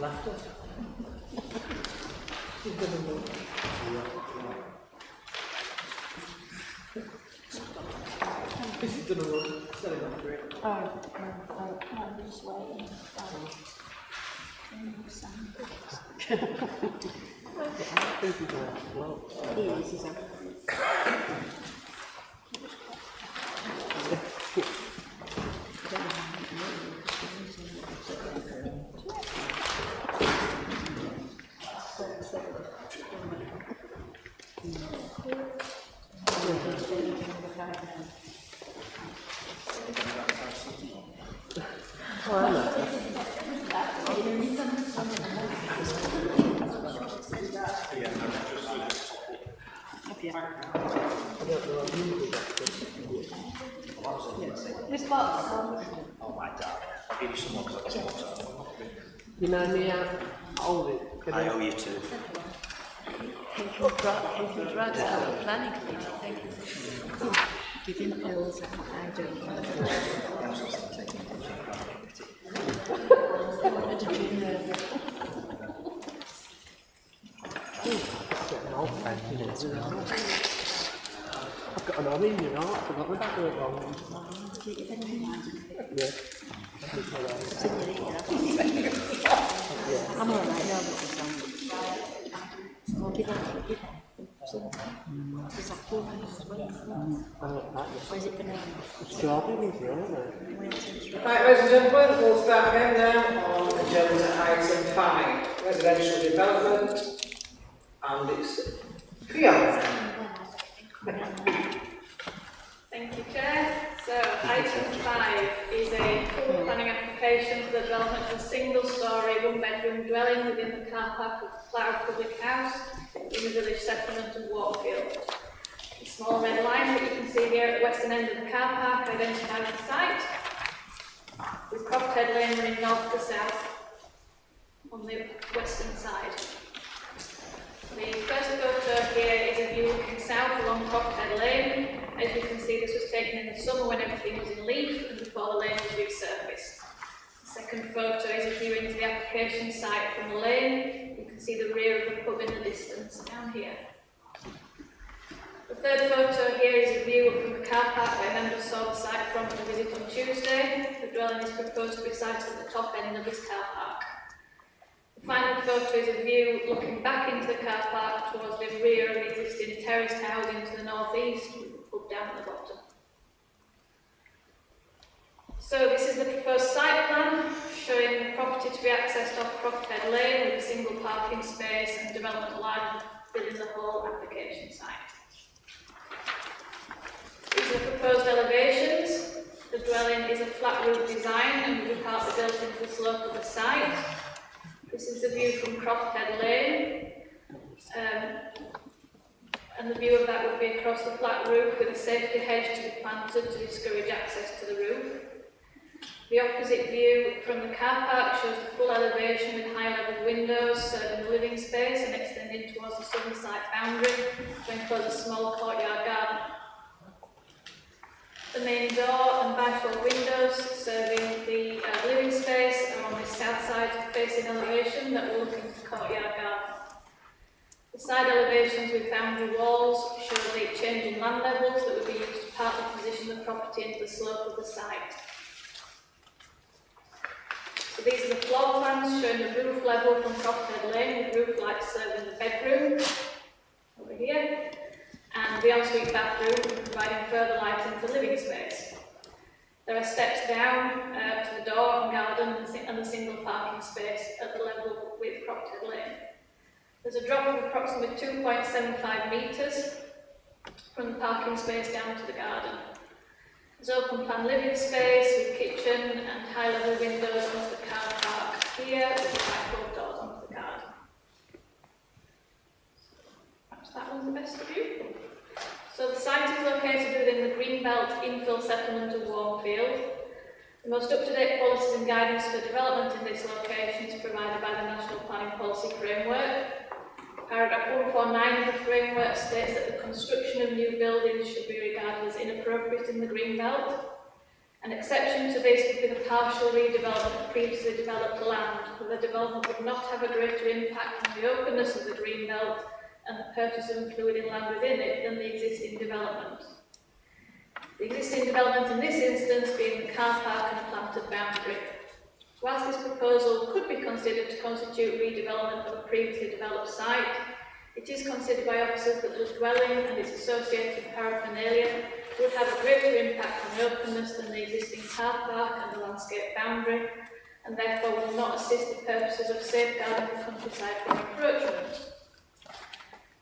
Left it. He's gonna move. This is gonna run. It's not enough for it. I'm just waiting. He is, he's out. Oh my God, I'll give you some more because I've got more time. You know me, I owe it. I owe you two. Thank you, drugs out of planning committee. Thank you. Giving pills, I don't know. What did you know? I've got an orange, I forgot my back work wrong. Yeah. I'm alright now with this one. Where's it banana? Strawberries, really. Right, ladies and gentlemen, we'll start again now on agenda item 5, residential development, and it's Fiona. Thank you, Chair. So, item 5 is a full planning application for the development of a single-storey, one-bedroom dwelling within the car park of Flower Public House in the village settlement of Wakefield. The small red line that you can see here at the western end of the car park identifies the site, with Crockhead Lane running north to south on the western side. The first photo here is a view looking south along Crockhead Lane. As you can see, this was taken in the summer when everything was in leaf and before the lane was resurfaced. The second photo is a view into the application site from the lane. You can see the rear of the pub in the distance down here. The third photo here is a view from the car park where members saw the site from the visit on Tuesday. The dwelling is proposed to be sited at the top end of this car park. The final photo is a view looking back into the car park towards the rear of the existing terraced housing to the northeast, with the pub down at the bottom. So this is the proposed site plan, showing the property to be accessed off Crofthead Lane with a single parking space and development line within the whole application site. These are the proposed elevations. The dwelling is a flat roof design and will be partly built into the slope of the site. This is the view from Crofthead Lane. And the view of that would be across the flat roof with a safety hedge to be planted to discourage access to the roof. The opposite view from the car park shows the full elevation with high-level windows serving the living space and extending towards the southern site boundary to enclose a small courtyard garden. The main door and bifold windows serving the living space are on the south side facing elevation that will look into the courtyard garden. The side elevations with boundary walls show the change in land levels that would be used to partly position the property into the slope of the site. So these are the floor plans showing the roof level from Crofthead Lane with roof lights serving the bedroom over here, and the ensuite bathroom providing further light into the living space. There are steps down to the door and garden and the single parking space at the level with Crofthead Lane. There's a drop of approximately 2.75 metres from the parking space down to the garden. There's open plan living space with kitchen and high level windows onto the car park here with the bifold doors onto the garden. Perhaps that one's the best view. So the site is located within the Greenbelt infill settlement of Wakefield. The most up-to-date policies and guidance for development in this location is provided by the National Planning Policy Framework. Paragraph 149 of the framework states that the construction of new buildings should be regarded as inappropriate in the Greenbelt. An exception to this would be the partial redevelopment of previously developed land, where the development would not have a greater impact on the openness of the Greenbelt and the purchase of including land within it than the existing development. The existing development in this instance being the car park and a planted boundary. Whilst this proposal could be considered to constitute redevelopment of a previously developed site, it is considered by officers that the dwelling and its associated paraphernalia would have a greater impact on the openness than the existing car park and the landscape boundary, and therefore will not assist the purposes of safeguarding the countryside from encroachment.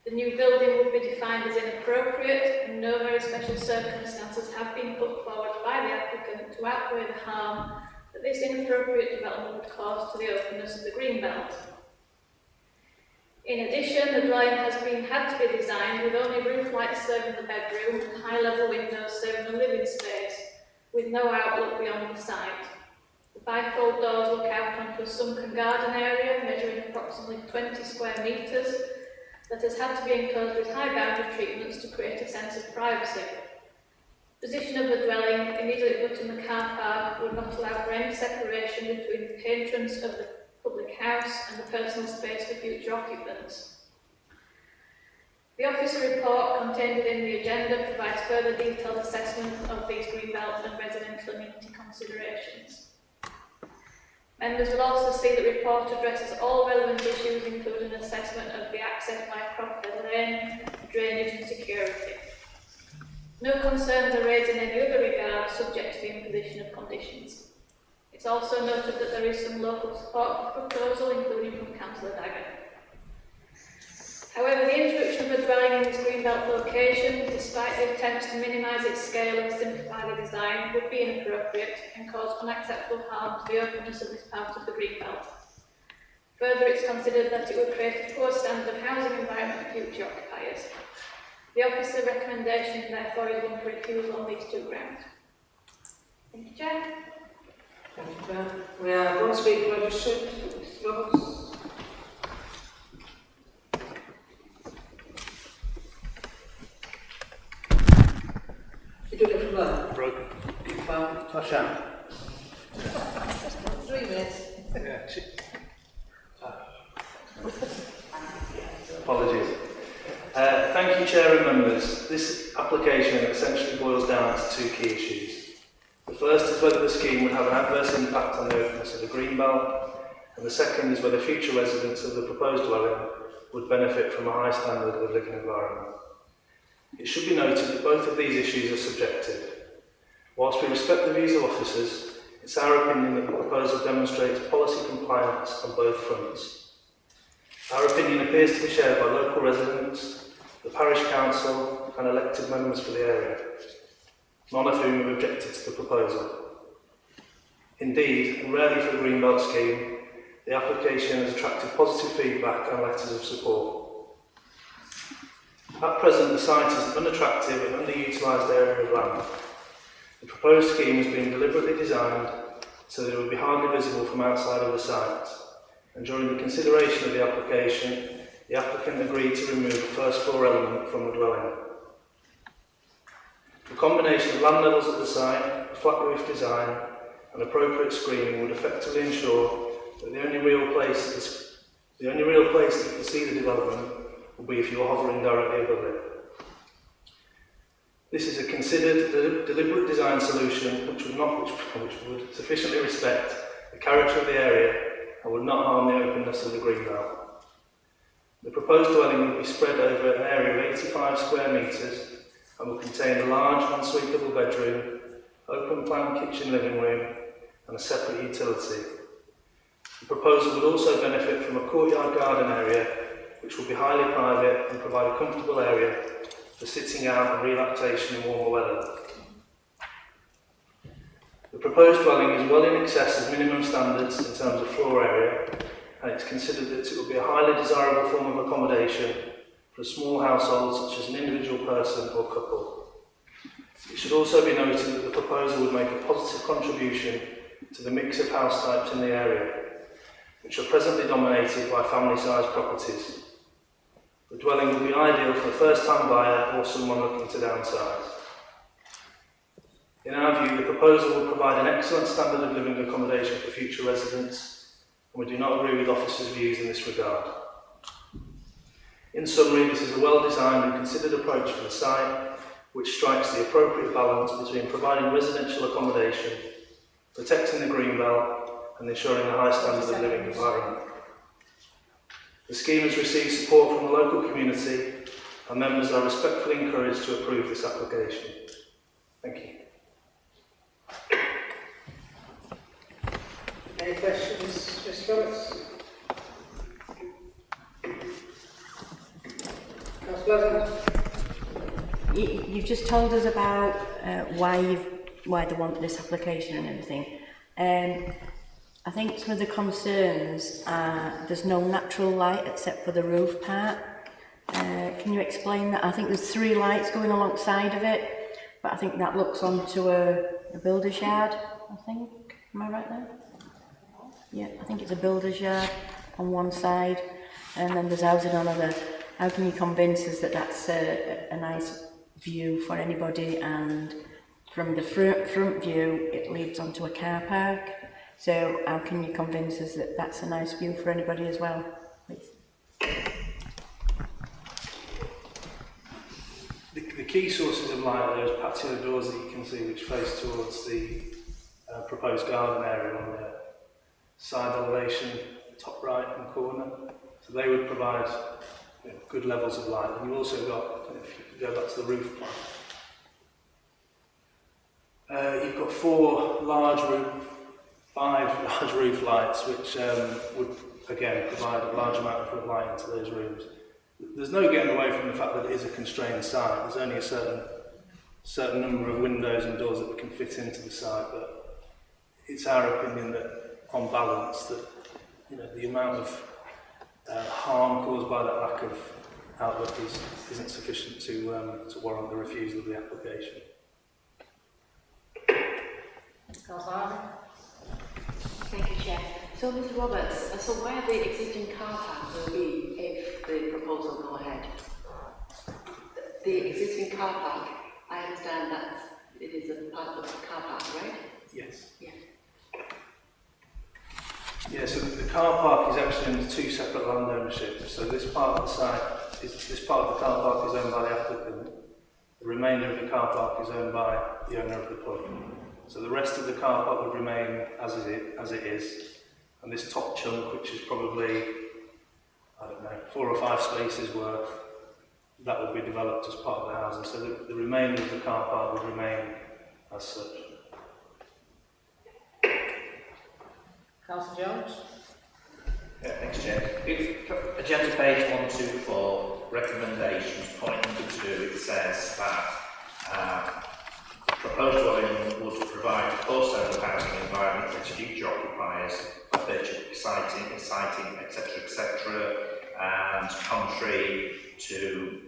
The new building would be defined as inappropriate, and no very special circumstances have been put forward by the applicant to outweigh the harm that this inappropriate development would cause to the openness of the Greenbelt. In addition, the dwelling has had to be designed with only roof lights serving the bedroom and high-level windows serving the living space, with no outlook beyond the site. The bifold doors look out onto a sunken garden area measuring approximately 20 square metres that has had to be enclosed with high boundary treatments to create a sense of privacy. Position of the dwelling immediately abutting the car park would not allow for any separation between the entrance of the public house and the personal space for future occupants. The officer report contained within the agenda provides further detailed assessment of these Greenbelt and residential amenity considerations. Members will also see the report addresses all relevant issues, including assessment of the access by Crofthead Lane, drainage and security. No concerns are raised in any other regard subject to the imposition of conditions. It's also noted that there is some local support for the proposal, including from Councillor Dagger. However, the introduction of a dwelling in this Greenbelt location, despite the attempts to minimise its scale and simplify the design, would be inappropriate and cause unacceptable harm to the openness of this part of the Greenbelt. Further, it's considered that it would create a poor standard of housing environment for future occupiers. The officer's recommendation, therefore, is one for refusal on these two grounds. Thank you, Chair. Thank you, Chair. We have one speaker registered. Mr. Roberts. You do it from there? Broken. Flash out. 3 minutes. Yeah. Apologies. Thank you, Chair and members. This application essentially boils down to two key issues. The first is whether the scheme would have an adverse impact on the openness of the greenbelt, and the second is whether future residents of the proposed dwelling would benefit from a high standard of living environment. It should be noted that both of these issues are subjective. Whilst we respect the views of officers, it's our opinion that the proposal demonstrates policy compliance on both fronts. Our opinion appears to be shared by local residents, the parish council and elected members for the area, none of whom have objected to the proposal. Indeed, and rarely for the Greenbelt scheme, the application has attracted positive feedback and letters of support. At present, the site is an unattractive and underutilised area of land. The proposed scheme has been deliberately designed so that it would be hardly visible from outside of the site, and during the consideration of the application, the applicant agreed to remove the first floor element from the dwelling. The combination of land levels at the site, a flat roof design, and appropriate screening would effectively ensure that the only real place that you can see the development will be if you are hovering directly above it. This is a considered, deliberate design solution which would sufficiently respect the character of the area and would not harm the openness of the greenbelt. The proposed dwelling will be spread over an area of 85 square metres and will contain a large ensuite double bedroom, open plan kitchen living room and a separate utility. The proposal would also benefit from a courtyard garden area which will be highly private and provide a comfortable area for sitting out and relaxation in warmer weather. The proposed dwelling is well in excess of minimum standards in terms of floor area, and it's considered that it will be a highly desirable form of accommodation for a small household such as an individual person or couple. It should also be noted that the proposal would make a positive contribution to the mix of house types in the area, which are presently dominated by family-sized properties. The dwelling will be ideal for a first-time buyer or someone looking to downsize. In our view, the proposal will provide an excellent standard of living accommodation for future residents, and we do not agree with officers' views in this regard. In summary, this is a well-designed and considered approach for the site, which strikes the appropriate balance between providing residential accommodation, protecting the greenbelt, and ensuring a high standard of living environment. The scheme has received support from the local community, and members are respectfully encouraged to approve this application. Thank you. Any questions, Mr. Roberts? Councillor Pleasant? You've just told us about why they want this application and everything. I think some of the concerns are there's no natural light except for the roof part. Can you explain that? I think there's 3 lights going alongside of it, but I think that looks onto a builder's yard, I think. Am I right there? Yeah, I think it's a builder's yard on one side, and then there's housing on other. How can you convince us that that's a nice view for anybody? And from the front view, it leads onto a car park. So how can you convince us that that's a nice view for anybody as well, please? The key sources of light are those patio doors that you can see which face towards the proposed garden area on the side elevation, top right hand corner. So they would provide good levels of light. And you've also got, if you go back to the roof plan, you've got 5 large roof lights which would again provide a large amount of light into those rooms. There's no getting away from the fact that it is a constrained site. There's only a certain number of windows and doors that we can fit into the site, but it's our opinion that on balance that the amount of harm caused by that lack of outlook isn't sufficient to warrant the refusal of the application. Thank you, Chair. So, Mr. Roberts, so where the existing car park will be if the proposal go ahead? The existing car park, I understand that it is a part of the car park, right? Yes. Yeah. Yeah, so the car park is actually under two separate land ownerships. So this part of the site, this part of the car park is owned by the applicant. The remainder of the car park is owned by the owner of the pub. So the rest of the car park would remain as it is. And this top chunk, which is probably, I don't know, 4 or 5 spaces worth, that would be developed as part of the housing. So the remainder of the car park would remain as such. Councillor Jones? Yeah, thanks, Chair. If agenda page 124, recommendations, point number 2, it says that proposed dwelling would provide a post-owned housing environment for its future occupiers by virtue of exciting, etc., and contrary to,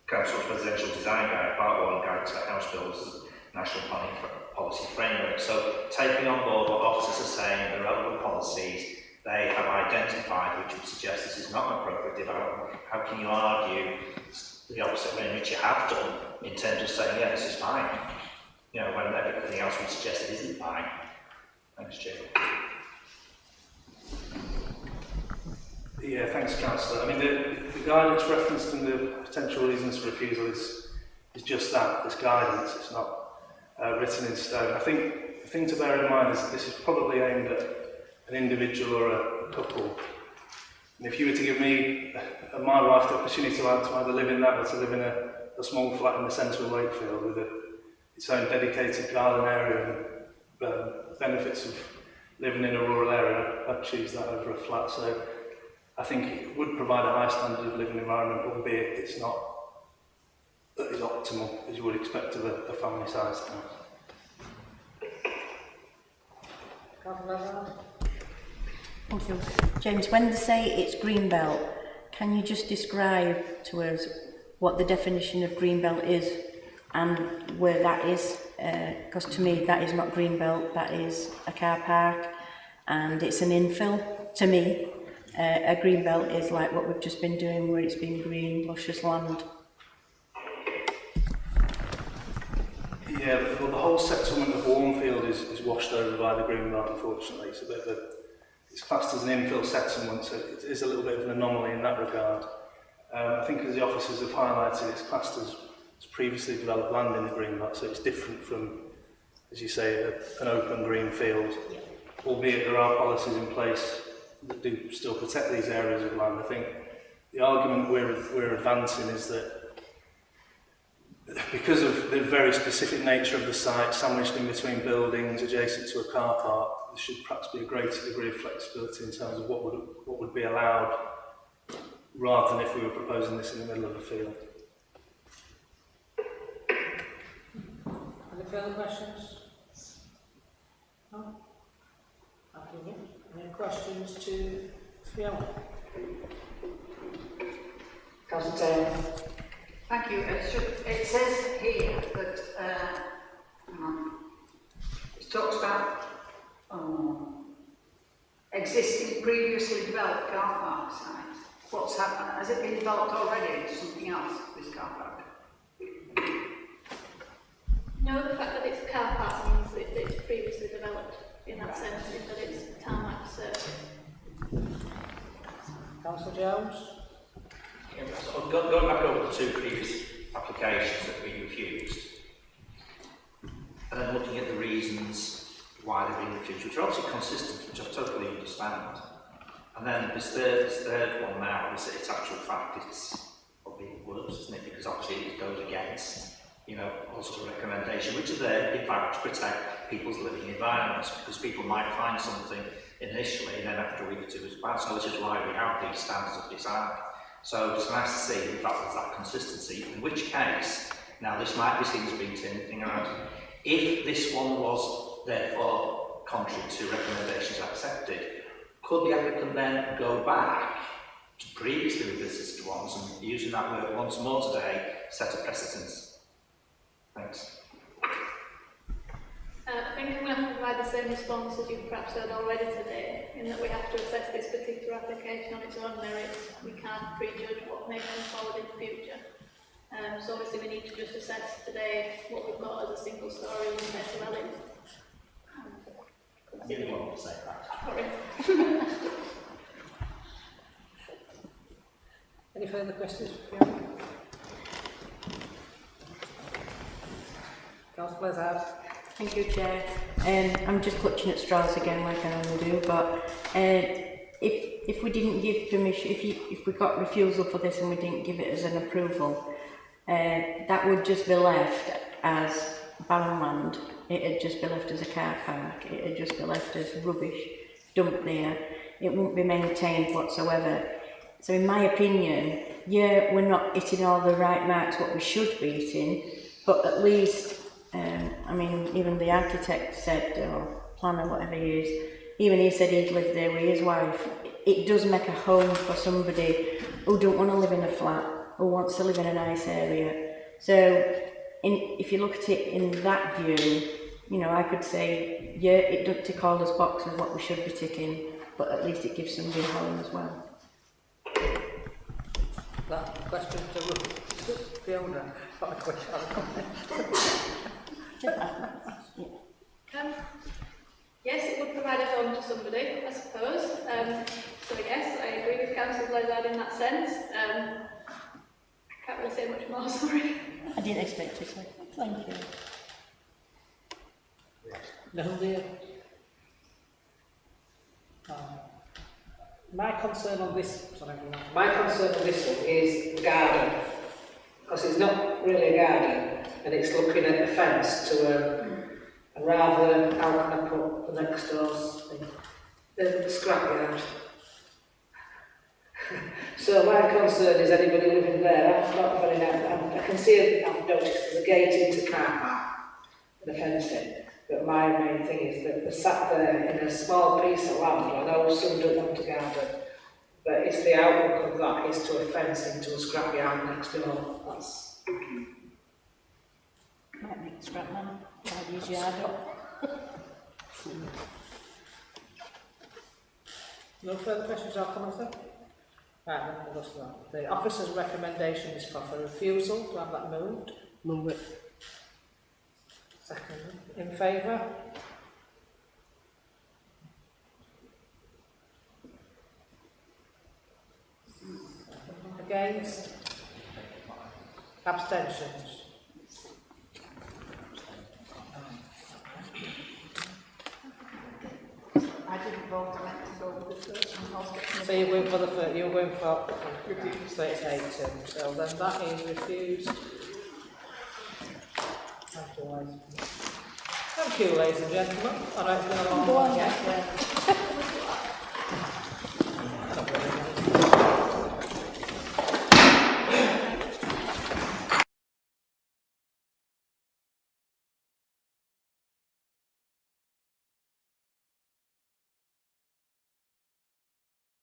Council's residential design guide, part 1 guide to house builders, national planning policy framework. So taking on board what officers are saying, the relevant policies they have identified, which would suggest this is not an appropriate development, how can you argue the opposite way in which you have done in terms of saying, yeah, this is fine, when everything else would suggest it isn't fine? Thanks, Chair. Yeah, thanks, Councillor. I mean, the guidance referenced in the potential reasons for refusal is just that, it's guidance, it's not written in stone. I think the thing to bear in mind is that this is probably aimed at an individual or a couple. And if you were to give me and my wife the opportunity to either live in that or to live in a small flat in the centre of Wakefield with its own dedicated garden area and benefits of living in a rural area, I'd choose that over a flat. So I think it would provide a high standard of living environment, albeit it's not as optimal as you would expect of a family-sized house. Thank you. James, when they say it's greenbelt, can you just describe to us what the definition of greenbelt is and where that is? Because to me, that is not greenbelt, that is a car park and it's an infill. To me, a greenbelt is like what we've just been doing, where it's been green, luscious land. Yeah, well, the whole settlement of Wakefield is washed over by the greenbelt, unfortunately. It's a bit of it's classed as an infill settlement, so it is a little bit of an anomaly in that regard. I think as the officers have highlighted, it's classed as previously developed land in the greenbelt, so it's different from, as you say, an open green field, albeit there are policies in place that do still protect these areas of land. I think the argument we're advancing is that because of the very specific nature of the site, sandwiched in between buildings, adjacent to a car park, there should perhaps be a greater degree of flexibility in terms of what would be allowed, rather than if we were proposing this in the middle of a field. Any further questions? No? Any questions to Fiona? Councillor Taylor. Thank you. It says here that it talks about existing previously developed car park sites. What's happened? Has it been developed already into something else, this car park? No, the fact that it's a car park means that it's previously developed in that sense, that it's tarmac surface. Councillor Jones? So going back over the 2 previous applications that we refused, and then looking at the reasons why they've been refused, which are obviously consistent, which I totally understand. And then this third one now is that it's actual fact, it's probably worse, isn't it? Because obviously it goes against, also a recommendation, which are there in fact to protect people's living environments, because people might find something initially and then after a week or 2 it's bad. So this is why we have these standards of design. So it's nice to see in fact there's that consistency, in which case, now this might be seen as being turning around. If this one was therefore contrary to recommendations accepted, could the applicant then go back to previously revisited ones and, using that word once more today, set a precedence? Thanks. I think I'm going to have to provide the same response as you've perhaps heard already today, in that we have to assess this particular application on its own merits. We can't prejudge what may come forward in the future. So obviously we need to just assess today what we've got as a single story one-bed dwelling. You didn't want to say that. Sorry. further questions for Fiona? Councillor Blizzard. Thank you, Chair. I'm just clutching at straws again, like I normally do, but if we didn't give permission, if we got refusal for this and we didn't give it as an approval, that would just be left as barren land. It'd just be left as a car park. It'd just be left as rubbish dumped there. It wouldn't be maintained whatsoever. So in my opinion, yeah, we're not hitting all the right marks what we should be hitting, but at least, I mean, even the architect said, or planner, whatever he is, even he said he'd lived there with his wife. It does make a home for somebody who don't want to live in a flat, who wants to live in a nice area. So if you look at it in that view, you know, I could say, yeah, it doesn't tick all those boxes what we should be ticking, but at least it gives somebody a home as well. That question to Fiona, not a question, not a comment. Yes, it would provide a home to somebody, I suppose. So yes, I agree with Councillor Blizzard in that sense. I can't really say much more, sorry. I didn't expect it, so thank you. No, dear. My concern on this one is the garden, because it's not really a garden, and it's looking at the fence to a rather, how can I put the next door's thing, the scrapyard. So my concern is anybody living there. I'm not very nice. I can see, I've noticed there's a gate into car park, the fencing. But my main thing is that they're sat there in a small piece of land. I know some don't want to garden, but it's the outlook of that is to a fence into a scrapyard next door. That's. Might make the scrap man, might use yard up. No further questions or comments then? Right, then we'll go to that. The officer's recommendation is for refusal. To have that moved? Move it. Second. In favour? Against? Abstentions? I didn't vote, I meant to go with the first one. So you're going for the first, you're going for 38 too. So then that is refused. Thank you, ladies and gentlemen. I know it's been a long one.